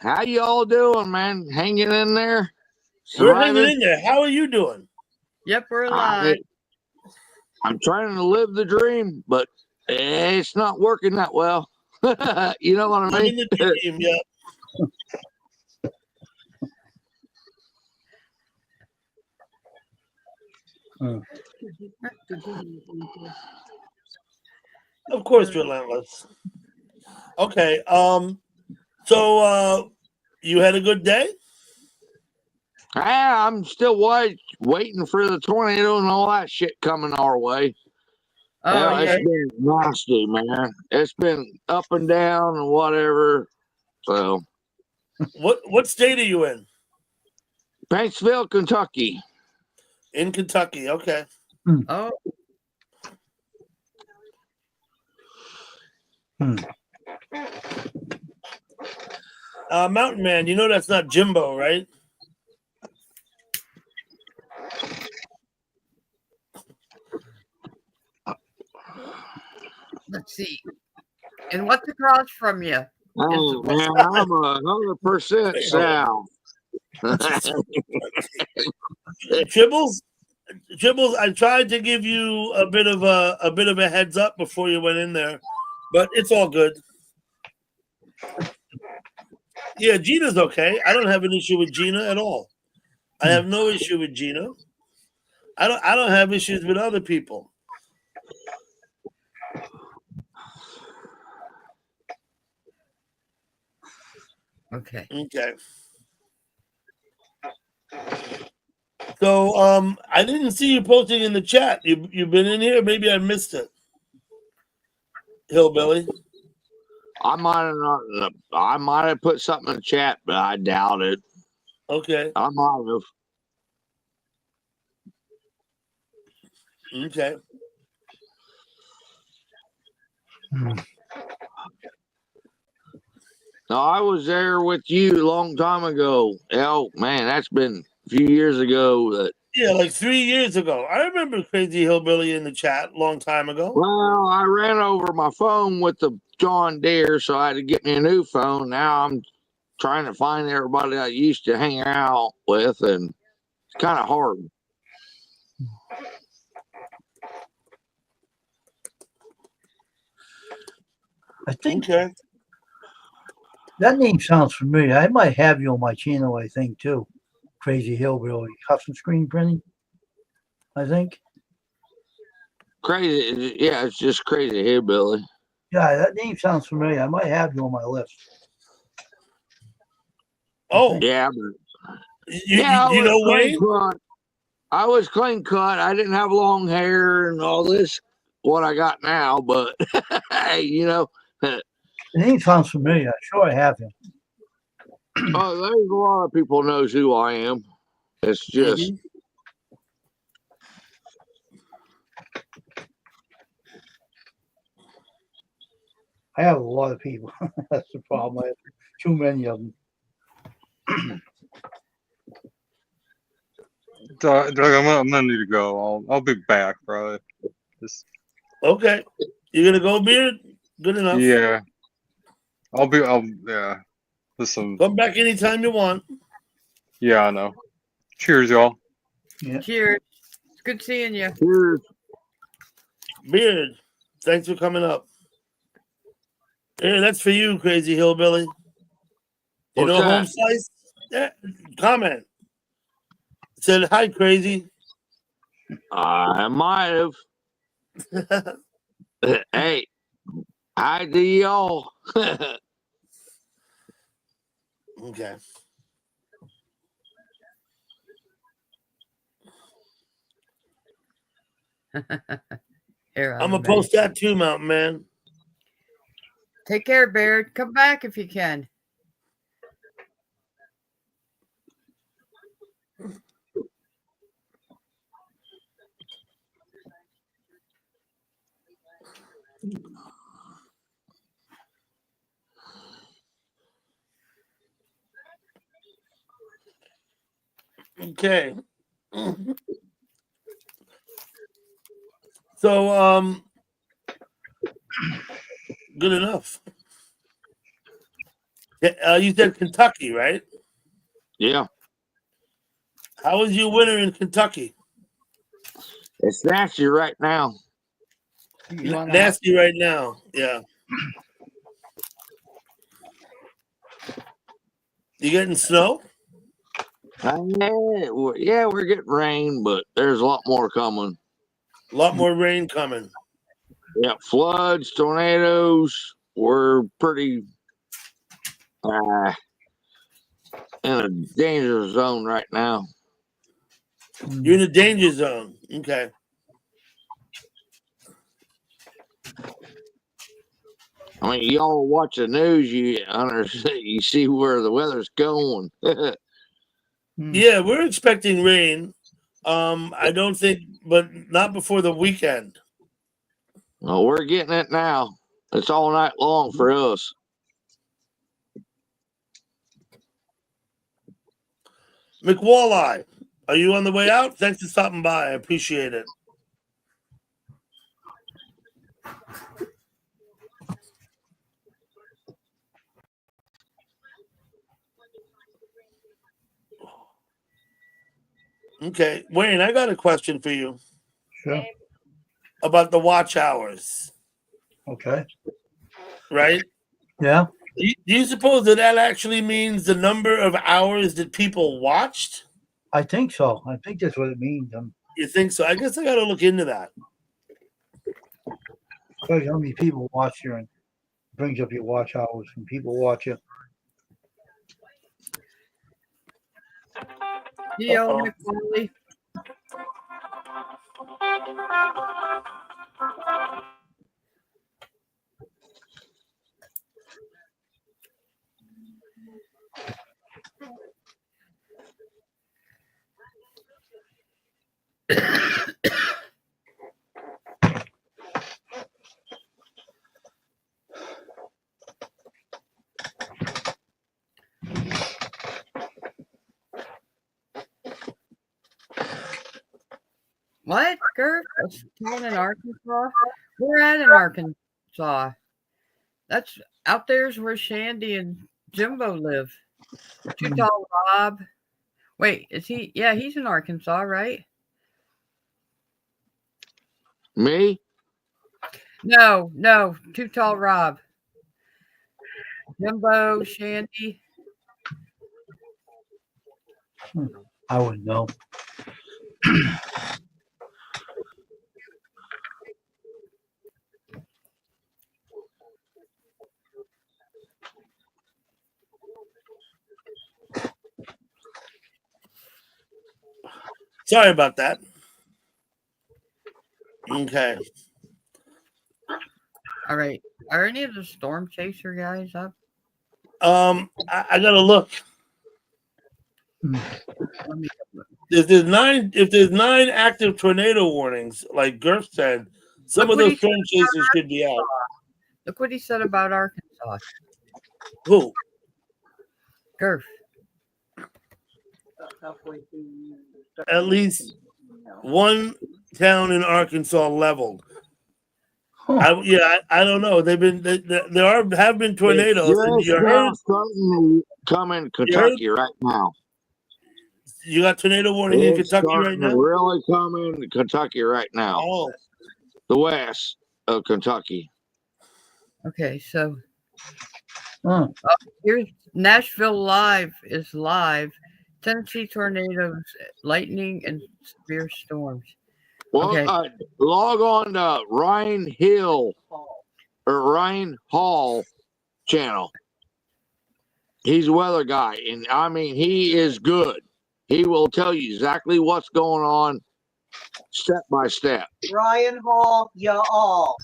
How you all doing, man? Hanging in there? We're hanging Surviving? in there. How are you doing? Yep, we're I, alive. I'm trying to live the dream, but it's not working that well. You know what I mean? Living the dream. Yeah. Of course, relentless. Okay. So you had a good day? I'm still waiting for the tornado and all that shit coming our way. Oh, Yeah, yeah. it's been nasty, man. It's been up and down and whatever. So, What state are you in? Paintsville, Kentucky. In Kentucky. Okay. Oh, Mountain Man, you know that's not Jimbo, right? let's see. And what's across from you? Oh, man, I'm 100% south. Tribbles, I tried to give you a bit of a heads up before you went in there, but it's all good. Yeah, Gina's okay. I don't have an issue with Gina at all. I have no issue with Gina. I don't have issues with other people. Okay. Okay. So I didn't see you posting in the chat. You've been in here? Maybe I missed it. Hillbilly. I might have put something in the chat, but I doubt it. Okay. I might have. Okay. No, I was there with you a long time ago. Oh man, that's been a few years ago. That Yeah, like 3 years ago. I remember Crazy Hillbilly in the chat a long time ago. well, I ran over my phone with the John Deere, so I had to get me a new phone. Now I'm trying to find everybody I used to hang out with, and it's kind of hard. I think Okay. that name sounds familiar. I might have you on my channel, I think, too. Crazy Hillbilly. Custom screen printing, I think. Crazy, yeah, it's just crazy hillbilly. Yeah, that name sounds familiar. I might have you on my list. Oh, Yeah, but you, I you was know clean Wayne? cut. I was clean cut. I didn't have long hair and all this. What I got now, but hey, The name sounds familiar. I'm sure I have him. oh, there's a lot of people knows who I am. It's just Mhm. I have a lot of people. That's the problem. I have too many of them. Doug, I'm gonna need to go. I'll be back, bro. Just Okay. You gonna go, Beard? Good enough. yeah. Yeah. There's some. Come back anytime you want. Yeah, I know. Cheers, y'all. Yeah. Cheers. It's good seeing you. here's Beard, thanks for coming up. Yeah, that's for you, Crazy Hillbilly. You what's know that? Home Slice? Yeah. Comment. Said hi, Crazy. I might have. Hey, hi to y'all. Okay. Here, I'm gonna post that too, Mountain Man. Take care, Baird. Come back if you can. Okay. So, good enough. You said Kentucky, right? Yeah, How was your winter in Kentucky? it's nasty right now. You want to Nasty right now. Yeah. You getting snow? Yeah, we're getting rain, but there's a lot more coming. A lot more rain coming. Yeah, floods, tornadoes. We're pretty in a danger zone right now. You're in a danger zone. Okay. I mean, y'all watch the news, you see where the weather's going. Yeah, we're expecting rain. I don't think, but not before the weekend. Well, we're getting it now. It's all night long for us. McWalleye, are you on the way out? Thanks for stopping by. I appreciate it. Okay, Wayne, I got a question for you Sure. about the watch hours, Okay. right? Yeah. Do you suppose that actually means the number of hours that people watched? I think so. I think that's what it means. You think so? I guess I got to look into that. How many people watch you and brings up your watch hours when people watch you. Geo Uh-oh. McCauley. What, Gert? A town in Arkansas? We're at in Arkansas. That's out there's where Shandy and Jimbo live. Too Tall Rob. Wait, is he? Yeah, he's in Arkansas, right? Me? No. Too Tall Rob. Jimbo, Shandy. I wouldn't know. Sorry about that. Okay. All right. Are any of the Storm Chaser guys up? I gotta look. Let me If there's nine active tornado warnings, like Gurf said, some Look of what those he storm chasers could be out. Look what he said about Arkansas. Who? Gurf. At least one town in Arkansas leveled. I don't know. There have been tornadoes. And Just now starting to come in Kentucky right now. You got tornado warning in It's Kentucky right starting to now? really come in Kentucky right now. Oh, The west of Kentucky. Okay, so Huh. here's Nashville Live is live. Tennessee tornadoes, lightning, and severe storms. Well, Okay. log on to Ryan Hill or Ryan Hall channel. He's a weather guy, and I mean, he is good. He will tell you exactly what's going on step by step. Ryan Hall, y'all.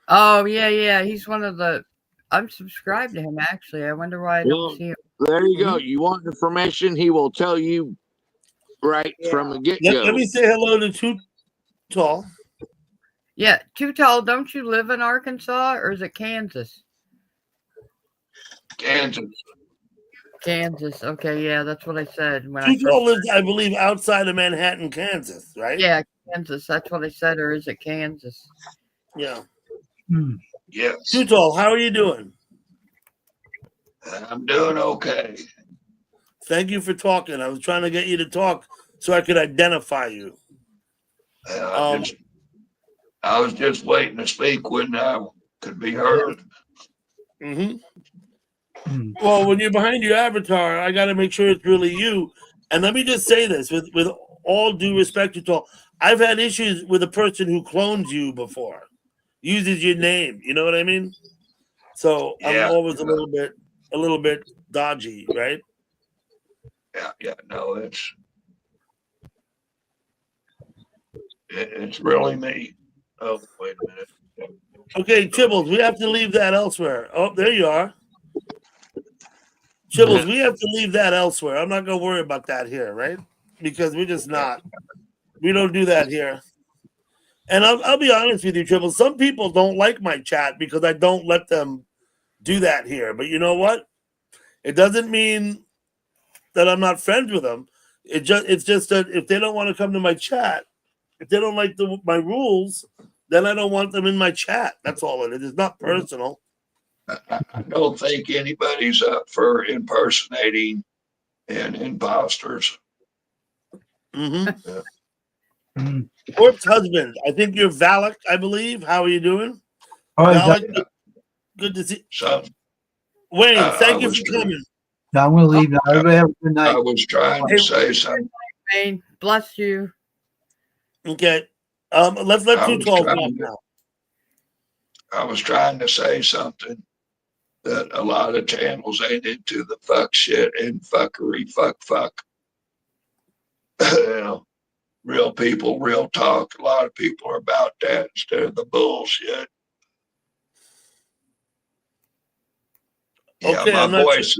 Oh yeah. He's one of the. I'm subscribed to him actually. I wonder why I don't see him. There you go. You want information, he will tell you right from the get go. let me say hello to Too Tall. Yeah, Too Tall, don't you live in Arkansas or is it Kansas? Kansas. Kansas. Okay, yeah, that's what I said when I Too Tall first. lives, I believe, outside of Manhattan, Kansas, right? Yeah, Kansas. That's what I said, or is it Kansas? Yeah. Yes. Too Tall, how are you doing? I'm doing okay. Thank you for talking. I was trying to get you to talk so I could identify you. I was just waiting to speak when I could be heard. Mm-hmm. Well, when you're behind your avatar, I got to make sure it's really you. And let me just say this with all due respect to Tall, I've had issues with a person who clones you before, uses your name. You know what I mean? So I'm Yeah, always a little bit dodgy, right? yeah. No, it's really me. Oh, wait a minute. Okay, Chibbles, we have to leave that elsewhere. Oh, there you are. Chibbles, we have to leave that elsewhere. I'm not going to worry about that here, right? Because we're just not. We don't do that here. And I'll be honest with you, Chibbles. Some people don't like my chat because I don't let them do that here. But you know what? It doesn't mean that I'm not friends with them. It's just that if they don't want to come to my chat, if they don't like my rules, then I don't want them in my chat. That's all it is. It's not personal. I don't think anybody's up for impersonating and imposters. Mm-hmm. Corpse husband. I think you're Valak, I believe. How are you doing? All right, Valak, good to see. So Wayne, thank you for coming. now I'm going to leave now. Everybody have a good night. I was trying to say something. Wayne, bless you. Okay. Let's let Too Tall talk now. I was trying to say something that a lot of channels ain't into the fuck shit and fuckery, fuck. You know, real people, real talk. A lot of people are about that instead of the bullshit. Yeah, Okay, my I'm not voice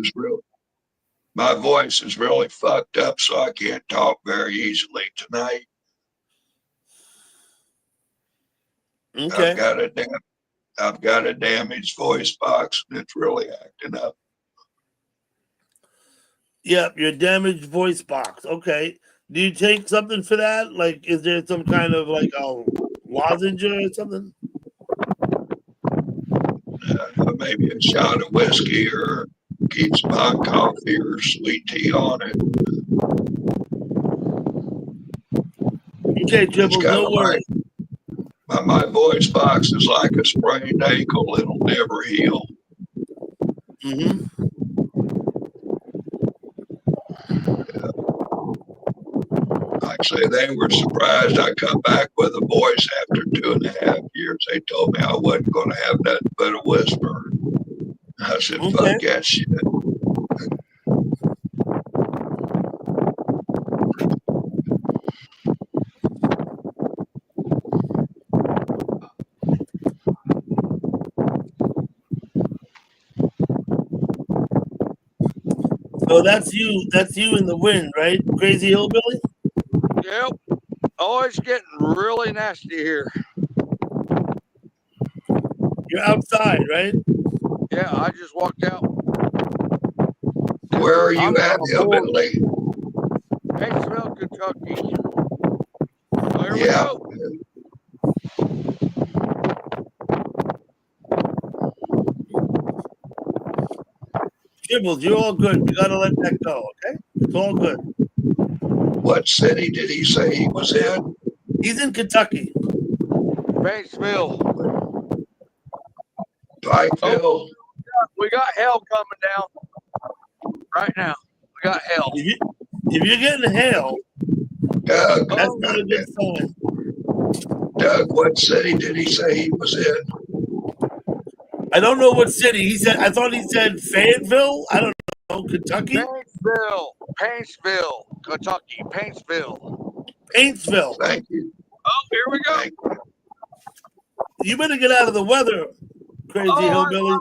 is really fucked up, so I can't talk very easily tonight. Okay. I've got a damaged voice box and it's really acting up. Yep, your damaged voice box. Okay. Do you take something for that? Like, is there some kind of like a lozenge or something? Maybe a shot of whiskey or keep some hot coffee or sweet tea on it. Okay, Dribbles, no worries. My voice box is like a sprained ankle. It'll never heal. Mm-hmm. Like I say, they were surprised I come back with a voice after 2.5 years. They told me I wasn't going to have nothing but a whisper. I said, fuck that shit. So that's you. That's you in the wind, right? Crazy hillbilly? Yep. Oh, it's getting really nasty here. You're outside, right? Yeah, I just walked out. Where are you at, hillbilly? Batesville, Kentucky. There we Yeah. go. Dribbles, you're all good. You gotta let that go, okay? It's all good. What city did he say he was in? He's in Kentucky. Batesville. Pikeville. Oh, we got hell coming down right now. We got hell. If you're getting hail, Doug, that's not a good sign. Doug, what city did he say he was in? I don't know what city. He said, I thought he said Fayetteville. I don't know. Kentucky? Paintsville, Kentucky, Paintsville. Paintsville. Thank you. Oh, here we go. You better get out of the weather, crazy hillbilly.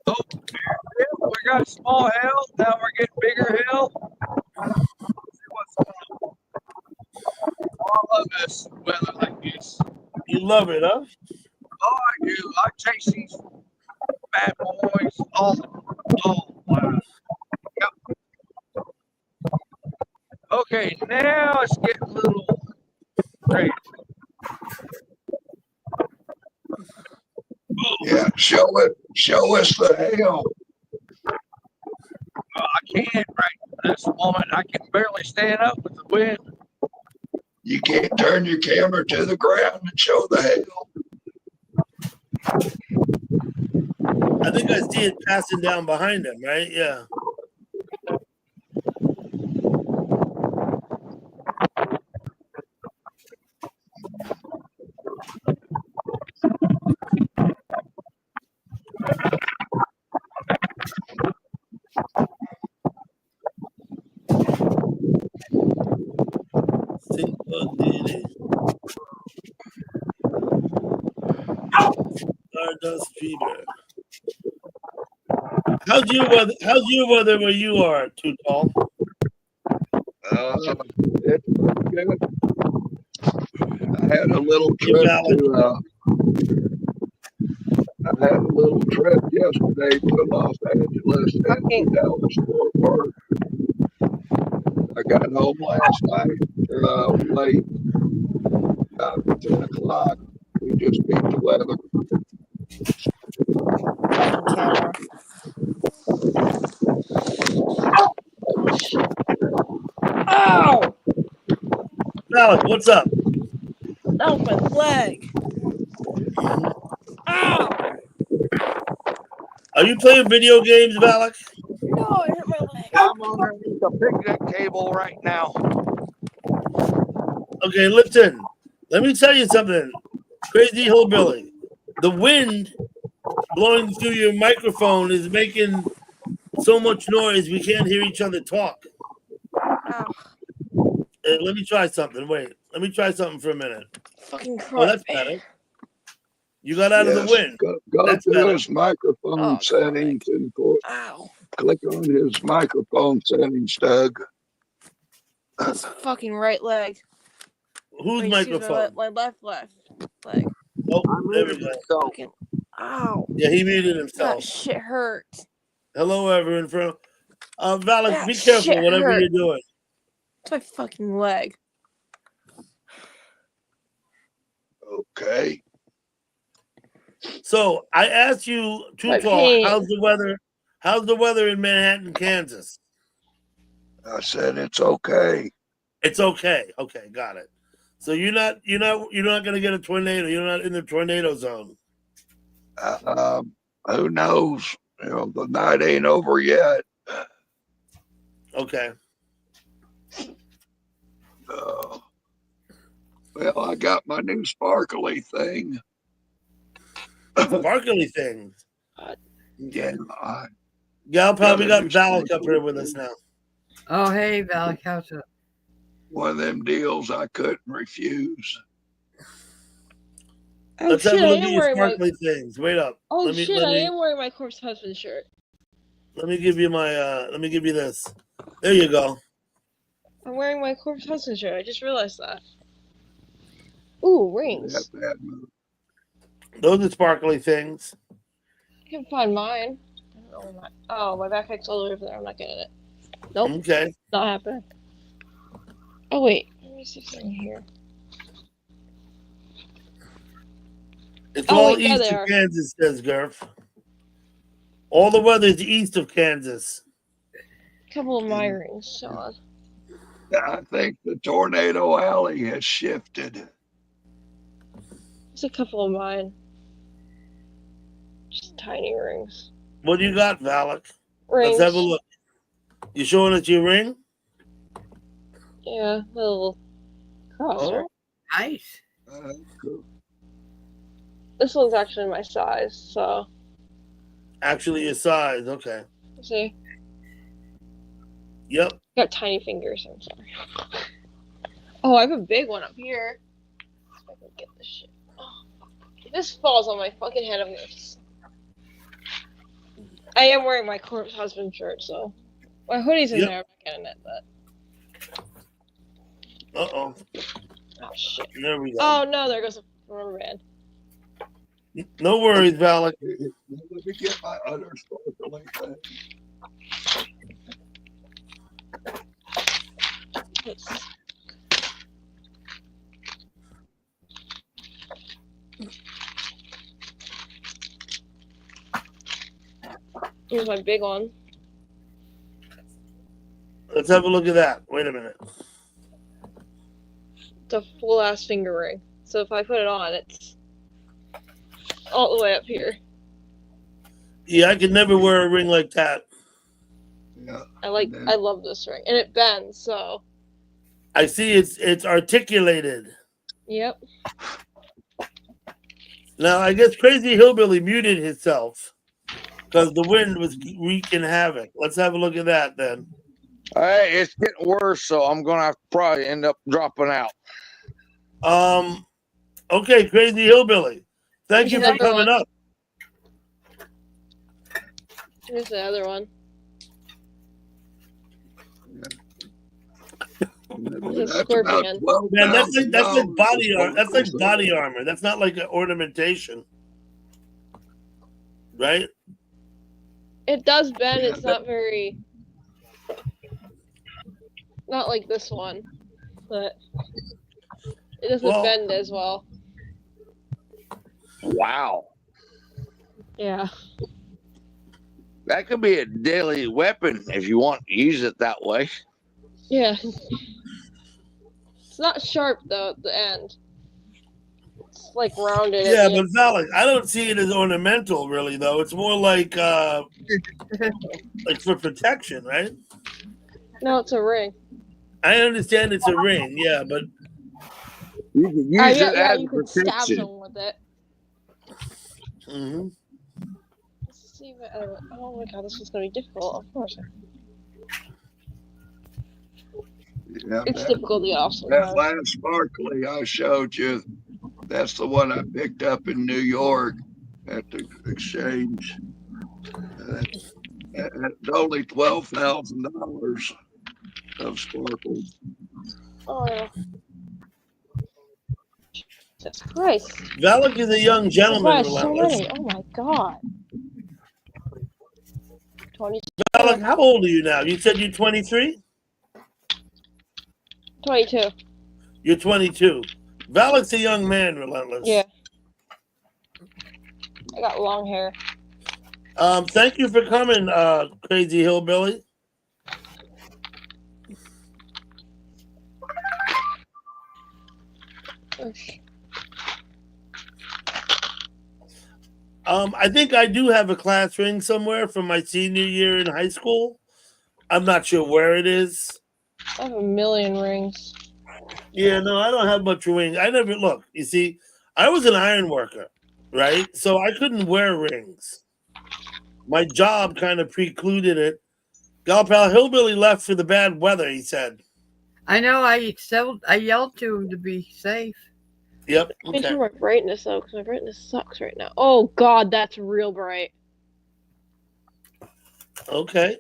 Oh, we got small hell. Now we're getting bigger hell. I love this weather like this. You love it, huh? Oh, I do. I chase these bad boys. Oh, wow. Yep. Okay, now it's getting a little crazy. Yeah, show us the hail. I can't right this moment. I can barely stand up with the wind. You can't turn your camera to the ground and show the hail. I think I see it passing down behind him, right? Yeah. Stardust fever. How's your weather where you are, Too Tall? It's good. I had a little trip yesterday to Los Angeles and to Dallas Fort Worth. I got home last night late, about 10 o'clock. We just beat the weather. Camera. Ow! Alex, what's up? That was my leg. Ow! Are you playing video games, Valak? No, it hurt my leg. I'm underneath the picnic table right now. Okay, listen. Let me tell you something. Crazy Hillbilly. The wind blowing through your microphone is making so much noise we can't hear each other talk. Ow. Let me try something. Wait. Let me try something for a minute. Fucking crap. Oh, that's better. You got out of the wind. Go That's to better. his microphone settings and click on his microphone settings, Doug. This fucking right leg. Whose microphone? My left leg. Oh, there we go. Fucking, ow. Yeah, he muted himself. That shit hurts. Hello, everyone. Valak, That be careful, shit whatever hurt. you're doing. It's my fucking leg. Okay. So I asked you, Too Tall, how's the weather? How's the weather in Manhattan, Kansas? I said it's okay. It's okay. Okay, got it. So you're not gonna get a tornado. You're not in the tornado zone. Who knows? You know, the night ain't over yet. Okay. Well, I got my new sparkly thing. Sparkly things. Yeah. Gal probably got Valak up here with us now. Oh, hey, Valak, how's it? One of them deals I couldn't refuse. Oh, Let's shit, have a look I at am your wearing sparkly things. Wait up. Oh, shit, I am wearing my corpse husband shirt. Let me give you this. There you go. I'm wearing my corpse husband shirt. I just realized that. Ooh, rings. Those are sparkly things. I can find mine. I don't know where my backpack's all the way over there. I'm not getting it. Nope. Okay. Not happening. Oh, wait. Let me see if it's in here. It's all east of Kansas, says Gurf. All the weather's east of Kansas. A couple of my rings, Sean. I think the tornado alley has shifted. There's a couple of mine. Just tiny rings. What do you got, Valak? Rings. Let's have a look. You showing us your ring? Yeah, little crosser. Oh, nice. Cool. This one's actually my size, so. Actually, your size. Okay. See? Yep. Got tiny fingers. I'm sorry. Oh, I have a big one up here. If I can get this shit. Oh, if this falls on my fucking head, I'm gonna. I am wearing my corpse husband shirt, so my hoodie's in there. I'm not getting it, but. Uh-oh. Oh shit. There we go. Oh no, there goes a rubber band. No worries, Valak. Let me get my other sparkling thing. Nice. Here's my big one. Let's have a look at that. Wait a minute. It's a full ass finger ring. So if I put it on, it's all the way up here. Yeah, I could never wear a ring like that. Yeah. I love this ring. And it bends, so I see it's articulated. yep. Now I guess Crazy Hillbilly muted himself because the wind was wreaking havoc. Let's have a look at that then. Hey, it's getting worse, so I'm gonna have to probably end up dropping out. Okay, Crazy Hillbilly. Thank you for coming up. Here's the other one. It's a scorpion. Man, that's like body armor. That's like body armor. That's not like an ornamentation, right? It does bend. It's not very, not like this one, but it doesn't bend as well. Wow. Yeah. That could be a deadly weapon if you want to use it that way. Yeah. It's not sharp though at the end. It's like rounded. Yeah, but Valak, I don't see it as ornamental really though. It's more like for protection, right? No, it's a ring. I understand it's a ring, yeah, but you can use it as you could stab protection. someone with it. Mm-hmm. Let's see if oh my god, this is gonna be difficult. Of course. Yeah, It's difficult to get off that sometimes. last sparkly I showed you, that's the one I picked up in New York at the exchange. It's only $12,000 of sparkles. Oh yeah. Jesus Christ. Valak is a young gentleman, That's so Relentless. many. Oh my god. 20. Valak, how old are you now? You said you're 23? 22. You're 22. Valak's a young man, Relentless. Yeah. I got long hair. Thank you for coming, Crazy Hillbilly. I think I do have a class ring somewhere from my senior year in high school. I'm not sure where it is. I have a million rings. Yeah, no, I don't have much ring. I never look. You see, I was an iron worker, right? So I couldn't wear rings. My job kind of precluded it. Galpal Hillbilly left for the bad weather, he said. I know. I yelled to him to be safe. Yep. I need to Okay. turn my brightness though, because my brightness sucks right now. Oh god, that's real bright. Okay.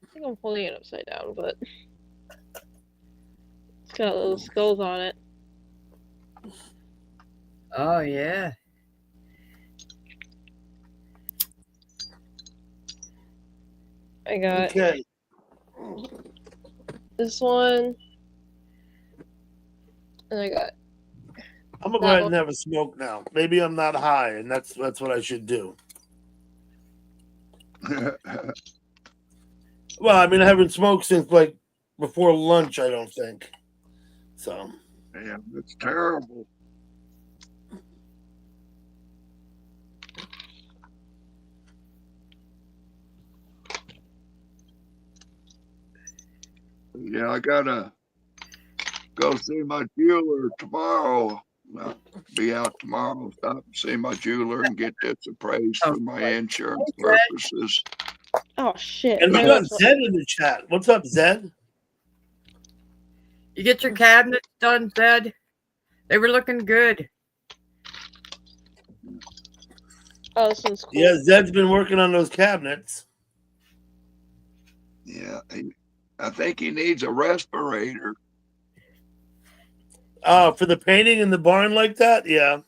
I think I'm holding it upside down, but it's got little skulls on it. Oh yeah. I got Okay. this one, and I got. I'm gonna go ahead and have a smoke now. Maybe I'm not high, and that's what I should do. Well, I mean, I haven't smoked since like before lunch. I don't think. So. Damn, it's terrible. Yeah, I gotta go see my jeweler tomorrow. I'll be out tomorrow. Stop and see my jeweler and get this appraised for my insurance purposes. Oh shit! And we got Zed in the chat. What's up, Zed? You get your cabinets done, Zed? They were looking good. Oh, this one's cool. Yeah, Zed's been working on those cabinets. Yeah, I think he needs a respirator. For the painting in the barn like that, yeah.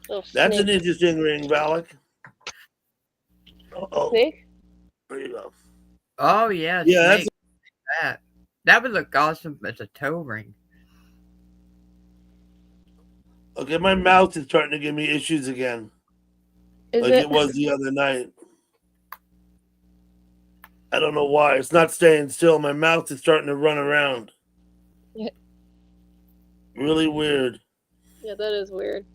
Little That's snake. an interesting ring, Valak. Oh, Snake? there you go. Oh yeah, Yeah, that's snake. That would look awesome as a toe ring. okay. My mouth is starting to give me issues again, Is like it? it was the other night. I don't know why. It's not staying still. My mouth is starting to run around. Yeah. Really weird. Yeah, that is weird.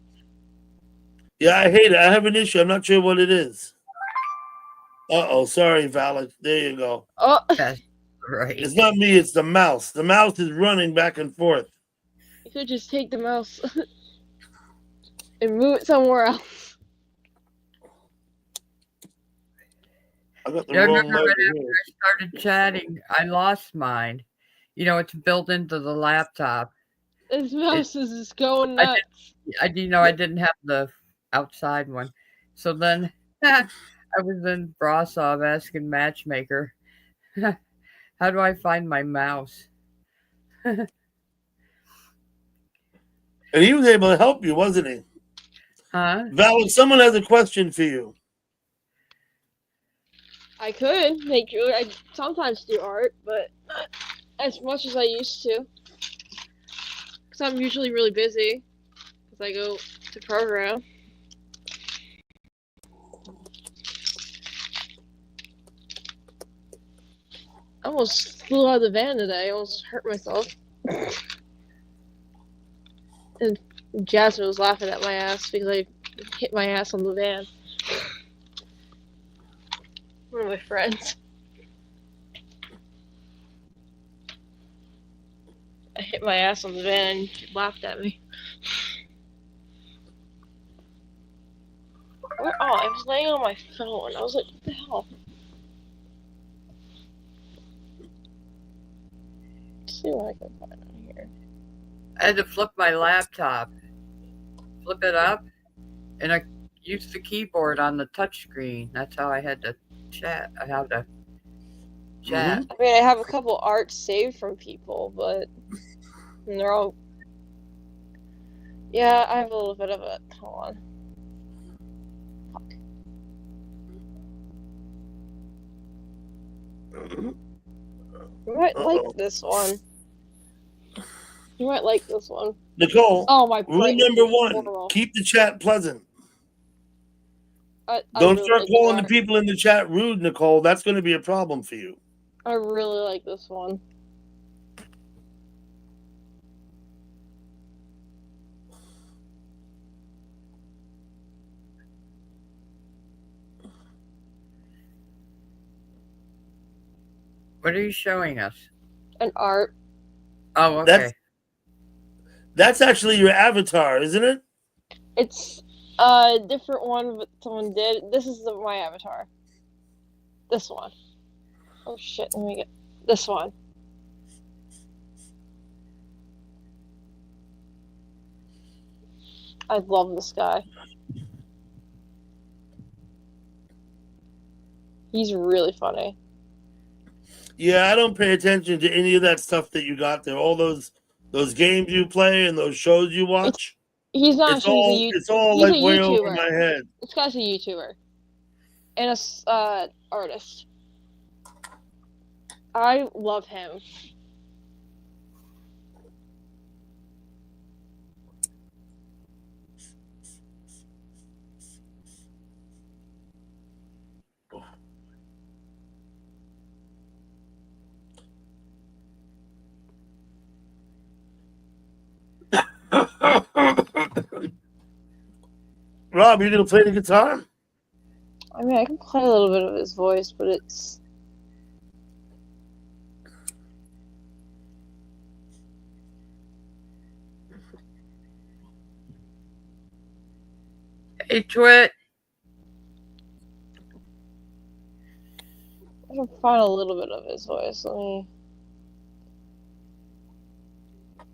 Yeah, I hate it. I have an issue. I'm not sure what it is. Sorry, Valak. There you go. Oh, That's right. It's not me, it's the mouse. The mouse is running back and forth. you could just take the mouse and move it somewhere else. I got the Yeah, I wrong remember mic right here. after I started chatting, I lost mine. You know, it's built into the laptop. This mouse is just going I nuts. I didn't have the outside one. So then I was in Brasov asking Matchmaker, how do I find my mouse? And he was able to help you, wasn't he? Huh? Valak, someone has a question for you. I could make you. I sometimes do art, but not as much as I used to. Because I'm usually really busy. Because I go to program. I almost flew out of the van today. I almost hurt myself. And Jasmine was laughing at my ass because I hit my ass on the van. One of my friends. I hit my ass on the van and she laughed at me. Oh, I was laying on my phone. I was like, what the hell? Let's see what I can find on here. I had to flip my laptop, flip it up, and I used the keyboard on the touchscreen. That's how I had to chat. I had to chat. I mean, I have a couple arts saved from people, but they're all. Yeah, I have a little bit of it. Hold on. Fuck. You might like this one. You might like this one. Nicole, Oh, my rule brightness number is one, horrible. keep the chat pleasant. I Don't really start like calling that. the people in the chat rude, Nicole. That's going to be a problem for you. I really like this one. What are you showing us? An art. Oh, okay. That's actually your avatar, isn't it? It's a different one, but someone did. This is my avatar. This one. Oh shit, let me get this one. I love this guy. He's really funny. Yeah, I don't pay attention to any of that stuff that you got there. All those games you play and those shows you watch. He's not It's all actually it's all he's like a way over YouTuber. my head. This guy's a YouTuber. And a artist. I love him. Rob, you gonna play the guitar? I mean, I can play a little bit of his voice, but it's... Hey, Twit. I can find a little bit of his voice. Let me...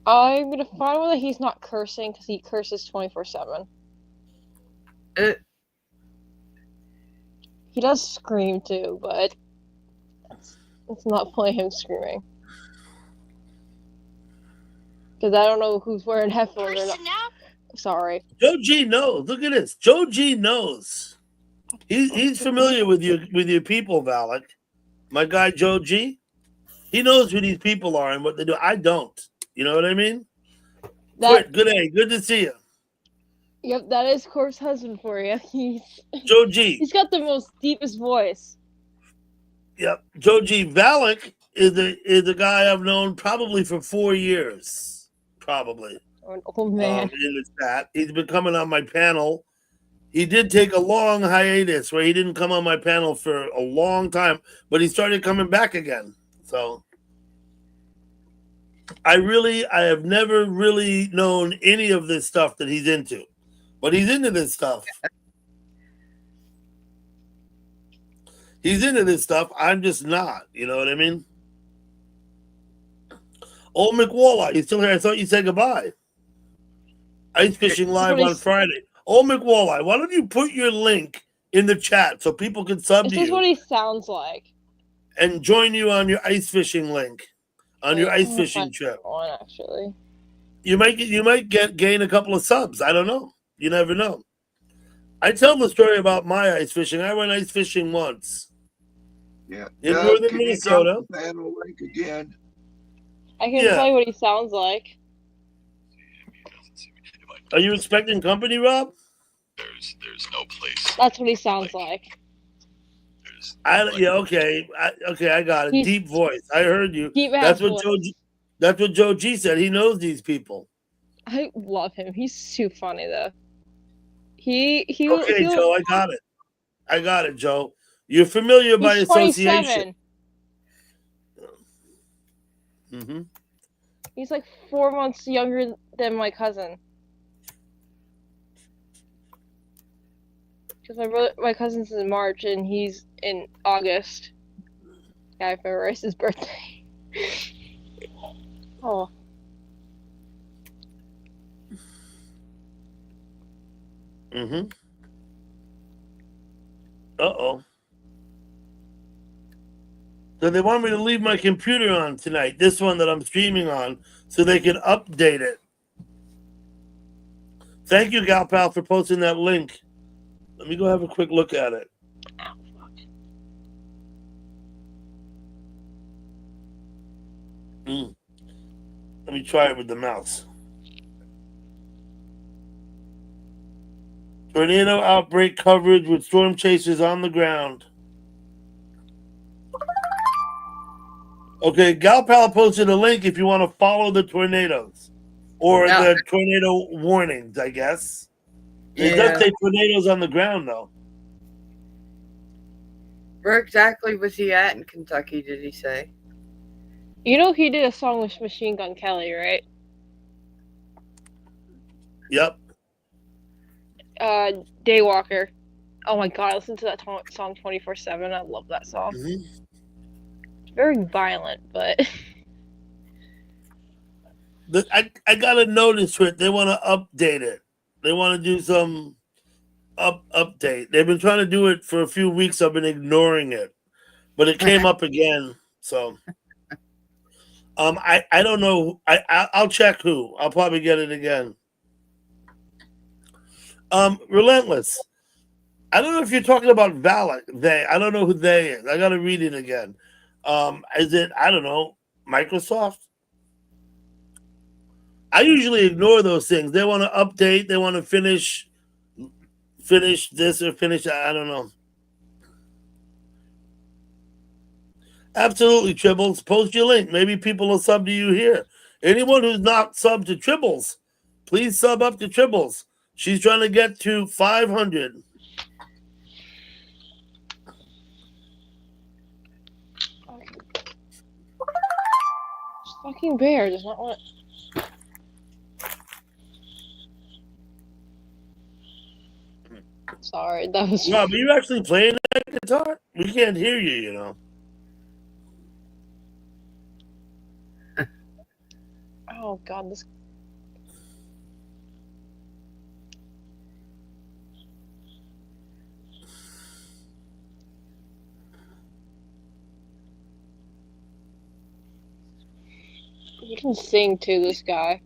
I'm gonna find one that he's not cursing, because he curses 24/7. He does scream too, but Let's not play him screaming. Because I don't know who's wearing headphones or not. Sorry. Joe G knows. Look at this. Joe G knows. He's familiar with your people, Valak. My guy Joe G. He knows who these people are and what they do. I don't. You know what I mean? That, Good day. Good to see you. yep, that is Corp's husband for you. Joe G. He's got the most deepest voice. Yep. Joe G. Valak is a guy I've known probably for 4 years. Probably. Oh, an old man. In the chat. He's been coming on my panel. He did take a long hiatus where he didn't come on my panel for a long time, but he started coming back again. So I have never really known any of this stuff that he's into, but he's into this stuff. He's into this stuff. I'm just not. You know what I mean? Old McWalleye, you still here? I thought you said goodbye. Ice fishing live on Friday. Old McWalleye, why don't you put your link in the chat so people can sub to you? This is what he sounds like. And join you on your ice fishing link, on your ice fishing trip. One, actually. You might gain a couple of subs. I don't know. You never know. I tell the story about my ice fishing. I went ice fishing once. Yeah. In northern Minnesota. Panel link again. I can tell you what he sounds like. Are you expecting company, Rob? There's no place. That's what he sounds like. Okay. I got it. Deep voice. I heard you. That's what Joe G said. He knows these people. I love him. He's too funny though. Joe, I got it, Joe. You're familiar by association. 27. Mm-hmm. He's like 4 months younger than my cousin. Because my cousin's in March and he's in August. Yeah, I memorized his birthday. Oh. Mm-hmm. Uh-oh. So they want me to leave my computer on tonight, this one that I'm streaming on, so they can update it. Thank you, Gal Pal, for posting that link. Let me go have a quick look at it. Let me try it with the mouse. Tornado outbreak coverage with storm chasers on the ground. Okay, Gal Pal posted a link if you want to follow the tornadoes or the tornado warnings, I guess. It does say tornadoes on the ground, though. Where exactly was he at in Kentucky, did he say? You know he did a song with Machine Gun Kelly, right? Yep. Daywalker. Oh my god, I listen to that song 24/7. I love that song. Mm-hmm. It's very violent, but... I got a notice for it. They want to update it. They want to do some update. They've been trying to do it for a few weeks. I've been ignoring it. But it came up again, so... I don't know. I'll check who. I'll probably get it again. Relentless. I don't know if you're talking about Valak. I don't know who they is. I gotta read it again. Is it, I don't know, Microsoft? I usually ignore those things. They want to update, they want to finish this or finish that. I don't know. Absolutely, Tribbles. Post your link. Maybe people will sub to you here. Anyone who's not subbed to Tribbles, please sub up to Tribbles. She's trying to get to 500. This fucking bear does not want... Sorry, that was... Rob, are you actually playing that guitar? We can't hear you, you know. Oh god, this... He can sing too, this guy.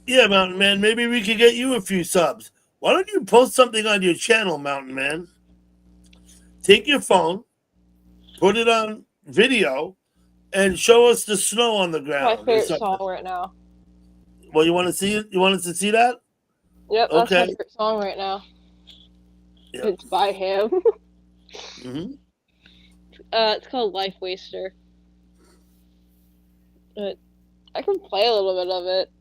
Yeah, Mountain Man, maybe we could get you a few subs. Why don't you post something on your channel, Mountain Man? Take your phone, put it on video, and show us the snow on the My ground or favorite something. song right now. Well, you want to see it? You want us to see that? Yep, that's my Okay. favorite song right now. Yep. It's by him. Mm-hmm. It's called Life Waster. I can play a little bit of it.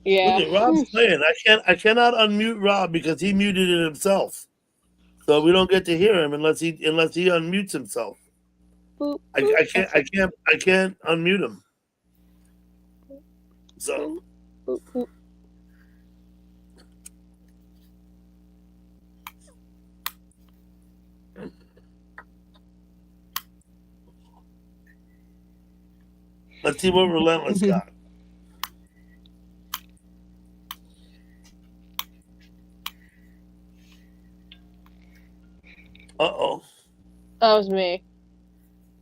Yeah. Look at Rob's playing. I cannot unmute Rob because he muted it himself. So we don't get to hear him unless he unmutes himself. Boop, I can't unmute him. So boop, boop. let's see what Relentless got. Uh-oh. That was me.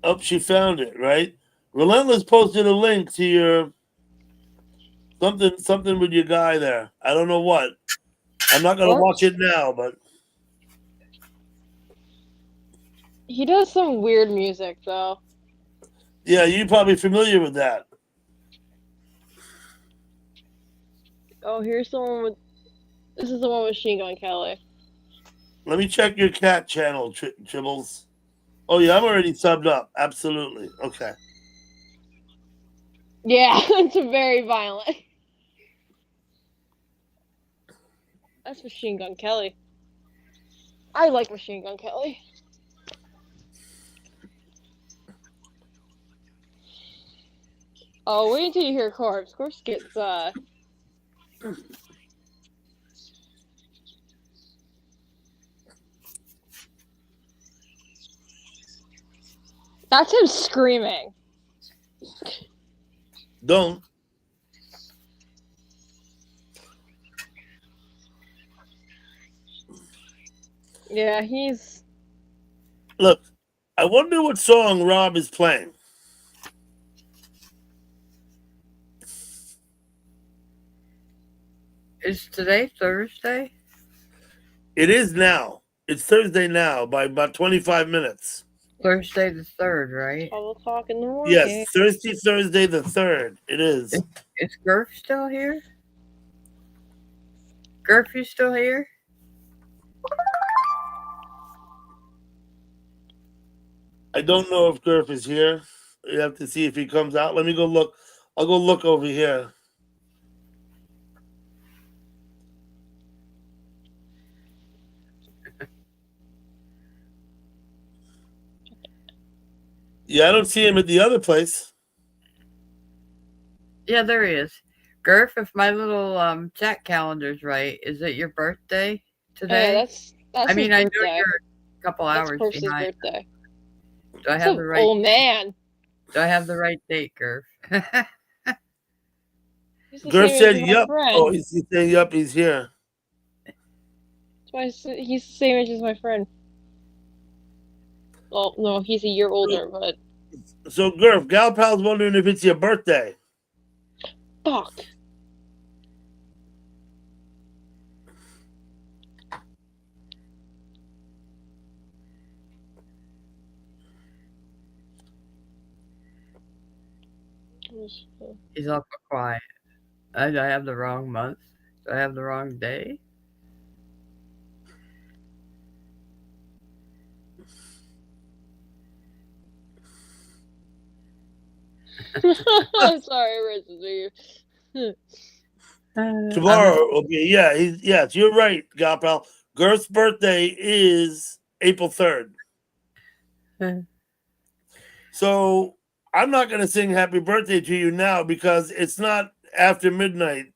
Oh, she found it, right? Relentless posted a link to your something with your guy there. I don't know what. I'm not gonna What? watch it now, but He does some weird music though. yeah, you're probably familiar with that. Oh, here's the one with. This is the one with Machine Gun Kelly. Let me check your cat channel, Tribbles. Oh yeah, I'm already subbed up. Absolutely. Okay. Yeah, it's very violent. That's Machine Gun Kelly. I like Machine Gun Kelly. Oh, wait until you hear Corpse. Corpse gets, That's him screaming. Don't. Yeah, he's... Look, I wonder what song Rob is playing. Is today Thursday? It is now. It's Thursday now by about 25 minutes. Thursday the 3rd, right? 12 o'clock in the morning. Yes, Thursday the 3rd. It is. Is Gurf still here? Gurf, you still here? I don't know if Gurf is here. You have to see if he comes out. Let me go look. I'll go look over here. Yeah, I don't see him at the other place. Yeah, there he is. Gurf, if my little chat calendar's right, is it your birthday today? Yeah, that's I mean, his I know birthday. you're a couple That's hours Corpse's behind. birthday. Do I That's have an the right? old man. Do I have the right date, Gurf? He's the Gurf same said, age as my "Yup." friend. Oh, he's saying, "Yup." He's here. That's why he's the same age as my friend. Well, no, he's a year older, but... So, Gurf, Gal Pal's wondering if it's your birthday. Fuck. He's awful quiet. Do I have the wrong month? Do I have the wrong day? I'm sorry, I you. Tomorrow will be, yes, you're right, Gal Pal. Gurf's birthday is April 3rd. So I'm not going to sing happy birthday to you now because it's not after midnight.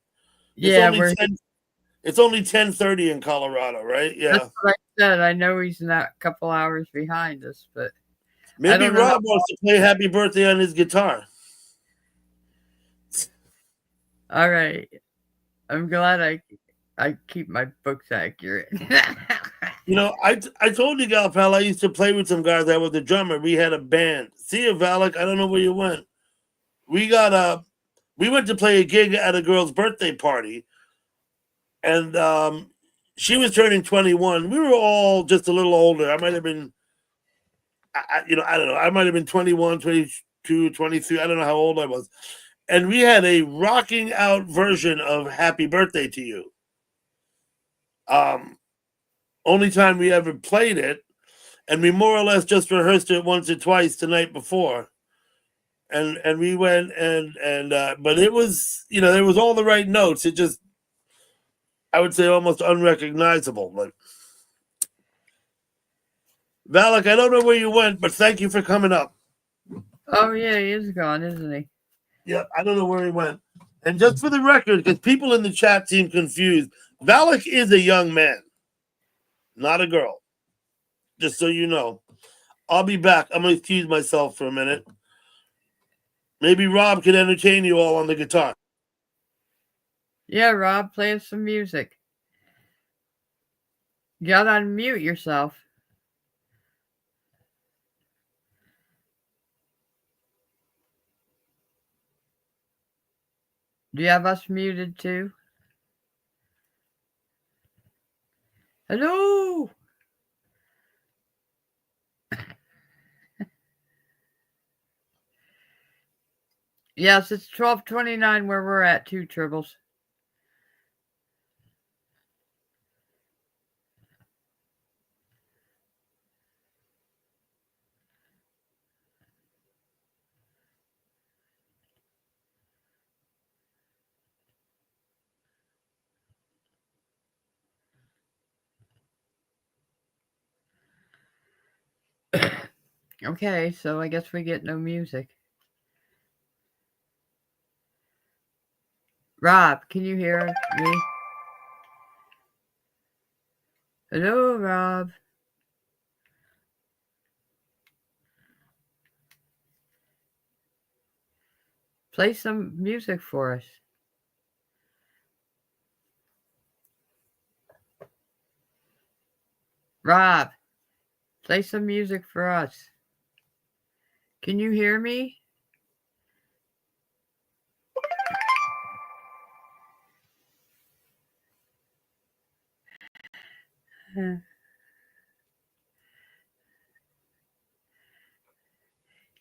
Yeah, it's only 10:30 in Colorado, right? Yeah. That's what I said. I know he's not a couple hours behind us, but Maybe don't know Rob wants to play happy birthday on his guitar. all right. I'm glad I keep my books accurate. You know, I told you, gal pal, I used to play with some guys. I was a drummer. We had a band. See you, Valak. I don't know where you went. We went to play a gig at a girl's birthday party, and she was turning 21. We were all just a little older. I might have been, I don't know. I might have been 21, 22, 23. I don't know how old I was. And we had a rocking out version of Happy Birthday to You. Only time we ever played it, and we more or less just rehearsed it once or twice the night before. And we went but it was, there was all the right notes. It just, I would say, almost unrecognizable. But Valak, I don't know where you went, but thank you for coming up. Oh yeah, he is gone, isn't he? Yeah, I don't know where he went. And just for the record, because people in the chat seem confused, Valak is a young man, not a girl. Just so you know. I'll be back. I'm going to excuse myself for a minute. Maybe Rob can entertain you all on the guitar. Yeah, Rob, play us some music. You gotta unmute yourself. Do you have us muted too? Hello? Yes, it's 12:29 where we're at too, Tribbles. Okay, so I guess we get no music. Rob, can you hear me? Hello, Rob. Play some music for us. Rob, play some music for us. Can you hear me?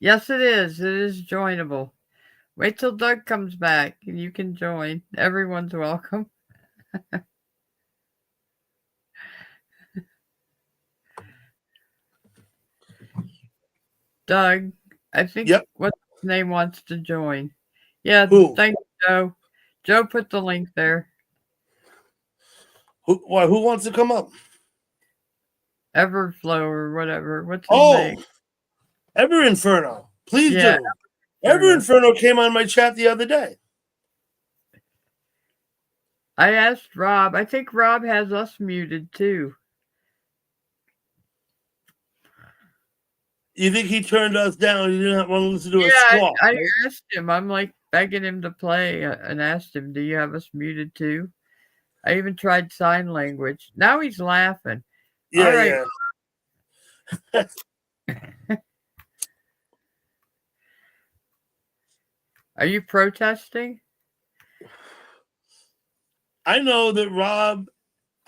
Yes, it is. It is joinable. Wait till Doug comes back and you can join. Everyone's welcome. Doug, I think what's his name wants to join. Yeah, thanks, Joe. Joe put the link there. Who wants to come up? Everflow or whatever. What's his name? Ever Inferno. Please Yeah, do. Ever Inferno came on my chat the other day. I asked Rob. I think Rob has us muted too. You think he turned us down? He didn't want to listen to a squawk. I asked him. I'm like begging him to play and asked him, do you have us muted too? I even tried sign language. Now he's laughing. Yeah, all right. Yeah. Are you protesting? I know that Rob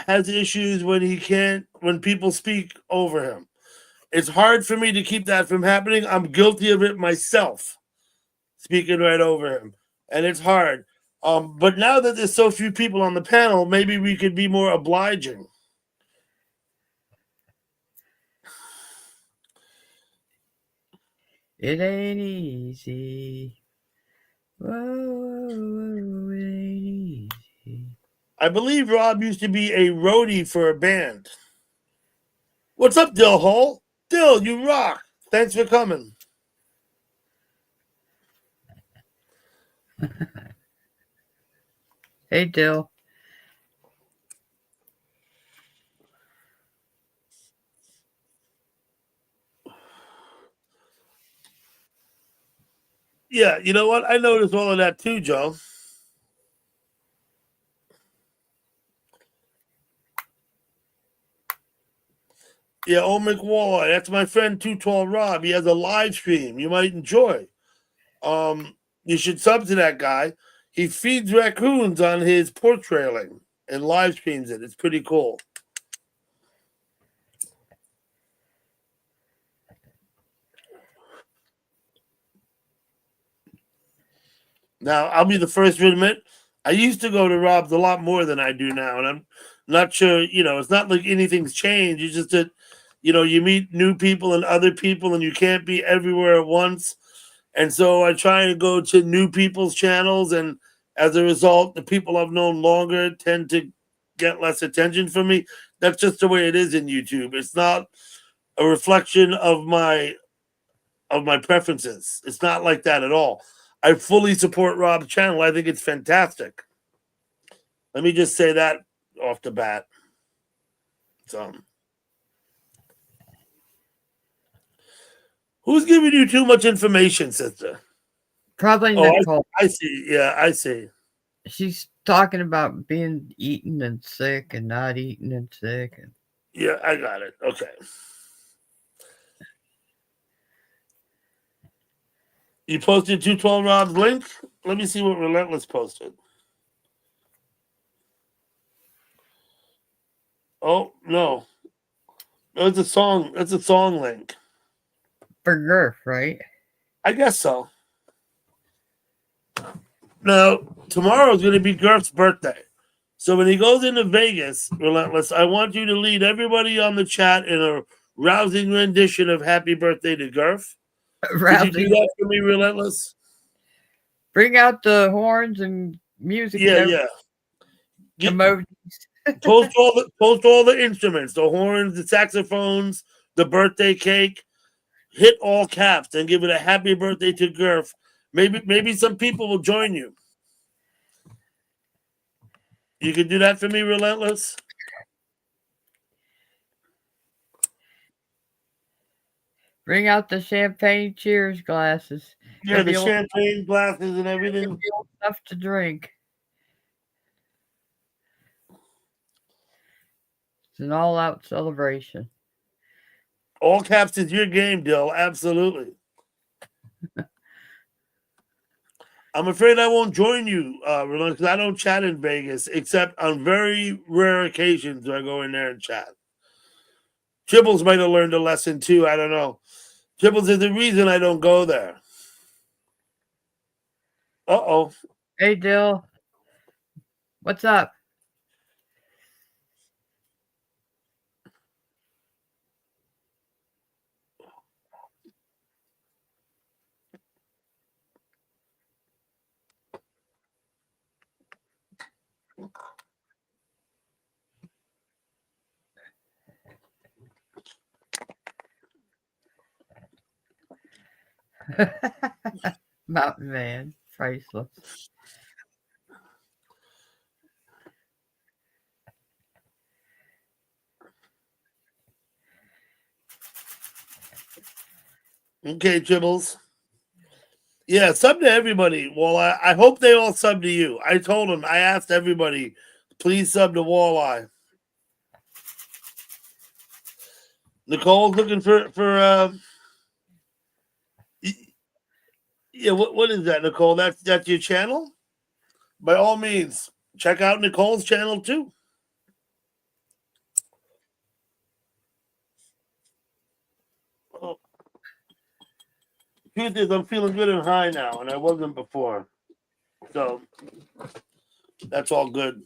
has issues when people speak over him. It's hard for me to keep that from happening. I'm guilty of it myself, speaking right over him. And it's hard. But now that there's so few people on the panel, maybe we could be more obliging. It ain't easy. Whoa, it ain't easy. I believe Rob used to be a roadie for a band. What's up, Dill Hole? Dill, you rock. Thanks for coming. Hey, Dill. Yeah, you know what? I noticed all of that too, Joe. Yeah, Old McWalleye. That's my friend Too Tall Rob. He has a live stream you might enjoy. You should sub to that guy. He feeds raccoons on his porch railing and live streams it. It's pretty cool. Now, I'll be the first to admit, I used to go to Rob's a lot more than I do now, and I'm not sure, it's not like anything's changed. It's just that, you meet new people and other people, and you can't be everywhere at once. And so I try to go to new people's channels, and as a result, the people I've known longer tend to get less attention from me. That's just the way it is in YouTube. It's not a reflection of my preferences. It's not like that at all. I fully support Rob's channel. I think it's fantastic. Let me just say that off the bat. So, who's giving you too much information, sister? Probably Nicole. I see. Yeah, I see. She's talking about being eaten and sick and not eating and sick. Yeah, I got it. Okay. You posted 212 Rob's link? Let me see what Relentless posted. Oh, no. It's a song. It's a song link. For Gurf, right? I guess so. Now, tomorrow's going to be Gurf's birthday. So when he goes into Vegas, Relentless, I want you to lead everybody on the chat in a rousing rendition of Happy Birthday to Gurf. Could you do that for me, Relentless? Bring out the horns and music. Yeah. Emojis. Post all the instruments, the horns, the saxophones, the birthday cake. Hit all caps and give it a happy birthday to Gurf. Maybe some people will join you. You could do that for me, Relentless? Bring out the champagne cheers glasses. Yeah, the champagne glasses and everything. Stuff to drink. It's an all-out celebration. All caps is your game, Dill. Absolutely. I'm afraid I won't join you, because I don't chat in Vegas, except on very rare occasions do I go in there and chat. Tribbles might have learned a lesson too. I don't know. Tribbles is the reason I don't go there. Uh-oh. Hey, Dill. What's up? Mountain Man, priceless. Okay, Tribbles. Yeah, sub to everybody. Well, I hope they all sub to you. I told them, I asked everybody, please sub to Walleye. Nicole's looking for yeah, what is that, Nicole? That's your channel? By all means, check out Nicole's channel too. Oh. Truth is, I'm feeling good and high now, and I wasn't before. So that's all good.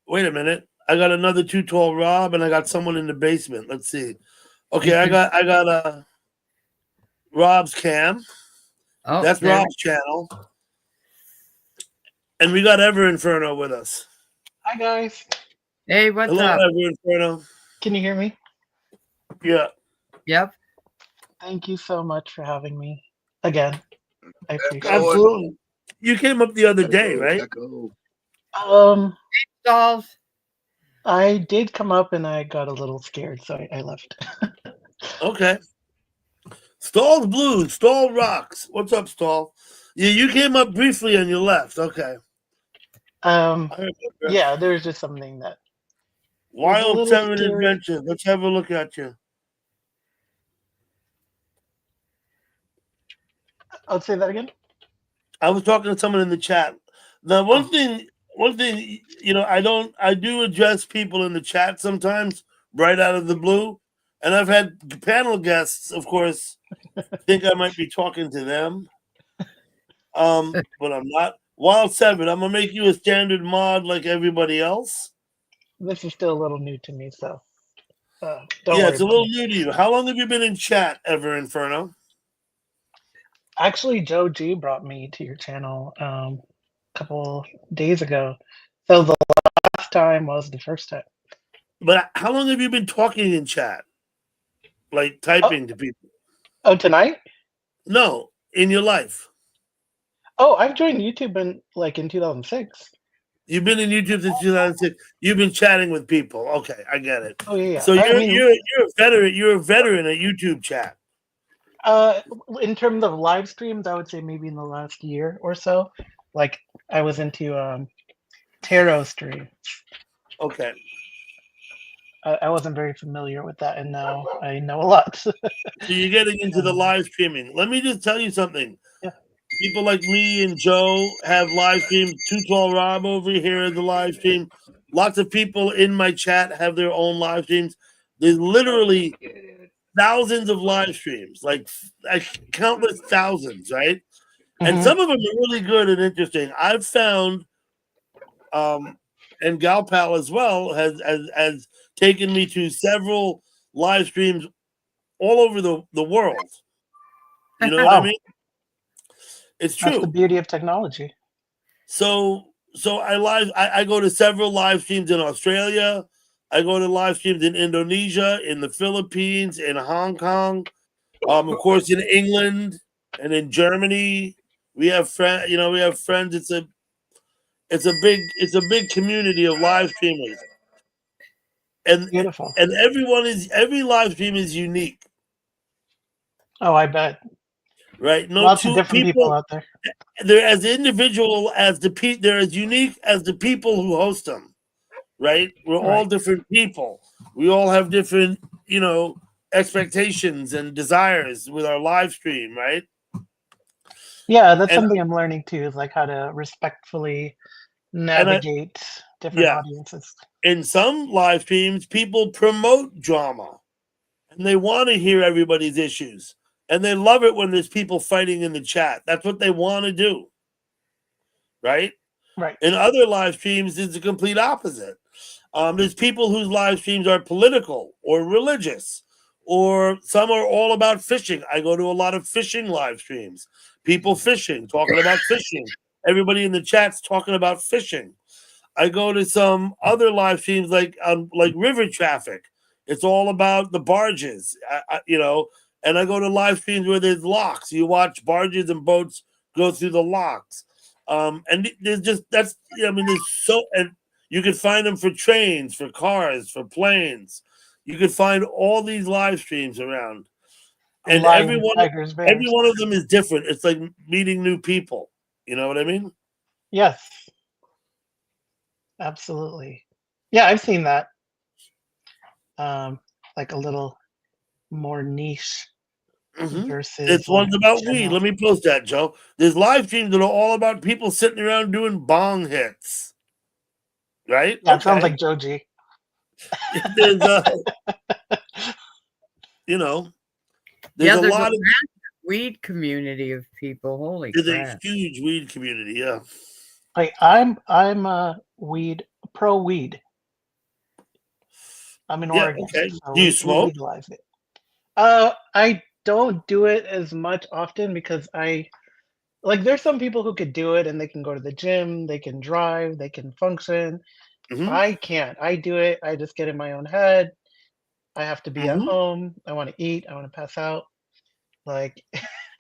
Wait a minute. I got another 212 Rob, and I got someone in the basement. Let's see. Okay, I got Rob's cam. Oh, that's there. Rob's channel. And we got Ever Inferno with us. Hi guys. Hey, what's Hello, up? Ever Inferno. Can you hear me? Yeah. Yep. Thank you so much for having me again. I appreciate it. Absolutely. You came up the other day, right? Dolls. I did come up and I got a little scared, so I left. Okay. Stall's Blues, Stall Rocks. What's up, Stall? Yeah, you came up briefly and you left. Okay. I remember. Yeah, there's just something that was a Wild little 7 scary. Adventures. Let's have a look at you. I'll say that again. I was talking to someone in the chat. Now, one thing, I do address people in the chat sometimes, right out of the blue, and I've had panel guests, of course, think I might be talking to them, but I'm not. Wild 7, I'm gonna make you a standard mod like everybody else. This is still a little new to me, so don't Yeah, worry it's a about little it. new to you. How long have you been in chat, Ever Inferno? Actually, Joe G brought me to your channel a couple days ago. So the last time was the first time. But how long have you been talking in chat? Like typing to people? Oh, tonight? No, in your life. Oh, I've joined YouTube in 2006. You've been in YouTube since 2006. You've been chatting with people. Okay, I get it. Oh yeah. So I you're mean, you're you're a veteran. You're a veteran at YouTube chat. in terms of live streams, I would say maybe in the last year or so. Like I was into tarot stream. Okay. I wasn't very familiar with that, and now I know a lot. So you're getting into the live streaming. Let me just tell you something. Yeah. People like me and Joe have live streams. Too Tall Rob over here is the live stream. Lots of people in my chat have their own live streams. There's literally thousands of live streams, like countless thousands, right? And some of them are really good and interesting. I've found, and Galpal as well has taken me to several live streams all over the world. You know what I mean? It's true. That's the beauty of technology. So I go to several live streams in Australia. I go to live streams in Indonesia, in the Philippines, in Hong Kong, of course in England and in Germany. We have friends. We have friends. It's a big community of live streamers, and Beautiful. and every live stream is unique. Oh, I bet. Right? No Lots of two different people out there. They're as individual as they're as unique as the people who host them. Right? We're all Right. different people. We all have different, expectations and desires with our live stream, right? Yeah, that's And- something I'm learning too, is like how to respectfully And navigate different yeah. audiences. In some live streams, people promote drama and they want to hear everybody's issues. And they love it when there's people fighting in the chat. That's what they want to do. Right? Right. In other live streams, it's the complete opposite. There's people whose live streams are political or religious, or some are all about fishing. I go to a lot of fishing live streams. People fishing, talking about fishing. Everybody in the chat's talking about fishing. I go to some other live streams like river traffic. It's all about the barges, and I go to live streams where there's locks. You watch barges and boats go through the locks. And there's there's and you could find them for trains, for cars, for planes. You could find all these live streams around. And every one of them is different. It's like meeting new people. You know what I mean? Yes. Absolutely. Yeah, I've seen that. Like a little more niche versus It's one's about general. weed. Let me post that, Joe. There's live streams that are all about people sitting around doing bong hits. Right? Yeah, it sounds like Joe G. There's there's a lot of weed community of people. Holy there's crap. a huge weed community, yeah. Like I'm a pro weed. I'm in Oregon. Okay. So Do you we smoke? legalized it. I don't do it as much often because there's some people who could do it and they can go to the gym, they can drive, they can function. I can't. I do it. I just get in my own head. I have to be at home. I want to eat. I want to pass out. Like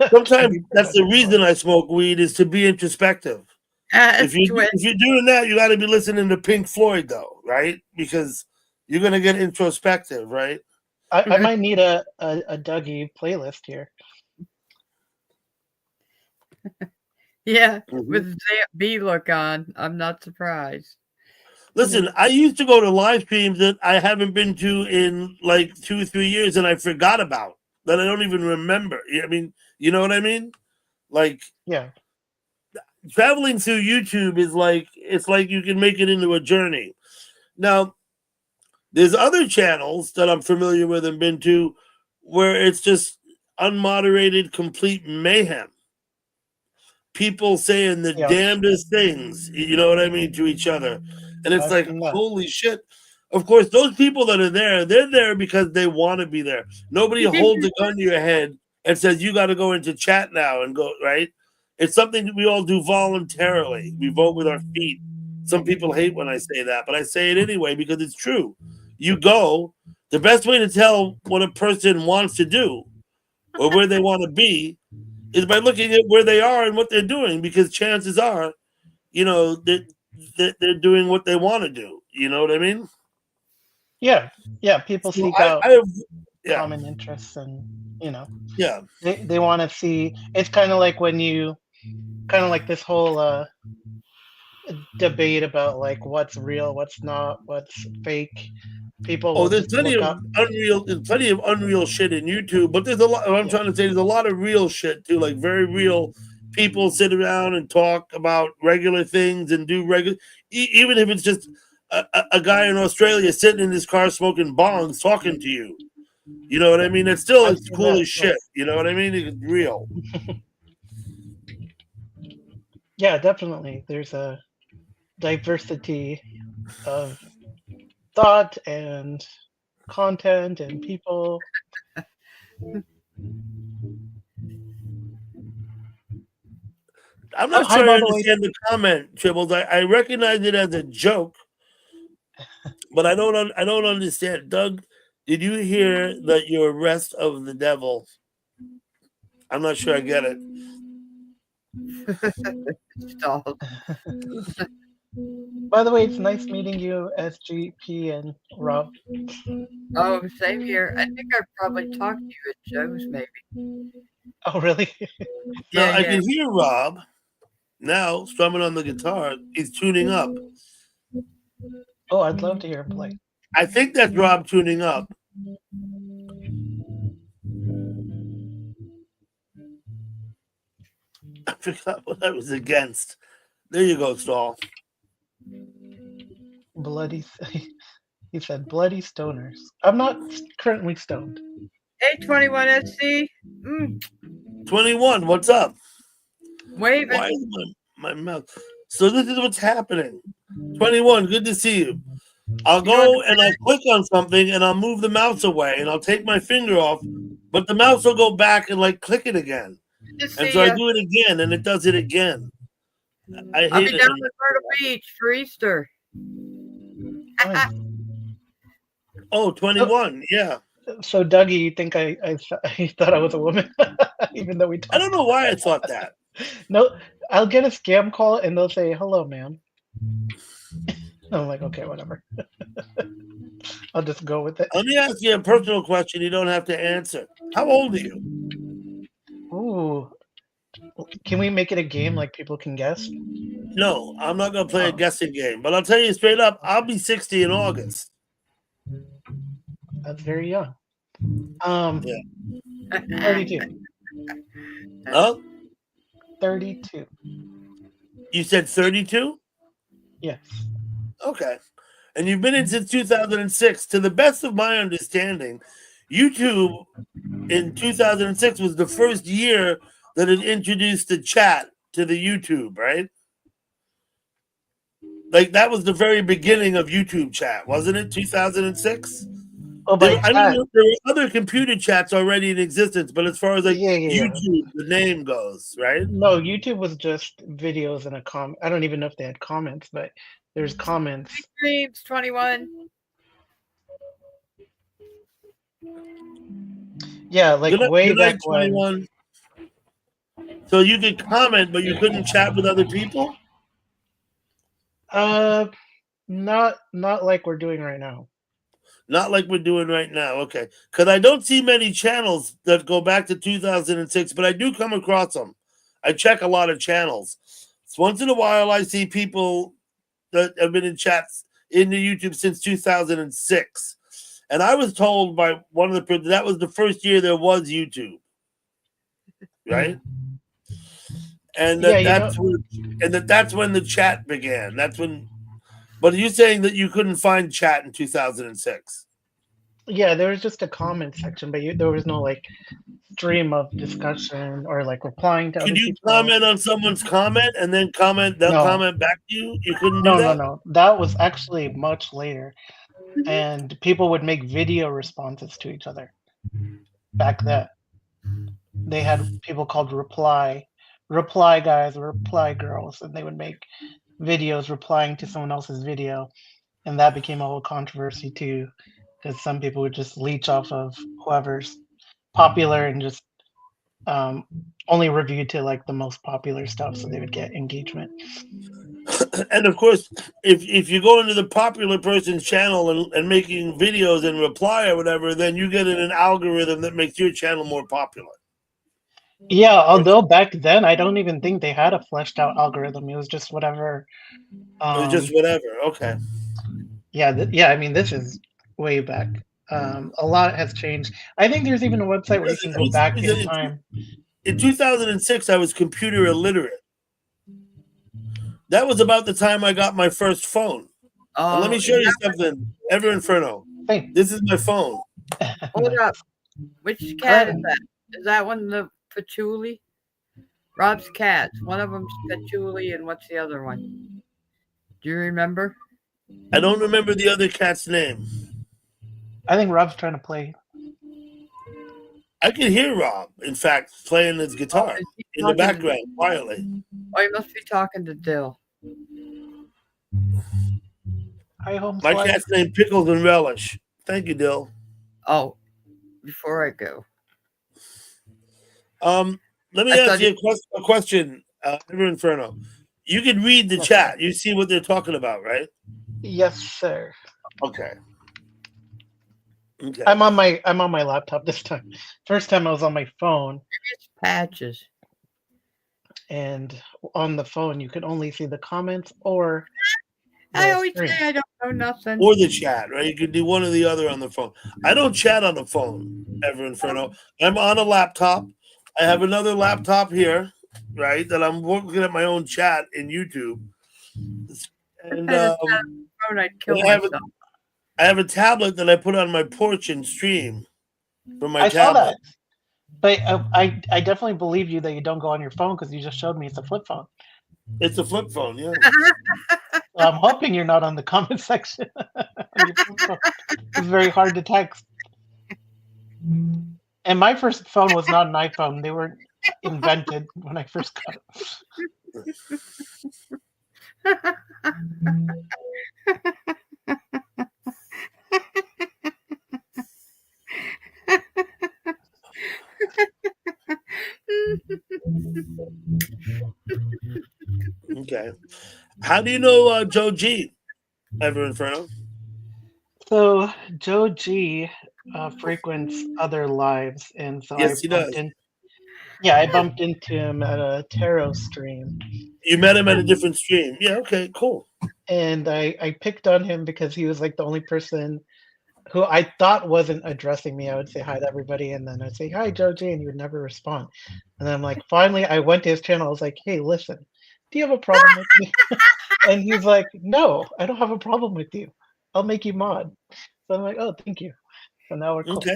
sometimes that's the reason I smoke weed is to be introspective. If you're doing that, you got to be listening to Pink Floyd, though, right? Because you're gonna get introspective, right? I might need a Dougie playlist here. Yeah, Mhm. with B look on, I'm not surprised. Listen, I used to go to live streams that I haven't been to in like 2 or 3 years, and I forgot about that. I don't even remember. I mean, you know what I mean? Like Yeah. traveling through YouTube is like it's like you can make it into a journey. Now, there's other channels that I'm familiar with and been to where it's just unmoderated, complete mayhem. People saying the Yeah. damnedest things, you know what I mean, to each other. And it's I've like, seen that. holy shit. Of course, those people that are there, they're there because they want to be there. Nobody holds a gun to your head and says, you got to go into chat now and go, right? It's something that we all do voluntarily. We vote with our feet. Some people hate when I say that, but I say it anyway because it's true. You go, the best way to tell what a person wants to do or where they want to be is by looking at where they are and what they're doing, because chances are, that they're doing what they want to do. You know what I mean? Yeah. Yeah. People So seek out I have, yeah, common interests, and yeah. they want to see. It's kind of like when you kind of like this whole debate about like what's real, what's not, what's fake. People Oh, will there's just plenty look of up. unreal shit in YouTube, but there's a lot. What I'm Yeah. trying to say, there's a lot of real shit too, like very real people sit around and talk about regular things and do regular, even if it's just a guy in Australia sitting in his car smoking bongs talking to you. You know what I mean? It's still I've it's seen cool that. as shit. You know what I mean? It's real. Yeah, definitely. There's a diversity of thought and content and people. I'm Oh, not hi, sure I by the way. understand the comment, Tribbles. I recognize it as a joke, but I don't understand. Doug, did you hear that you're rest of the devil? I'm not sure I get it. Stop. By the way, it's nice meeting you, SGP and Rob. Oh, same here. I think I probably talked to you at Joe's, maybe. Oh, really? Now Yeah, I yeah. can hear Rob now strumming on the guitar. He's tuning up. Oh, I'd love to hear him play. I think that's Rob tuning up. I forgot what I was against. There you go, Stall. Bloody. He said bloody stoners. I'm not currently stoned. Hey, 21SC. 21, what's up? Waving. Why is my mouth? So this is what's happening. 21, good to see you. I'll go and I'll click on something and I'll move the mouse away and I'll take my finger off, but the mouse will go back and like click it again. And so I do it again and it does it again. I I'll hate be it. down at Myrtle Beach for Easter. Nice. Oh, 21, yeah. So, Dougie, you think I thought I was a woman, even though we talked? I don't know why I thought that. No, I'll get a scam call and they'll say, "Hello, ma'am." I'm like, okay, whatever. I'll just go with it. Let me ask you a personal question you don't have to answer. How old are you? Ooh. Can we make it a game like people can guess? No, I'm not going to play a guessing game, but I'll tell you straight up, I'll be 60 in August. That's very young. Yeah. 32. Huh? 32. You said 32? Yes. Okay. And you've been in since 2006. To the best of my understanding, YouTube in 2006 was the first year that it introduced the chat to the YouTube, right? Like that was the very beginning of YouTube chat, wasn't it? 2006? Oh, by I chat. mean, there were other computer chats already in existence, but as far as like Yeah. YouTube, the name goes, right? No, YouTube was just videos and a comment. I don't even know if they had comments, but there's comments. Dreams 21. Yeah, like way good back night, when. 21. So you could comment, but you couldn't chat with other people? Not like we're doing right now. Not like we're doing right now. Okay. Because I don't see many channels that go back to 2006, but I do come across them. I check a lot of channels. So once in a while, I see people that have been in chats in the YouTube since 2006, and I was told by one of the that was the first year there was YouTube, right? And Yeah, you know, that's when the chat began. That's when. But are you saying that you couldn't find chat in 2006? yeah, there was just a comment section, but there was no like stream of discussion or like replying to Could other you people. comment on someone's comment and then they'll No, comment back to you? You couldn't do no, that? no. That was actually much later, and people would make video responses to each other. Back then, they had people called reply guys, reply girls, and they would make videos replying to someone else's video, and that became a whole controversy too, because some people would just leech off of whoever's popular and just only review to like the most popular stuff, so they would get engagement. And of course, if you go into the popular person's channel and making videos and reply or whatever, then you get in an algorithm that makes your channel more popular. Yeah, although back then I don't even think they had a fleshed out algorithm. It was just whatever. It was just whatever. Okay. Yeah, yeah. I mean, this is way back. A lot has changed. I think there's even a website where you can go back in time. In 2006, I was computer illiterate. That was about the time I got my first phone. And let me show you something. Ever Inferno. Hey. This is my phone. Hold up. Which cat is that? Is that one the patchouli? Rob's cats. One of them's patchouli, and what's the other one? Do you remember? I don't remember the other cat's name. I think Rob's trying to play. I can hear Rob, in fact, playing his guitar in the background quietly. Oh, he must be talking to Dill. Hi, home. My cat's named Pickles and Relish. Thank you, Dill. Oh, before I go. Let me ask you a question, Ever Inferno. You can read the chat. You see what they're talking about, right? Yes, sir. Okay. Okay. I'm on my laptop this time. First time I was on my phone. It's Patches. And on the phone you can only see the comments or I always say I don't know nothing. Or the chat, right? You can do one or the other on the phone. I don't chat on the phone, Ever Inferno. I'm on a laptop. I have another laptop here, right? That I'm looking at my own chat in YouTube. And I'd kill myself. I have a tablet that I put on my porch and stream from my I tablet. saw that. But I definitely believe you that you don't go on your phone because you just showed me it's a flip phone. It's a flip phone, yeah. I'm hoping you're not on the comment section. It's very hard to text. And my first phone was not an iPhone. They were invented when I first got it. Okay. How do you know Joe G, Ever Inferno? So Joe G frequents other lives, and so Yes, he does. I bumped into him at a tarot stream. You met him at a different stream. Yeah, okay, cool. And I picked on him because he was like the only person who I thought wasn't addressing me. I would say hi to everybody, and then I'd say, hi, Joe G, and he would never respond. And then I'm like, finally, I went to his channel. I was like, hey, listen, do you have a problem with me? And he's like, no, I don't have a problem with you. I'll make you mod. So I'm like, oh, thank you. So now we're cool. Okay.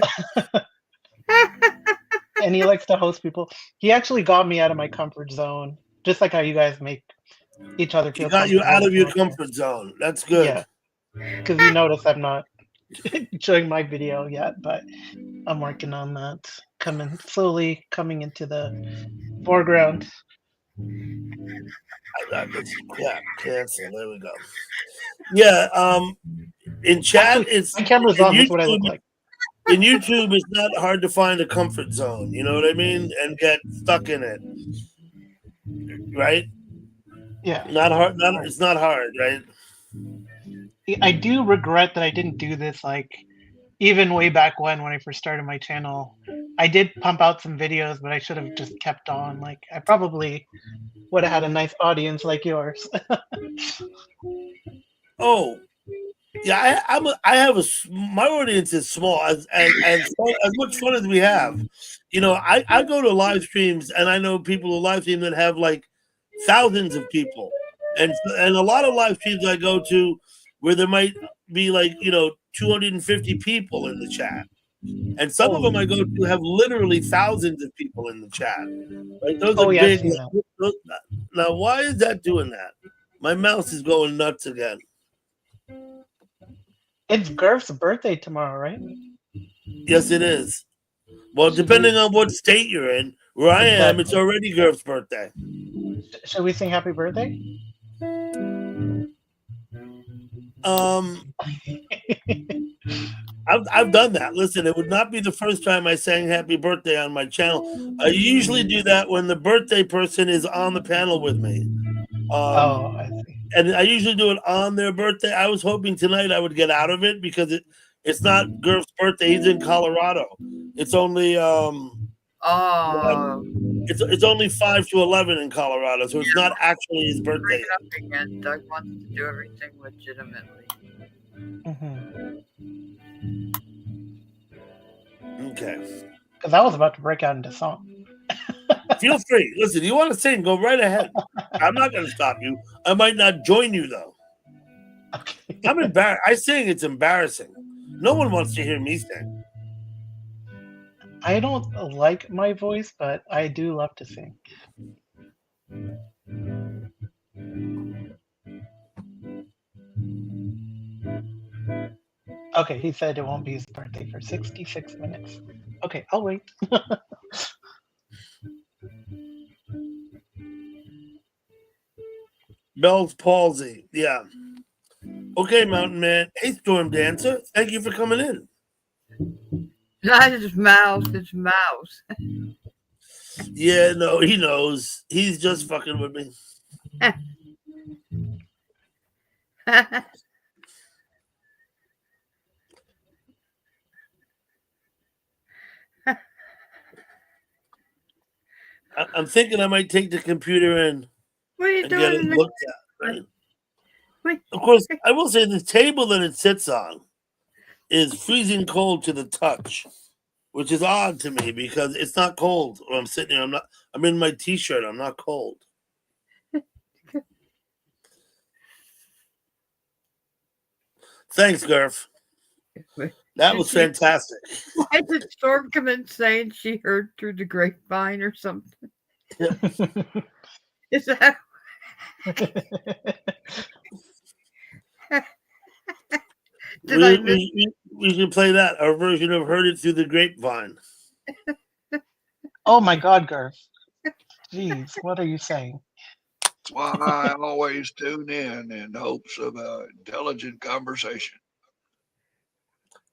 And he likes to host people. He actually got me out of my comfort zone, just like how you guys make each other feel. He got you out of your comfort zone. That's good. Yeah, because you notice I'm not showing my video yet, but I'm working on that. Slowly coming into the foreground. Yeah, cancel. There we go. Yeah, in chat, it's my camera's on. That's what I look like. In YouTube, it's not hard to find a comfort zone. You know what I mean, and get stuck in it, right? Yeah, not hard. It's not hard, right? I do regret that I didn't do this like even way back when I first started my channel. I did pump out some videos, but I should have just kept on. Like I probably would have had a nice audience like yours. Oh, yeah, I have my audience is small as much fun as we have. You know, I go to live streams and I know people who live stream that have like thousands of people, and a lot of live streams I go to where there might be like 250 people in the chat, and some of them I go to have literally thousands of people in the chat. Like those are Oh yeah, I've big. seen that. Now, why is that doing that? My mouse is going nuts again. It's Gurf's birthday tomorrow, right? Yes, it is. Well, depending on what state you're in, where I am, it's Exactly. already Gurf's birthday. Shall we sing happy birthday? I've done that. Listen, it would not be the first time I sang happy birthday on my channel. I usually do that when the birthday person is on the panel with me. Oh, I see. And I usually do it on their birthday. I was hoping tonight I would get out of it because it's not Gurf's birthday. He's in Colorado. It's only it's only 5 to 11 in Colorado, so it's not actually his birthday. Bring it up again. Doug wants to do everything legitimately. Okay. Because I was about to break out into song. Feel free. Listen, you want to sing, go right ahead. I'm not going to stop you. I might not join you, though. I'm embarrassed. I sing, it's embarrassing. No one wants to hear me sing. I don't like my voice, but I do love to sing. Okay, he said it won't be his birthday for 66 minutes. Okay, I'll wait. Bell's palsy. Yeah. Okay, Mountain Man. Hey, Storm Dancer. Thank you for coming in. Not his mouse, it's mouse. Yeah, no, he knows. He's just fucking with me. I'm thinking I might take the computer in What are you and doing get it in the- looked at. Right? Of course, I will say the table that it sits on is freezing cold to the touch, which is odd to me because it's not cold when I'm sitting here. I'm in my t-shirt. I'm not cold. Thanks, Gurf. That was fantastic. Why did Storm come in saying she heard through the grapevine or something? Is that? We should play that, our version of Heard It Through the Grapevine. Oh my God, Gurf. Jeez, what are you saying? That's why I always tune in hopes of an intelligent conversation.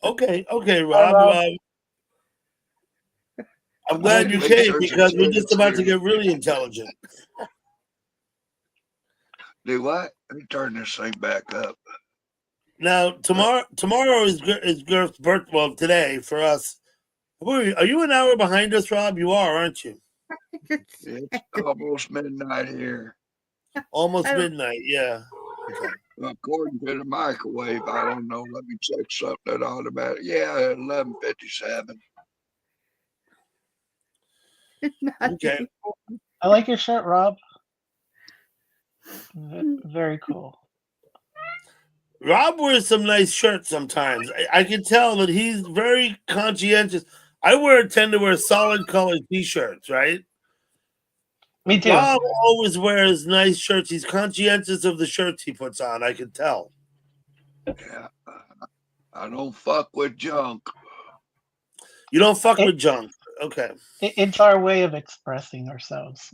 Okay, Rob. Hi, Rob. I'm glad you came because we're just about to get really intelligent. Do what? Let me turn this thing back up. Now, tomorrow is Gurf's birthday. Well, today for us. Are you an hour behind us, Rob? You are, aren't you? It's almost midnight here. Almost midnight, yeah. Okay. According to the microwave, I don't know. Let me check something automatic. Yeah, 11:57. Okay. I like your shirt, Rob. Very cool. Rob wears some nice shirts sometimes. I can tell that he's very conscientious. I tend to wear solid colored t-shirts, right? Me too. Rob always wears nice shirts. He's conscientious of the shirts he puts on. I can tell. Yeah, I don't fuck with junk. You don't fuck with junk. Okay. It's our way of expressing ourselves.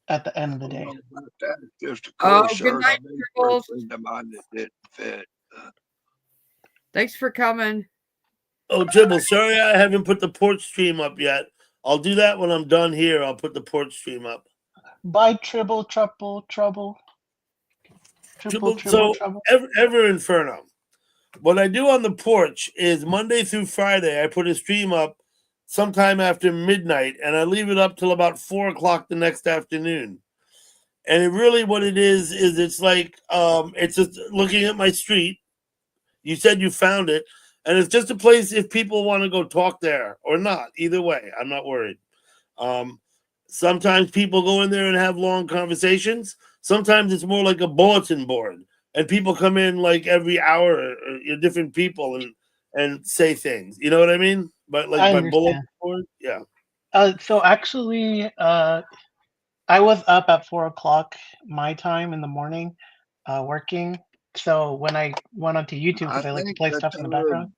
At the end of the day. That's just a cool shirt. Good night, Tribbles. Mine that didn't fit. Thanks for coming. Oh, Tribble, sorry I haven't put the porch stream up yet. I'll do that when I'm done here. I'll put the porch stream up. Bye, Tribble, trouble. Triple, So, trouble. Ever Inferno. What I do on the porch is Monday through Friday, I put a stream up sometime after midnight, and I leave it up till about 4 o'clock the next afternoon. And it really, what it is it's like it's just looking at my street. You said you found it, and it's just a place if people want to go talk there or not. Either way, I'm not worried. Sometimes people go in there and have long conversations. Sometimes it's more like a bulletin board, and people come in like every hour, different people, and say things. You know what I mean? But like I by bulletin understand. board, yeah. So actually, I was up at 4 o'clock my time in the morning, working. So when I went onto YouTube, I because I like to think play the stuff in the background. term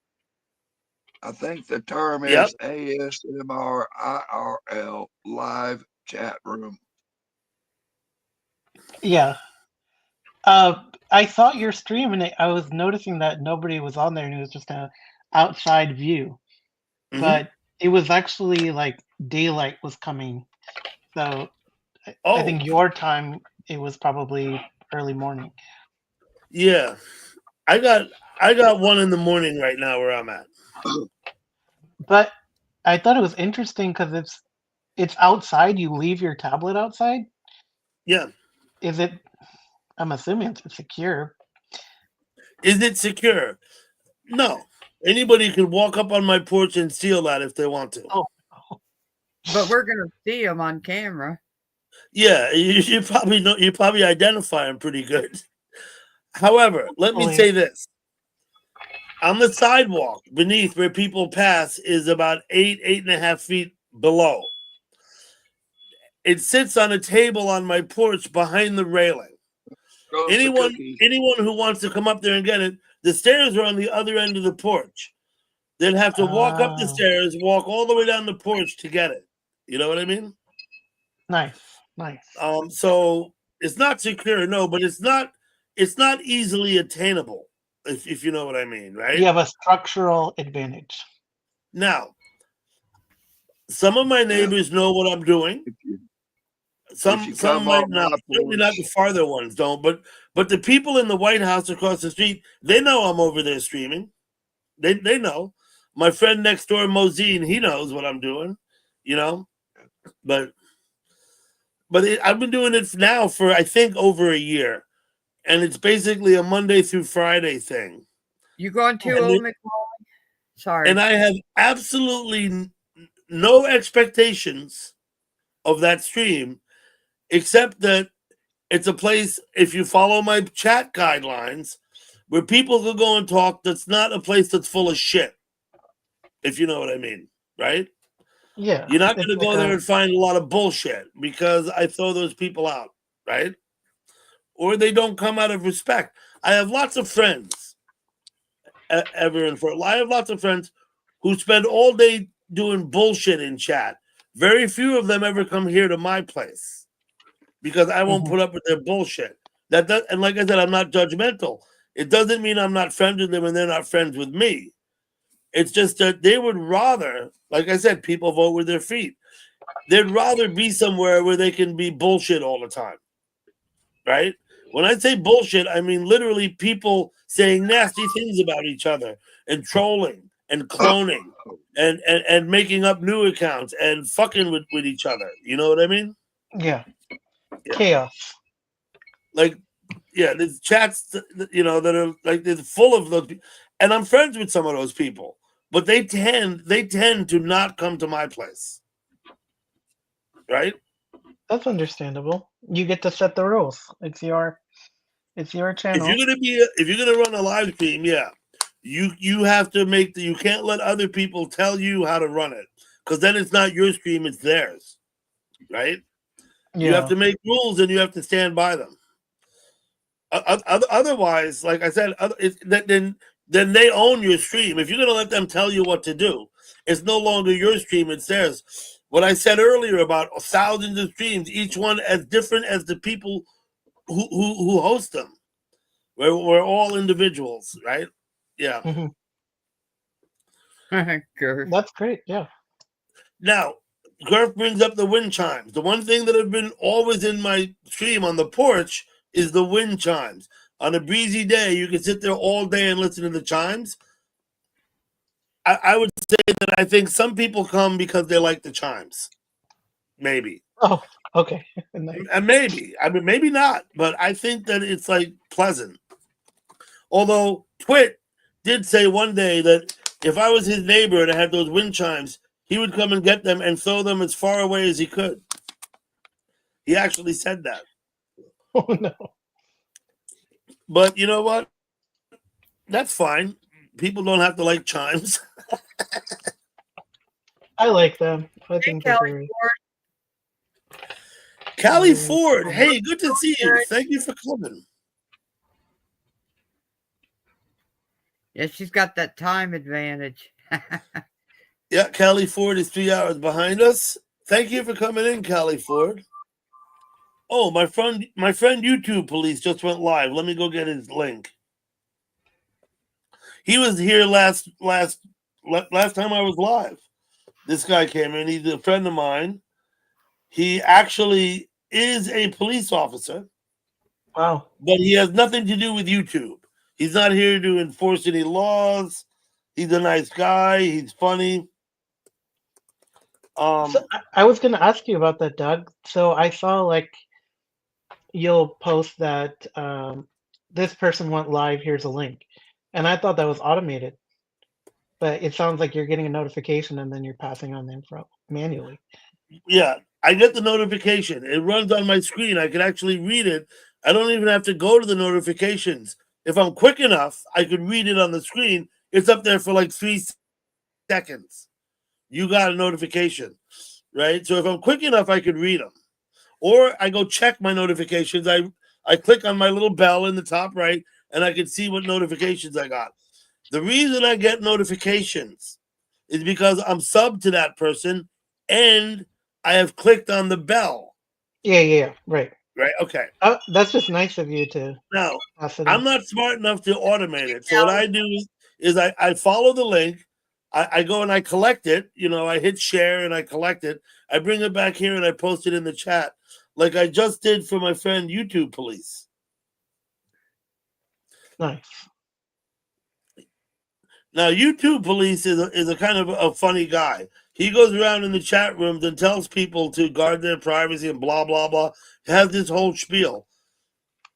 I think the term Yep. is ASMR IRL live chat room. Yeah. I saw your stream and I was noticing that nobody was on there and it was just a outside view. Hmm. But it was actually like daylight was coming. So I Oh, think your time it was probably early morning. yeah. I got I got 1 in the morning right now where I'm at. But I thought it was interesting because it's outside. You leave your tablet outside. Yeah. Is it? I'm assuming it's secure. Is it secure? No. Anybody can walk up on my porch and steal that if they want to. Oh, But we're gonna see them on camera. Yeah, you probably know. You probably identify them pretty good. However, let me hopefully. say this: on the sidewalk beneath where people pass is about 8.5 feet below. It sits on a table on my porch behind the railing. Goes the Anyone cookie. anyone who wants to come up there and get it, the stairs are on the other end of the porch. They'd have to walk up the Ah, stairs, walk all the way down the porch to get it. You know what I mean? nice, nice. So it's not secure, no, but it's not easily attainable, if you know what I mean, You right? have a structural advantage. Now, some of my Yeah. neighbors know what I'm doing. If you Some come on might not. my Certainly not the porch, farther ones don't. But the people in the White House across the street, they know I'm over there streaming. They know. My friend next door, Mosine, he knows what I'm doing. You know, but I've been doing it now for I think over a year, and it's basically a Monday through Friday thing. You going to And Old it- McMullen? and Sorry. I have absolutely no expectations of that stream, except that it's a place, if you follow my chat guidelines, where people can go and talk. That's not a place that's full of shit, if you know what I mean, right? Yeah, You're not it's going to like go there a and find a lot of bullshit because I throw those people out, right? Or they don't come out of respect. I have lots of friends, ever and for I have lots of friends who spend all day doing bullshit in chat. Very few of them ever come here to my place because I won't mhm. put up with their bullshit. And like I said, I'm not judgmental. It doesn't mean I'm not friends with them and they're not friends with me. It's just that they would rather, like I said, people vote with their feet. They'd rather be somewhere where they can be bullshit all the time, right? When I say bullshit, I mean literally people saying nasty things about each other and trolling and cloning and making up new accounts and fucking with each other. You know what I mean? Yeah, Yeah. chaos. Like, yeah, there's chats, that are like they're full of those, and I'm friends with some of those people, but they tend to not come to my place, right? That's understandable. You get to set the rules. It's your channel. If you're gonna run a live stream, yeah, you have to you can't let other people tell you how to run it because then it's not your stream, it's theirs, right? You have Yeah. to make rules and you have to stand by them. Otherwise, like I said, then they own your stream. If you're going to let them tell you what to do, it's no longer your stream; it's theirs. What I said earlier about thousands of streams, each one as different as the people who host them. We're all individuals, right? Yeah. Mhm. Good. That's great. Yeah. Now, Garth brings up the wind chimes. The one thing that have been always in my stream on the porch is the wind chimes. On a breezy day, you can sit there all day and listen to the chimes. I would say that I think some people come because they like the chimes. Maybe. Oh, okay. Nice. And maybe. I mean, maybe not. But I think that it's like pleasant. Although Twit did say one day that if I was his neighbor and I had those wind chimes, he would come and get them and throw them as far away as he could. He actually said that. Oh no. But you know what? That's fine. People don't have to like chimes. I like them. I Hey, think they're Kelly very. Ford. Callie very Ford, cool. hey, good to see you. Thank you for coming. Yeah, she's got that time advantage. Yeah, Callie Ford is 3 hours behind us. Thank you for coming in, Callie Ford. Oh, my friend YouTube Police just went live. Let me go get his link. He was here last time I was live. This guy came in. He's a friend of mine. He actually is a police officer. Wow. But he has nothing to do with YouTube. He's not here to enforce any laws. He's a nice guy. He's funny. So I was gonna ask you about that, Doug. So I saw like you'll post that this person went live. Here's a link, and I thought that was automated. But it sounds like you're getting a notification and then you're passing on the info manually. Yeah, I get the notification. It runs on my screen. I can actually read it. I don't even have to go to the notifications. If I'm quick enough, I could read it on the screen. It's up there for like 3 seconds. You got a notification, right? So if I'm quick enough, I could read them. Or I go check my notifications. I click on my little bell in the top right, and I can see what notifications I got. The reason I get notifications is because I'm subbed to that person, and I have clicked on the bell. Yeah, right. Right, okay. That's just nice of you to. Now, pass it I'm on. not smart enough to automate it. So what I do is I follow the link. I go and I collect it. You know, I hit share and I collect it. I bring it back here and I post it in the chat, like I just did for my friend YouTube Police. Nice. Now, YouTube Police is a kind of a funny guy. He goes around in the chat rooms and tells people to guard their privacy and blah, blah, blah. He has this whole spiel,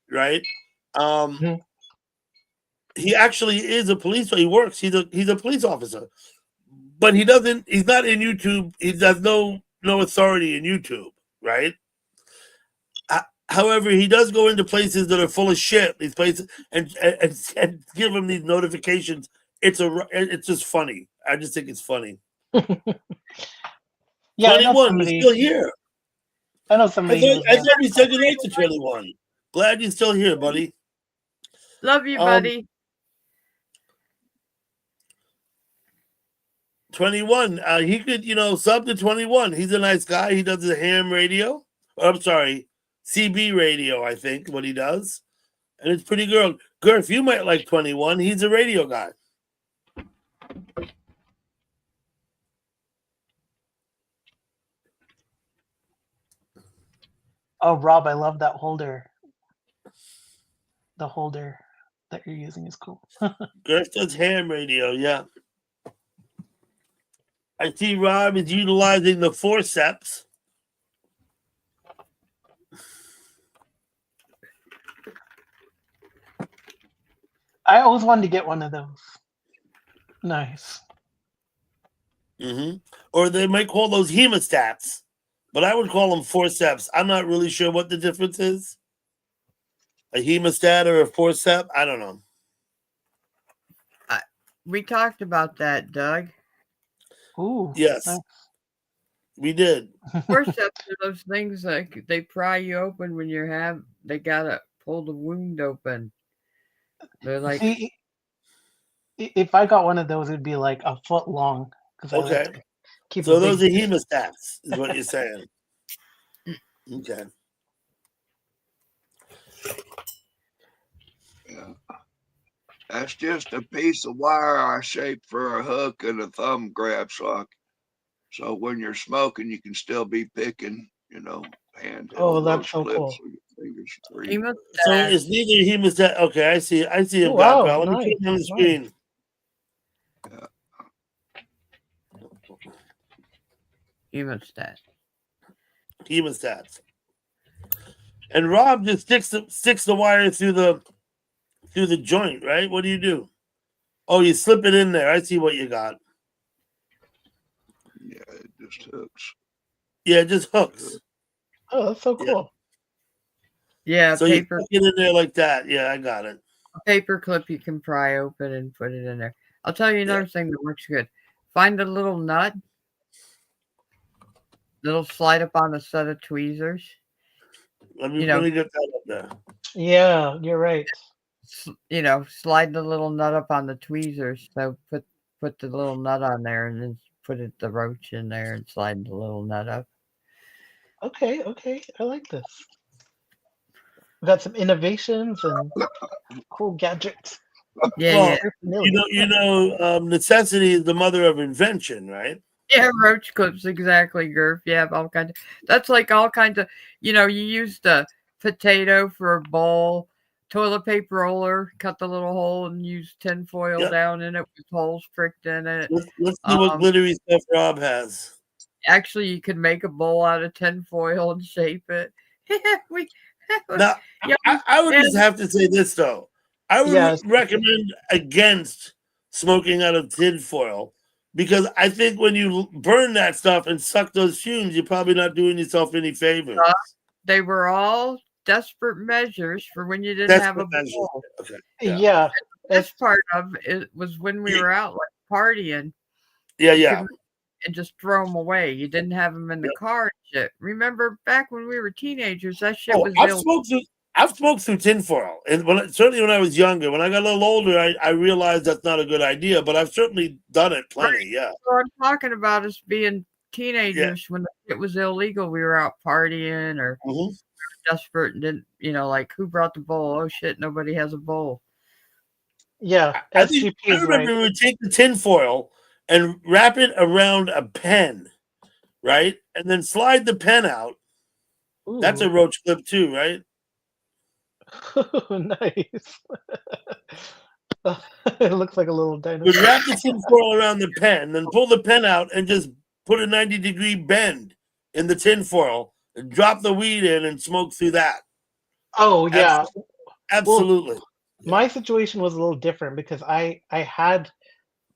right? He actually is a police. He works. He's a police officer, but he's not in YouTube. He has no authority in YouTube, right? However, he does go into places that are full of shit. These places and give him these notifications. It's just funny. I just think it's funny. Yeah, 21, you're still here. I know somebody. I thought we said goodnight to 21. Glad you're still here, buddy. Love you, buddy. 21. He could, sub to 21. He's a nice guy. He does the ham radio. I'm sorry, CB radio, I think, what he does. And it's pretty good. Gurf, you might like 21. He's a radio guy. Oh, Rob, I love that holder. The holder that you're using is cool. Gurf does ham radio, yeah. I see Rob is utilizing the forceps. I always wanted to get one of those. Nice. Or they might call those hemostats, but I would call them forceps. I'm not really sure what the difference is. A hemostat or a forcep? I don't know. We talked about that, Doug. Ooh. Yes, we did. Forceps are those things like they pry you open when they gotta pull the wound open. They're like. See, if I got one of those, it'd be like a foot long. Okay. So those are hemostats, is what you're saying. Okay. Yeah. That's just a piece of wire I shaped for a hook and a thumb grab sock. So when you're smoking, you can still be picking, hand. Oh, that's so cool. So it's neither hemostat. Okay, I see. I see him. Wow, Let me put it on the screen. Yeah. Hemostat. Hemostats. And Rob just sticks the wire through the joint, right? What do you do? Oh, you slip it in there. I see what you got. Yeah, it just hooks. Yeah, it just hooks. Oh, that's so Yeah. cool. Yeah, So paper you stick it in there like that. Yeah, I got it. a paper clip you can pry open and put it in there. I'll tell you Yeah. another thing that works good. Find a little nut that'll slide up on a set of tweezers. Let me You know, let me get that up there. Yeah, you're right. slide the little nut up on the tweezers. So put the little nut on there and then the roach in there and slide the little nut up. Okay, okay. I like this. We got some innovations and cool gadgets. Yeah, Well, yeah. necessity is the mother of invention, right? Yeah, roach clips, exactly, Gurf. Yeah, all kinds of, that's like all kinds of, you use the potato for a bowl, toilet paper roller, cut the little hole and use tin foil Yep. down in it with holes pricked in it. Let's see what glittery stuff Rob has. Actually, you could make a bowl out of tin foil and shape it. Now, I would just have to say this though. I would Yes. recommend against smoking out of tin foil because I think when you burn that stuff and suck those fumes, you're probably not doing yourself any favors. They were all desperate measures for when you didn't have a bowl. Okay. Yeah. The best part of it was when we were out like partying. Yeah. And just throw them away. You didn't have them in the car and shit. Remember back when we were teenagers, that shit was I've smoked through tinfoil, and certainly when I was younger. When I got a little older, I realized that's not a good idea. But I've certainly done it plenty. Right. Yeah. What I'm talking about is being teenagers when it was illegal. We were out partying or desperate and didn't, like who brought the bowl? Oh shit, nobody has a bowl. Yeah, I remember we would take the tinfoil and wrap it around a pen, right? And then slide the pen out. Ooh. That's a roach clip too, right? Nice. It looks like a little dinosaur. We'd wrap the tinfoil around the pen, then pull the pen out and just put a 90-degree bend in the tinfoil and drop the weed in and smoke through that. Oh, yeah. Absolutely. Well, my situation was a little different because I had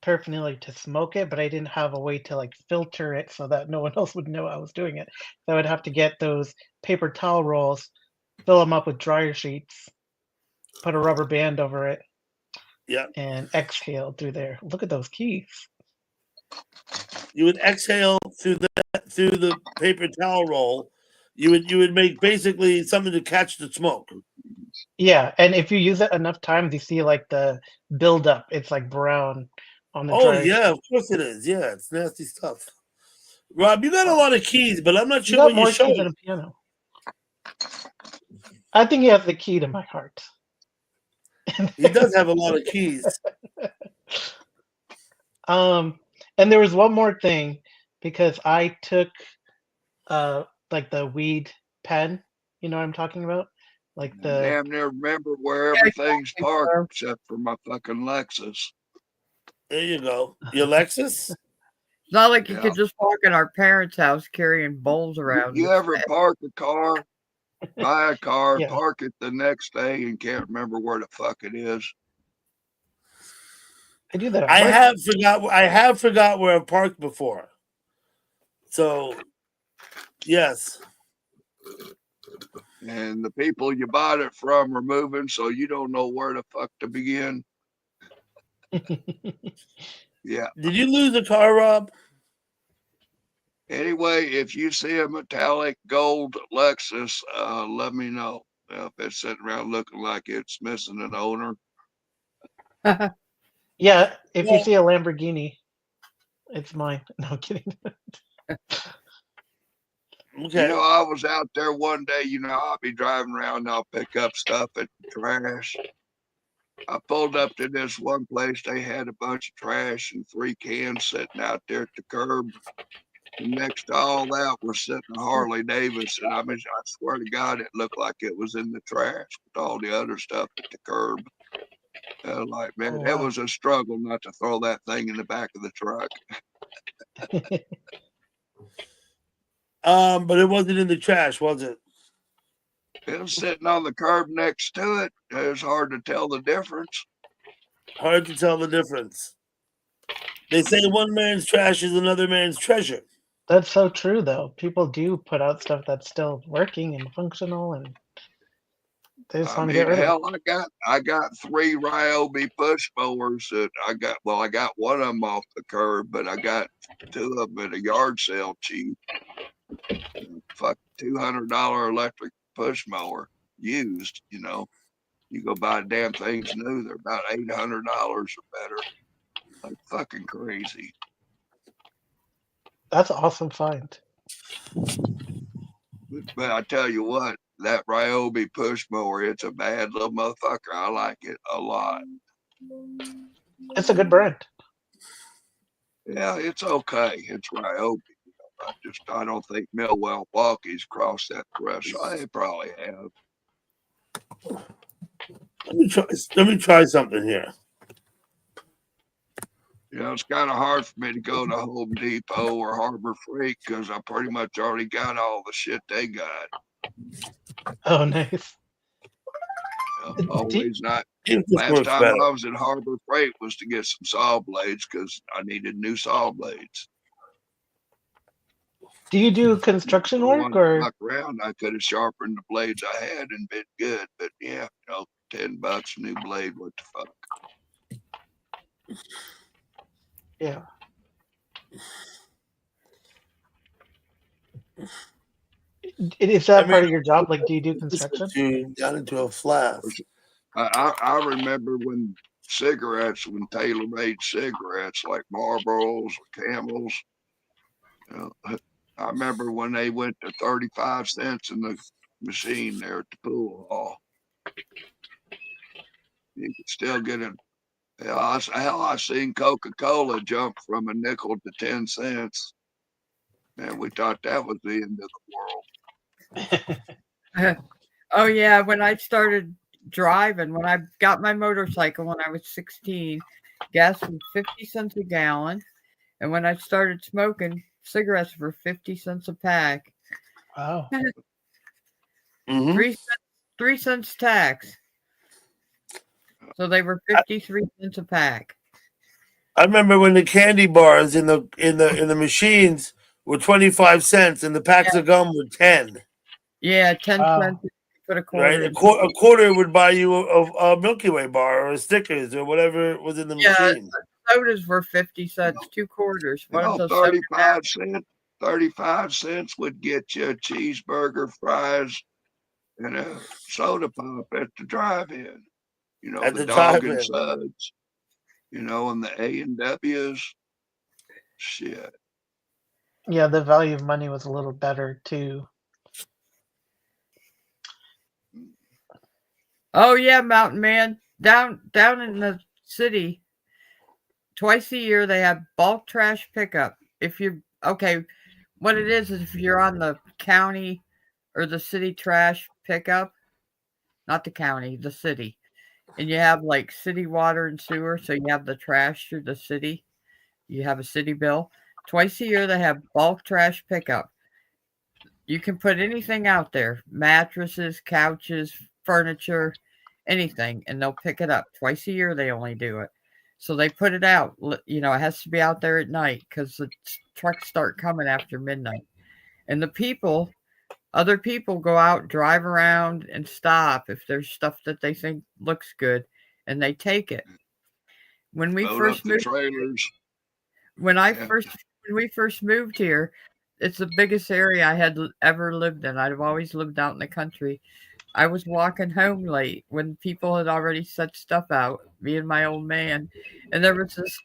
paraphernalia to smoke it, but I didn't have a way to like filter it so that no one else would know I was doing it. So I would have to get those paper towel rolls, fill them up with dryer sheets, put a rubber band over it, and exhale through there. Look at those keys. You would exhale through the paper towel roll. You would make basically something to catch the smoke. Yeah, and if you use it enough times, you see like the buildup. It's like brown on the dryer. Yeah, of course it is. Yeah, it's nasty stuff. Rob, you got a lot of keys, but I'm not sure what you're showing. Than a piano. I think he has the key to my heart. He does have a lot of keys. And there was one more thing because I took like the weed pen, you know what I'm talking about? Like the damn near remember where everything's parked except for my fucking Lexus. There you go. Your Lexus? It's not like you could just walk in our parents' house carrying bowls around. You ever park a car, buy a car, park it the next day and can't remember where the fuck it is? I do that. I have forgot where I've parked before. So, yes. And the people you bought it from are moving, so you don't know where the fuck to begin. Yeah. Did you lose the car, Rob? Anyway, if you see a metallic gold Lexus, let me know. If it's sitting around looking like it's missing an owner. Yeah, if you see a Lamborghini, it's mine. No, I'm kidding. Okay. I was out there one day, I'll be driving around and I'll pick up stuff at the trash. I pulled up to this one place. They had a bunch of trash and 3 cans sitting out there at the curb. And next to all that was sitting a Harley Davidson. I swear to God, it looked like it was in the trash with all the other stuff at the curb. It was a struggle not to throw that thing in the back of the truck. But it wasn't in the trash, was it? It was sitting on the curb next to it. It was hard to tell the difference. Hard to tell the difference. They say one man's trash is another man's treasure. That's so true, though. People do put out stuff that's still working and functional, and they just I want to get mean, rid of it. hell, I got 3 Ryobi push mowers that I got one of them off the curb, but I got 2 of them at a yard sale cheap. Fuck, $200 electric push mower used. You go buy damn things new, they're about $800 or better. Like fucking crazy. That's an awesome find. But I tell you what, that Ryobi push mower, it's a bad little motherfucker. I like it a lot. It's a good brand. Yeah, it's okay. It's Ryobi. I don't think Milwaukee's crossed that threshold. They probably have. Let me try something here. It's kind of hard for me to go to Home Depot or Harbor Freight because I pretty much already got all the shit they got. Oh, nice. Always not. This Last works time better. I was at Harbor Freight was to get some saw blades because I needed new saw blades. Do you do construction work or? Fuck around, I could have sharpened the blades I had and been good, but yeah, $10 new blade. What the fuck? Yeah. Is that part of your job? Like, do you do construction? You got into a flash. I remember when Taylor made cigarettes like Marlboros or Camels. I remember when they went to 35 cents in the machine there at the pool hall. You could still get it. Hell, I seen Coca-Cola jump from a nickel to 10 cents. Man, we thought that was the end of the world. Oh yeah, when I started driving, when I got my motorcycle when I was 16, gas was 50 cents a gallon. And when I started smoking, cigarettes were 50 cents a pack. Wow. Mm-hmm. 3 cents tax. So they were 53 cents a pack. I remember when the candy bars in the machines were 25 cents and the packs of gum were 10. Yeah, 10 cents for a quarter. Right, a quarter would buy you a Milky Way bar or a Snickers or whatever was in the machine. Sodas were 50 cents, 2 quarters. 35 cents would get you a cheeseburger, fries, and a soda pop at the drive-in. At the the dog drive-in. and suds, and the A&Ws. Shit. Yeah, the value of money was a little better too. Oh yeah, Mountain Man. Down in the city, twice a year they have bulk trash pickup. What it is if you're on the county or the city trash pickup, not the county, the city, and you have like city water and sewer, so you have the trash through the city. You have a city bill. Twice a year they have bulk trash pickup. You can put anything out there, mattresses, couches, furniture, anything, and they'll pick it up. Twice a year they only do it. So they put it out. It has to be out there at night because the trucks start coming after midnight. And other people go out, drive around, and stop if there's stuff that they think looks good, and they take it. When we first moved, when we first moved here, it's the biggest area I had ever lived in. I've always lived out in the country. I was walking home late when people had already set stuff out, me and my old man, and there was this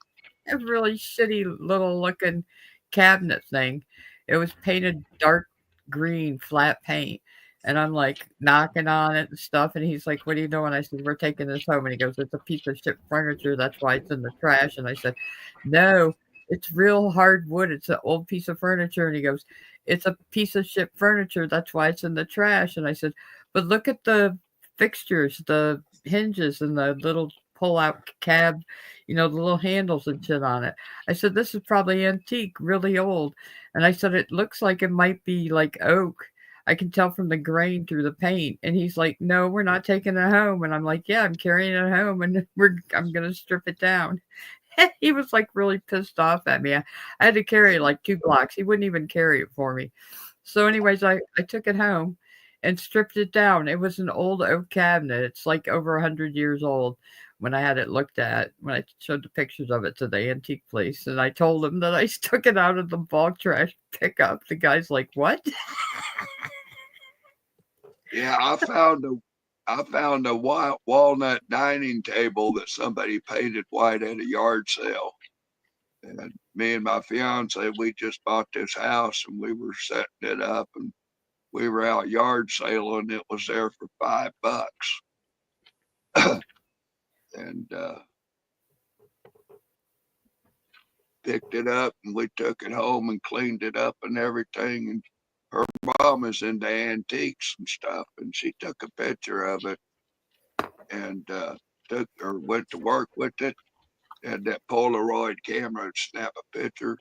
really shitty little looking cabinet thing. It was painted dark green, flat paint. And I'm like knocking on it and stuff. And he's like, "What are you doing?" I said, "We're taking this home." And he goes, "It's a piece of shit furniture. That's why it's in the trash." And I said, "No, it's real hard wood. It's an old piece of furniture." And he goes, "It's a piece of shit furniture. That's why it's in the trash." And I said, "But look at the fixtures, the hinges, and the little pull-out cab, the little handles and shit on it. I said, this is probably antique, really old. And I said, it looks like it might be like oak. I can tell from the grain through the paint. And he's like, no, we're not taking it home. And I'm like, yeah, I'm carrying it home and I'm going to strip it down. He was like really pissed off at me. I had to carry it like 2 blocks. He wouldn't even carry it for me. So anyways, I took it home and stripped it down. It was an old oak cabinet. It's like over 100 years old when I had it looked at, when I showed the pictures of it to the antique place. And I told him that I took it out of the bulk trash pickup. The guy's like, what? Yeah, I found a walnut dining table that somebody painted white at a yard sale. And me and my fiance, we just bought this house and we were setting it up and we were out yard sailing. It was there for $5. And picked it up and we took it home and cleaned it up and everything. And her mom is into antiques and stuff, and she took a picture of it and went to work with it. Had that Polaroid camera to snap a picture.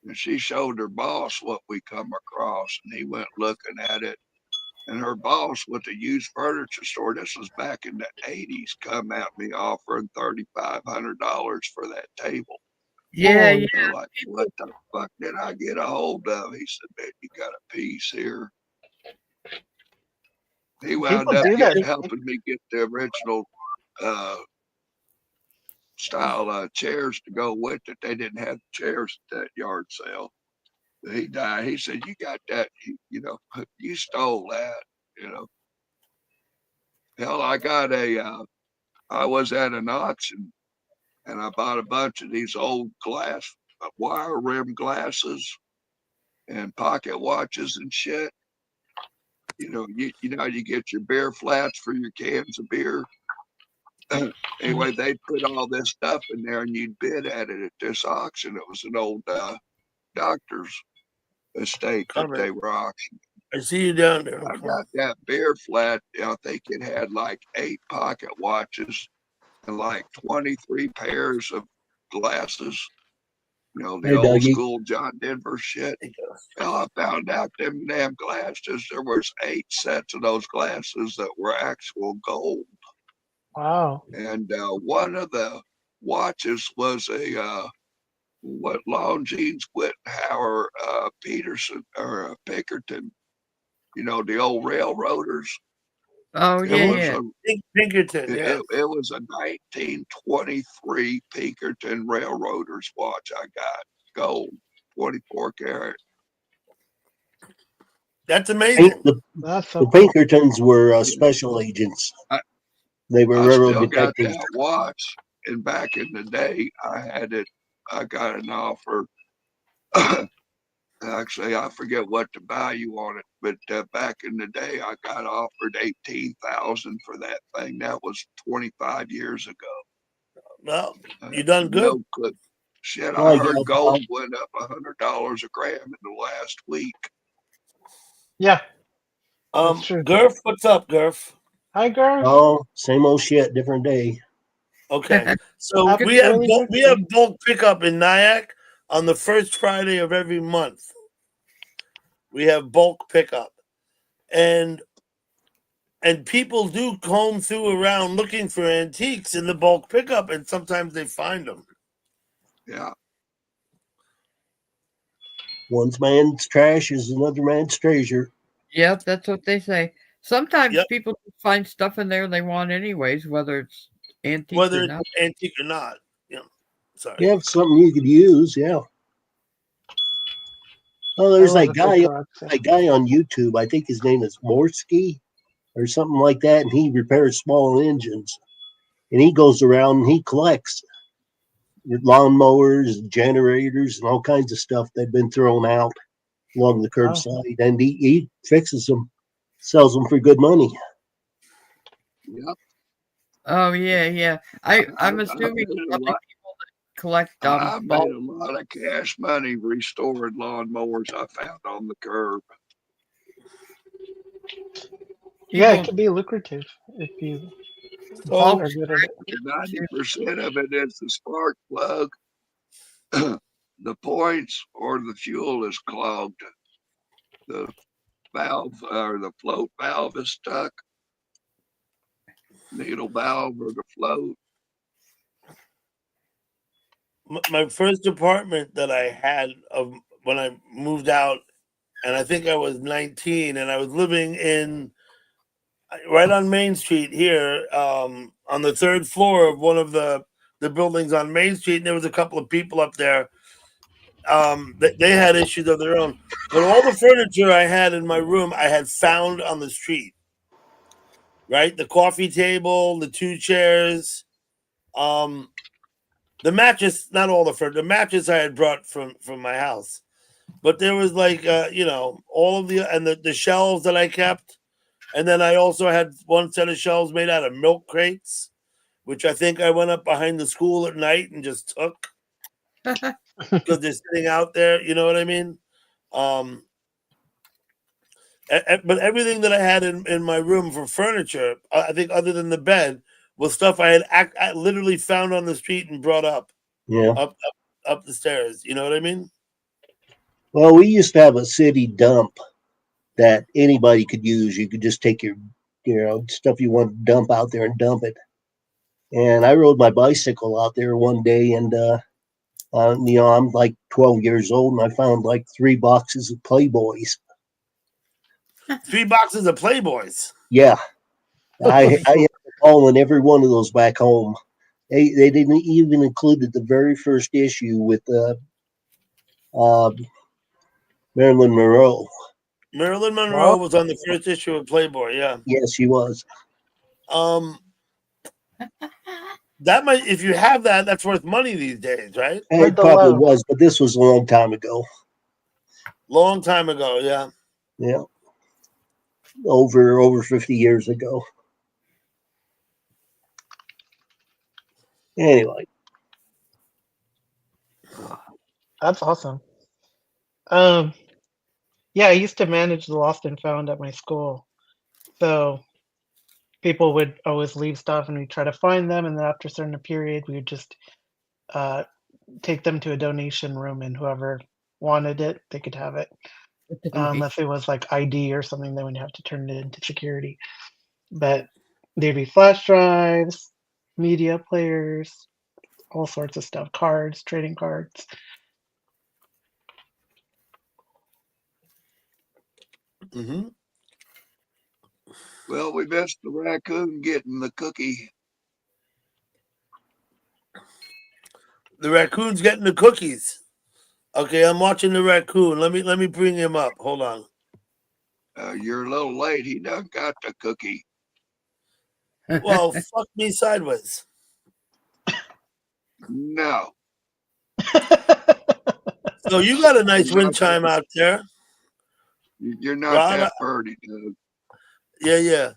And she showed her boss what we come across, and he went looking at it. And her boss with a used furniture store, this was back in the 80s, come at me offering $3,500 for that table. Yeah, And I'm like, what the fuck did I get a hold of? He said, man, you got a piece here. He wound People up do that. helping me get the original style chairs to go with it. They didn't have chairs at that yard sale. He died. He said, you got that, you stole that, Hell, I was at an auction and I bought a bunch of these old glass, wire rim glasses and pocket watches and shit. You get your beer flats for your cans of beer. Anyway, they put all this stuff in there and you'd bid at it at this auction. It was an old doctor's estate that they were auctioning. I see you down there. I got that beer flat. I think it had like 8 pocket watches and like 23 pairs of glasses. The Hey, old Dougie. school John Denver shit. Well, I found out them damn glasses, there was 8 sets of those glasses that were actual gold. Wow. And one of the watches was a Longines Whittenhauer Peterson or Pinkerton, the old railroaders. Oh, yeah. Pinkerton, yeah. It was a 1923 Pinkerton Railroaders watch I got, gold, 24 karat. That's amazing. The That's Pinkertons were special agents. They were I railroad still got detectives. that watch, and back in the day, I got an offer. Actually, I forget what the value on it, but back in the day, I got offered $18,000 for that thing. That was 25 years ago. Well, you done good. No good. Shit, Oh, I yeah, heard gold went up $100 a gram in the last week. Yeah. That's true. Gurf, what's up, Gurf? Hi, Gurf. Oh, same old shit, different day. Okay, so Happy we have early we have bulk pickup in Nyack on the first Friday of every month. We have bulk pickup, and people do comb through around looking for antiques in the bulk pickup, and sometimes they find them. Yeah. One man's trash is another man's treasure. Yep, that's what they say. Sometimes people find stuff in there they want anyways, whether it's antique or not. Antique or not. Yeah. Sorry. You have something you could use, yeah. Oh, there's that guy on YouTube. I think his name is Morsky or something like that, and he repairs small engines. And he goes around and he collects lawnmowers, generators, and all kinds of stuff that have been thrown out along the curbside. And he fixes them, sells them for good money. Yep. Oh, yeah. I'm assuming a lot of people that collect I made a lot of cash money restoring lawnmowers I found on the curb. Yeah, it can be lucrative if you Paul So are good at it. 90% of it is the spark plug, the points, or the fuel is clogged. The valve or the float valve is stuck, needle valve or the float. my first apartment that I had of when I moved out, and I think I was 19, and I was living in right on Main Street here, on the third floor of one of the buildings on Main Street, and there was a couple of people up there. They had issues of their own, but all the furniture I had in my room, I had found on the street. Right, the coffee table, the two chairs, the mattress. Not all the furniture. The mattress I had brought from my house, but there was like all of the shelves that I kept, and then I also had one set of shelves made out of milk crates, which I think I went up behind the school at night and just took because they're sitting out there. You know what I mean? Um, but everything that I had in my room for furniture, I think, other than the bed, was stuff I had I literally found on the street and brought Yeah. up the stairs. You know what I mean? Well, we used to have a city dump that anybody could use. You could just take your stuff you want to dump out there and dump it. And I rode my bicycle out there one day, and I'm like 12 years old, and I found like 3 boxes of Playboys. 3 boxes of Playboys. Yeah, I ended up hauling every one of those back home. They didn't even include the very first issue with uh, Marilyn Monroe. Marilyn Monroe was on the first issue of Playboy. Yeah. Yes, she was. That might, if you have that, that's worth money these days, right? It probably was, but this was a long time ago. Long time ago, yeah. Yeah, over 50 years ago. Anyway, That's awesome. Yeah, I used to manage the lost and found at my school. So people would always leave stuff and we'd try to find them, and then after a certain period we would just take them to a donation room, and whoever wanted it, they could have it. Unless it was like ID or something, then we'd have to turn it into security. But there'd be flash drives, media players, all sorts of stuff, cards, trading cards. Mm-hmm. Well, we missed the raccoon getting the cookie. The raccoon's getting the cookies. Okay, I'm watching the raccoon. Let me bring him up. Hold on. You're a little late. He done got the cookie. Well, fuck me sideways. No. So you got a nice wind chime out there. You're not Rob, that pretty, dude. Yeah.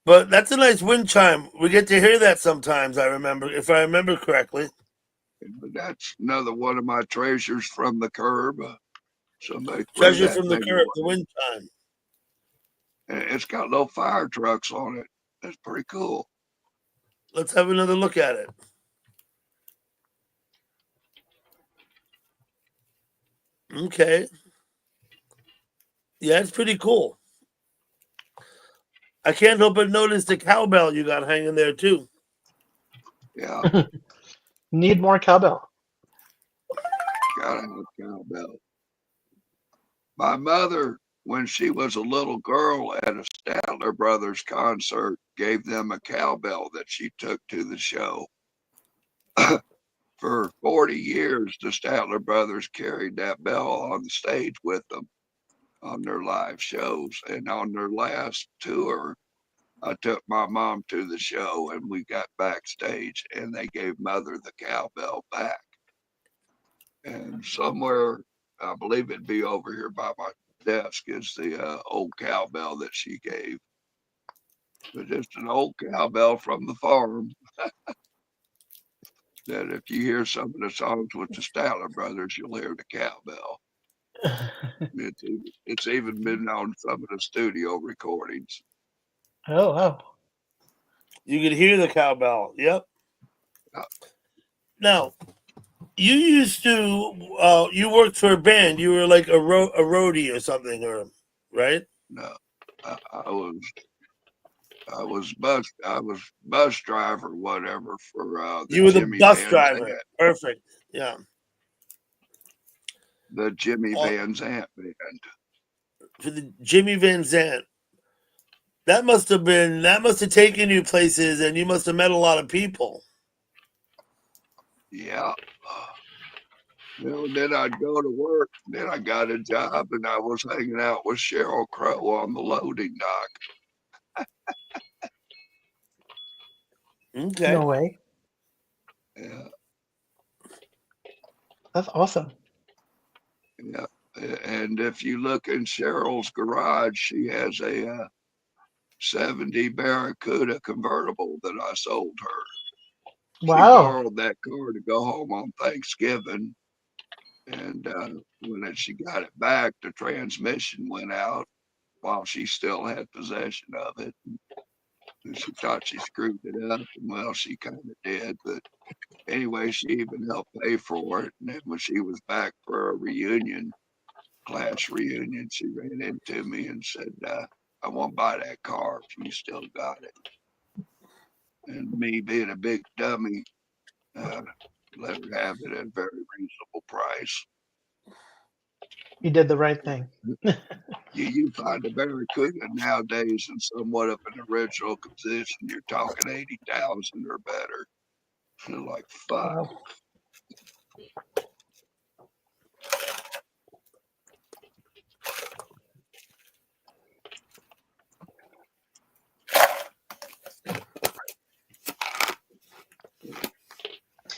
But that's a nice wind chime. We get to hear that sometimes, I remember, if I remember correctly. But that's another one of my treasures from the curb. Somebody Treasure from the curb, the wind chime. And it's got little fire trucks on it. That's pretty cool. Let's have another look at it. Okay. Yeah, it's pretty cool. I can't help but notice the cowbell you got hanging there too. Yeah. Need more cowbell. Gotta have cowbell. My mother, when she was a little girl at a Statler Brothers concert, gave them a cowbell that she took to the show. For 40 years, the Statler Brothers carried that bell on the stage with them on their live shows. And on their last tour, I took my mom to the show and we got backstage and they gave Mother the cowbell back. And somewhere, I believe it'd be over here by my desk, is the old cowbell that she gave. But just an old cowbell from the farm. That if you hear some of the songs with the Statler Brothers, you'll hear the cowbell. It's even been on some of the studio recordings. Oh, wow. You could hear the cowbell. Yep. Yeah. Now, you used to you worked for a band. You were like a roadie or something, or right? No, I was bus driver, whatever, for the You were the Jimmy bus Van driver. Zant, Perfect. Yeah. the Jimmy Uh, Van Zant band. for the Jimmy Van Zant. That must have taken you places, and you must have met a lot of people. Yeah. Well, then I'd go to work. Then I got a job, and I was hanging out with Cheryl Crow on the loading dock. Okay. No way. Yeah, That's awesome. yeah. And if you look in Cheryl's garage, she has a 70 Barracuda convertible that I sold her. She Wow. borrowed that car to go home on Thanksgiving, and when she got it back, the transmission went out while she still had possession of it. And she thought she screwed it up, and well, she kind of did. But anyway, she even helped pay for it. And then when she was back for a reunion, class reunion, she ran into me and said, I won't buy that car if you still got it. And me being a big dummy, uh, let her have it at a very reasonable price. You did the right thing. You find a Barracuda nowadays in somewhat of an original condition, you're talking 80,000 or better. You're like, fuck. Wow.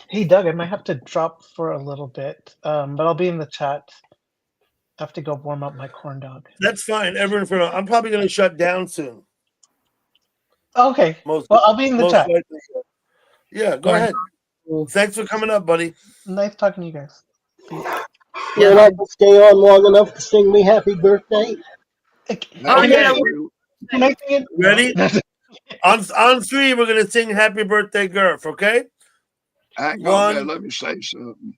Hey Doug, I might have to drop for a little bit, but I'll be in the chat. I have to go warm up my corn dog. That's fine. Everyone, I'm probably going to shut down soon. Okay. Well, I'll be in the chat. likely. Yeah, go ahead. Thanks for coming up, buddy. Nice talking to you guys. You're not going to stay on long enough to sing me happy birthday? Okay. Can I sing it? Ready? on 3, we're going to sing Happy Birthday, Gurf, okay? Hang on, man. Let me say something.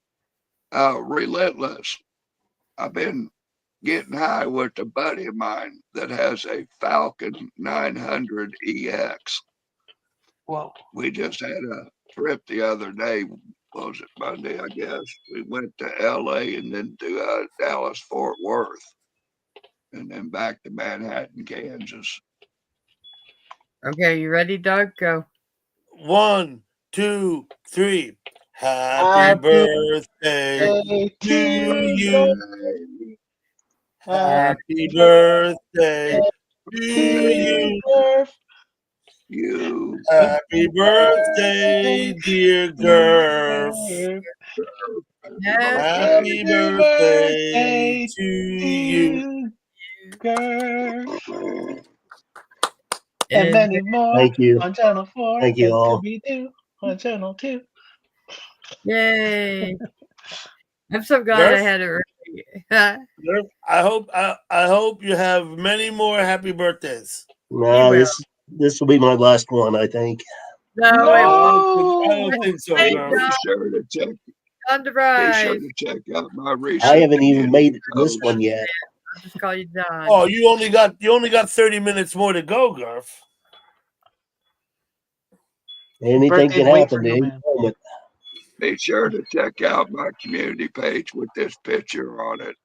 Relentless. I've been getting high with a buddy of mine that has a Falcon 900 EX. Whoa. We just had a trip the other day. What was it, Monday, I guess? We went to LA and then to Dallas, Fort Worth, and then back to Manhattan, Kansas. Okay, you ready, Doug? Go. 1, 2, 3. Happy birthday to you. Happy birthday to you. Happy birthday, dear Gurf. Happy birthday to you. And many more. Thank you. On Channel 4. Thank you all. Scooby-Doo on Channel 2. Yay. I'm so glad I Gurf? had it ready. Gurf, I hope you have many more happy birthdays. No, this will be my last one, I think. No, it won't. I don't think so, Hey, Gurf. Be sure to check. On the Be rise. sure to check out my recent. I haven't even made it to this post. one yet. I'll just call you Don. Oh, you only got 30 minutes more to go, Gurf. Anything can happen at any moment. Be sure to check out my community page with this picture on it.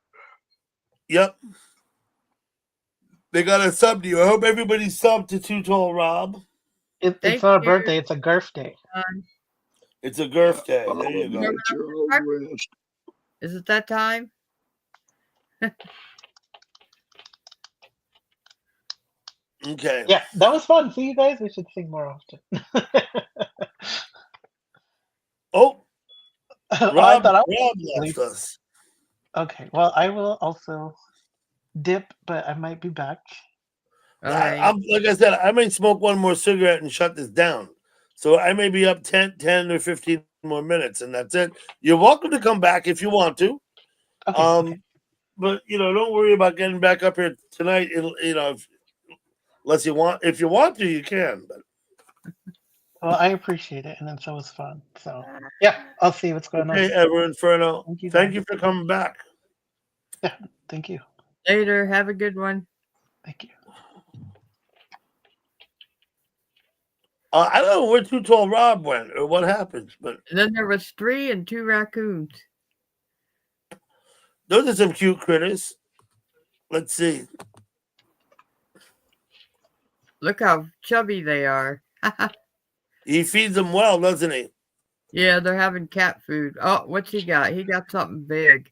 Yep. They got a sub to you. I hope everybody's subbed to Too Tall Rob. It's not a birthday, it's a Gurf day. It's a Gurf day. There you go. At your own risk. Is it that time? Okay. Yeah, that was fun. See you guys. We should sing more often. Oh, I thought I Rob was left us. Okay, well, I will also dip, but I might be back. I'm like I said, I may smoke one more cigarette and shut this down. So I may be up 10 or 15 more minutes, and that's it. You're welcome to come back if you want to. Okay. But don't worry about getting back up here tonight. Unless you want, if you want to, you can. But Well, I appreciate it, and then so was fun. So yeah, I'll see what's going on. Okay, Ever Inferno. Thank you, Thank guys. you for coming back. Yeah, thank you. Later. Have a good one. Thank you. I don't know where Too Tall Rob went or what happened, but And then there was 3 and 2 raccoons. those are some cute critters. Let's see. Look how chubby they are. He feeds them well, doesn't he? Yeah, they're having cat food. Oh, what's he got? He got something big.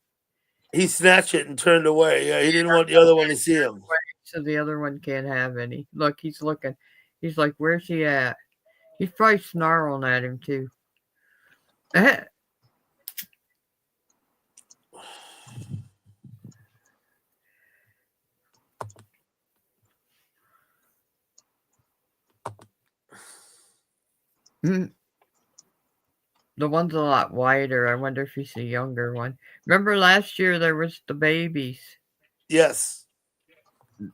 He snatched it and turned away. Yeah, he didn't want the other one to see him. So the other one can't have any. Look, he's looking. He's like, where's he at? He's probably snarling at him too. The one's a lot wider. I wonder if he's a younger one. Remember last year there was the babies. Yes.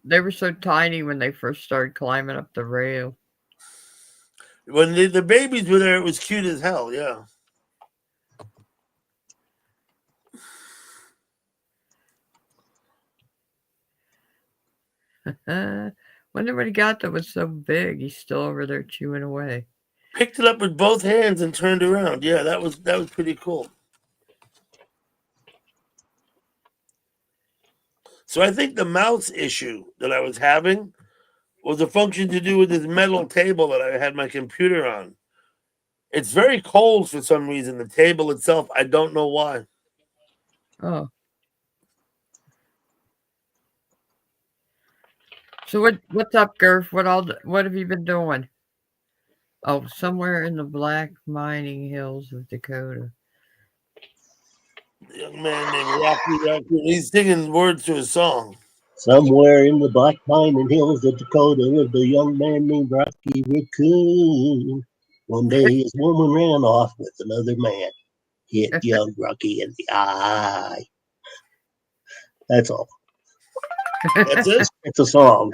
They were so tiny when they first started climbing up the rail. When the babies were there, it was cute as hell. Yeah. Wonder what he got that was so big. He's still over there chewing away. Picked it up with both hands and turned around. Yeah, that was pretty cool. So I think the mouse issue that I was having was a function to do with this metal table that I had my computer on. It's very cold for some reason, the table itself. I don't know why. Oh. So what's up, Gerf? What have you been doing? Oh, somewhere in the black mining hills of Dakota. A young man named Rocky Raccoon. He's singing words to a song. Somewhere in the black mining hills of Dakota lived a young man named Rocky Raccoon. One day his woman ran off with another man. Hit young Rocky in the eye. That's all. That's it? It's a song.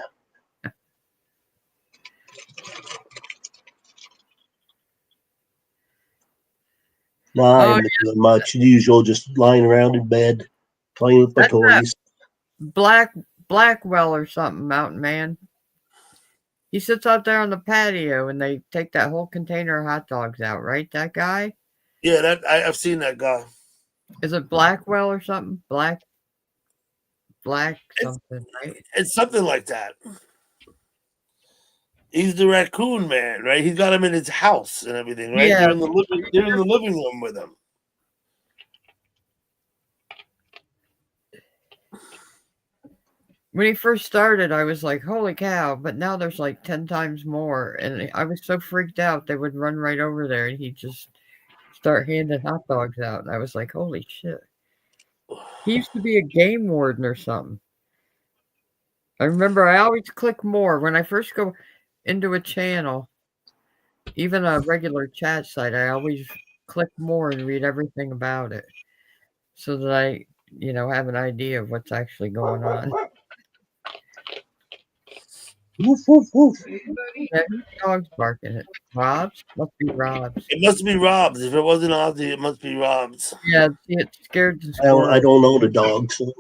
No, I haven't been doing much. The usual, just lying around in bed, playing with my toys. Blackwell or something, Mountain Man. He sits out there on the patio and they take that whole container of hot dogs out, right? That guy? Yeah, I've seen that guy. Is it Blackwell or something? Black something, right? It's something like that. He's the raccoon man, right? He's got him in his house and everything, right? Yeah. They're in the living room with him. When he first started, I was like, holy cow, but now there's like 10 times more. And I was so freaked out, they would run right over there and he'd just start handing hot dogs out. And I was like, holy shit. He used to be a game warden or something. I remember I always click more when I first go into a channel, even a regular chat site. I always click more and read everything about it so that I, have an idea of what's actually going on. Woof, woof, woof. Yeah, whose dog's barking? It Rob's? Must be Rob's. It must be Rob's. If it wasn't Ozzy, it must be Rob's. Yeah, it scared the I squirrel. don't own a dog, so.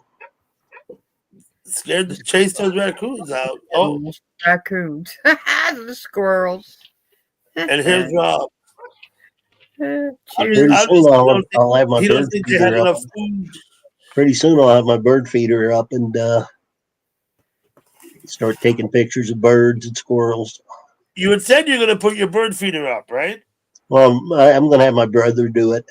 Scared to chase those raccoons out. Oh, raccoons. The squirrels. and here's Rob. Pretty soon I'll have my bird feeder up. Pretty soon I'll have my bird feeder up and start taking pictures of birds and squirrels. You had said you're going to put your bird feeder up, right? Well, I'm going to have my brother do it.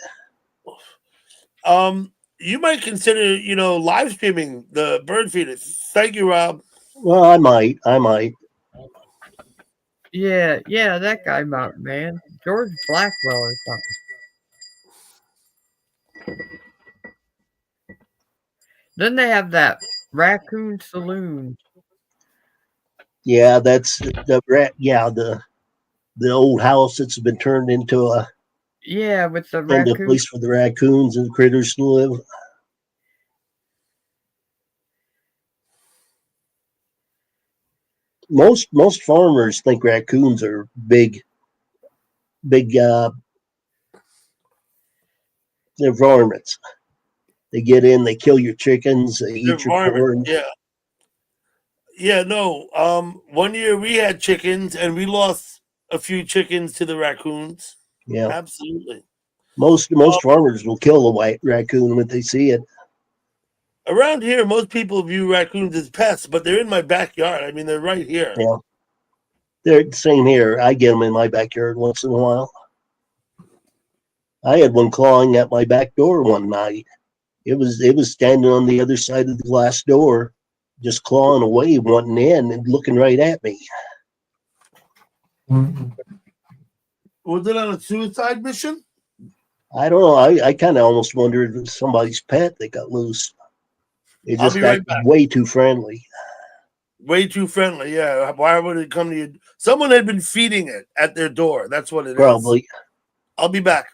You might consider, live streaming the bird feeder. Thank you, Rob. Well, I might. Yeah, that guy, Mountain Man. George Blackwell or something. Then they have that Raccoon Saloon. Yeah, that's the old house that's been turned into a with the raccoon place for the raccoons and critters to live. Most farmers think raccoons are big big. They're varmints. They get in, they kill your chickens, they They're eat your varmint. corn. Yeah. Yeah, no. One year we had chickens and we lost a few chickens to the raccoons. Yeah. Absolutely. Most farmers will kill a white raccoon when they see it. Around here, most people view raccoons as pests, but they're in my backyard. I mean, they're right here. Yeah. They're the same here. I get them in my backyard once in a while. I had one clawing at my back door one night. It was standing on the other side of the glass door, just clawing away, wanting in and looking right at me. Was it on a suicide mission? I don't know. I kind of almost wondered if it was somebody's pet that got loose. It I'll just be got right back. way too friendly. Way too friendly. Yeah. Why would it come to you? Someone had been feeding it at their door. That's what it is. Probably. I'll be back.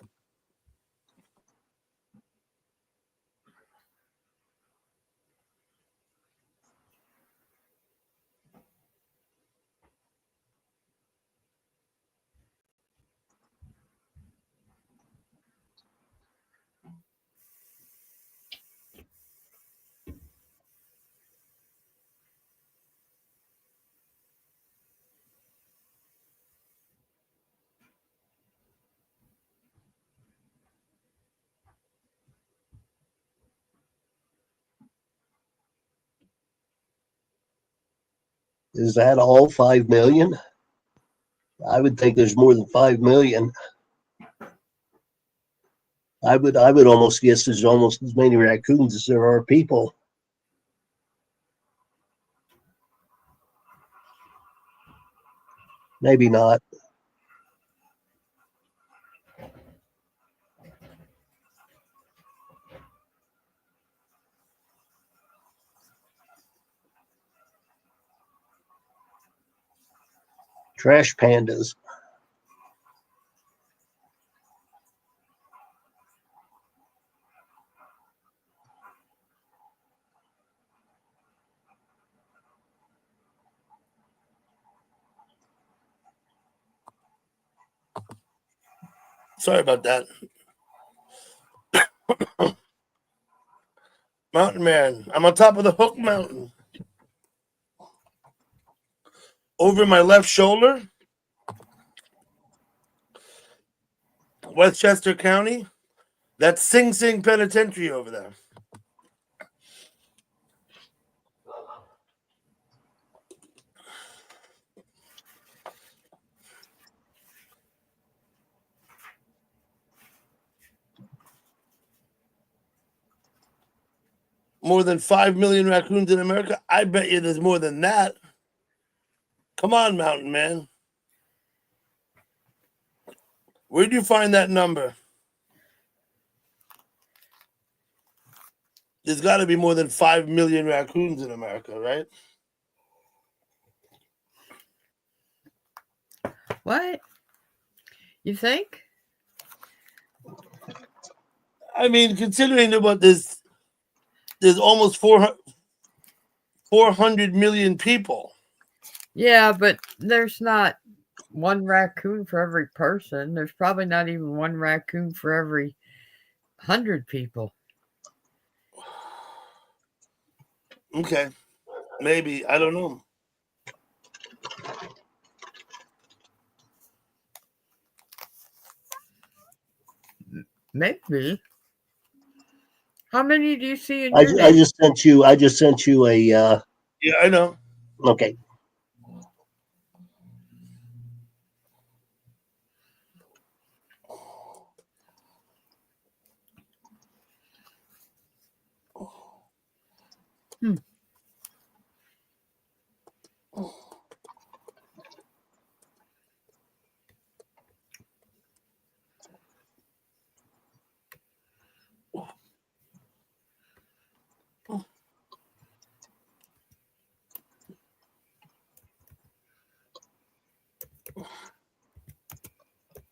Is that all 5 million? I would think there's more than 5 million. I would almost guess there's almost as many raccoons as there are people. Maybe not. Trash pandas. Sorry about that. Mountain Man. I'm on top of the Hook Mountain. Over my left shoulder, Westchester County. That's Sing Sing Penitentiary over there. More than 5 million raccoons in America? I bet you there's more than that. Come on, Mountain Man. Where'd you find that number? There's got to be more than 5 million raccoons in America, right? What? You think? I mean, considering what there's almost 400 million people. Yeah, but there's not one raccoon for every person. There's probably not even one raccoon for every 100 people. Okay. Maybe. I don't know. Maybe. How many do you see in I your just sent you a Yeah, I know. Okay.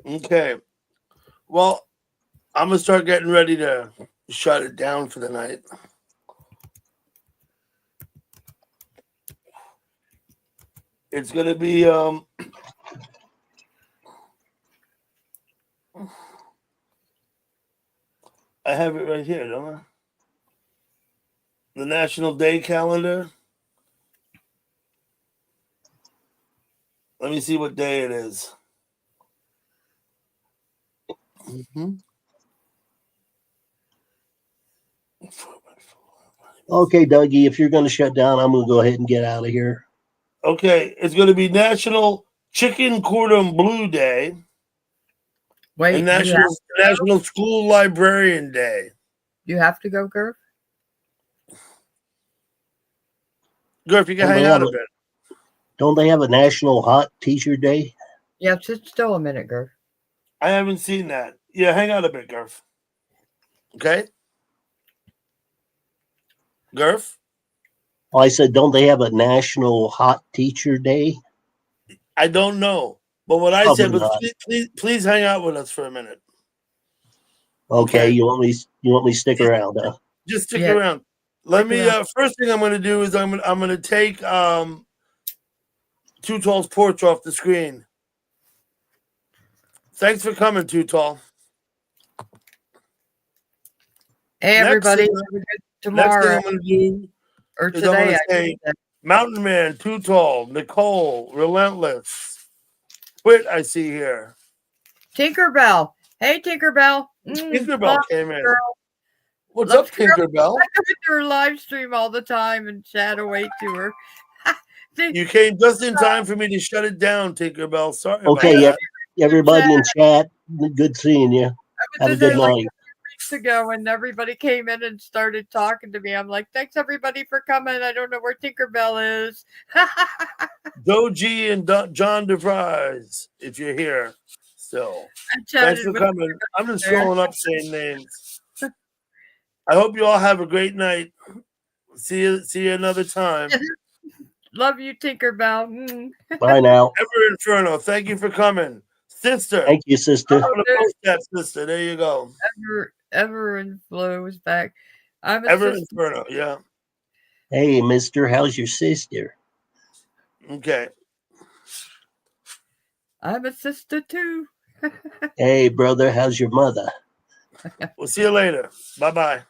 Okay. Well, I'm gonna start getting ready to shut it down for the night. It's gonna be I have it right here, don't I? The National Day calendar. Let me see what day it is. Mm-hmm. Okay, Dougie, if you're going to shut down, I'm going to go ahead and get out of here. Okay, it's going to be National Chicken Cordon Bleu Day Wait, and National School Librarian Day. you have to go, Gerv? Gerf, you can Don't hang they out have a bit. Don't they have a National Hot Teacher Day? Yeah, sit still a minute, Gerv. I haven't seen that. Yeah, hang out a bit, Gerf. Okay? Gerf? Oh, I said, don't they have a National Hot Teacher Day? I don't know. But what I Probably said was not. please hang out with us for a minute. Okay, you want me to stick around, huh? Just stick Yeah. around. Let Stick me around. first thing I'm gonna do is I'm gonna take Too Tall's porch off the screen. Thanks for coming, Too Tall. Hey, everybody. Have a good Next thing tomorrow. I'm gonna do Or is I'm today, gonna I say should say. Mountain Man, Too Tall, Nicole, Relentless. Quit, I see here. Tinkerbell. Hey, Tinkerbell. Tinkerbell Love came in. girl. What's Love up, Tinkerbell? I come into her live stream all the time and chat away to her. You came just in time for me to shut it down, Tinkerbell. Sorry Okay, about that. everybody in chat, good seeing you. Have a Just there good like night. 2 weeks ago when everybody came in and started talking to me. I'm like, thanks everybody for coming. I don't know where Tinkerbell is. Doji and John DeVries, if you're here still. I Thanks chatted for with coming. I'm just there. scrolling up saying names. I hope you all have a great night. See you another time. Love you, Tinkerbell. Bye now. Ever Inferno, thank you for coming. Sister. Thank you, sister. I'm gonna post that, sister. There you go. Ever and Flo is back. I'm a Ever sister. Inferno, yeah. Hey, mister, how's your sister? Okay. I'm a sister too. Hey, brother, how's your mother? We'll see you later. Bye-bye.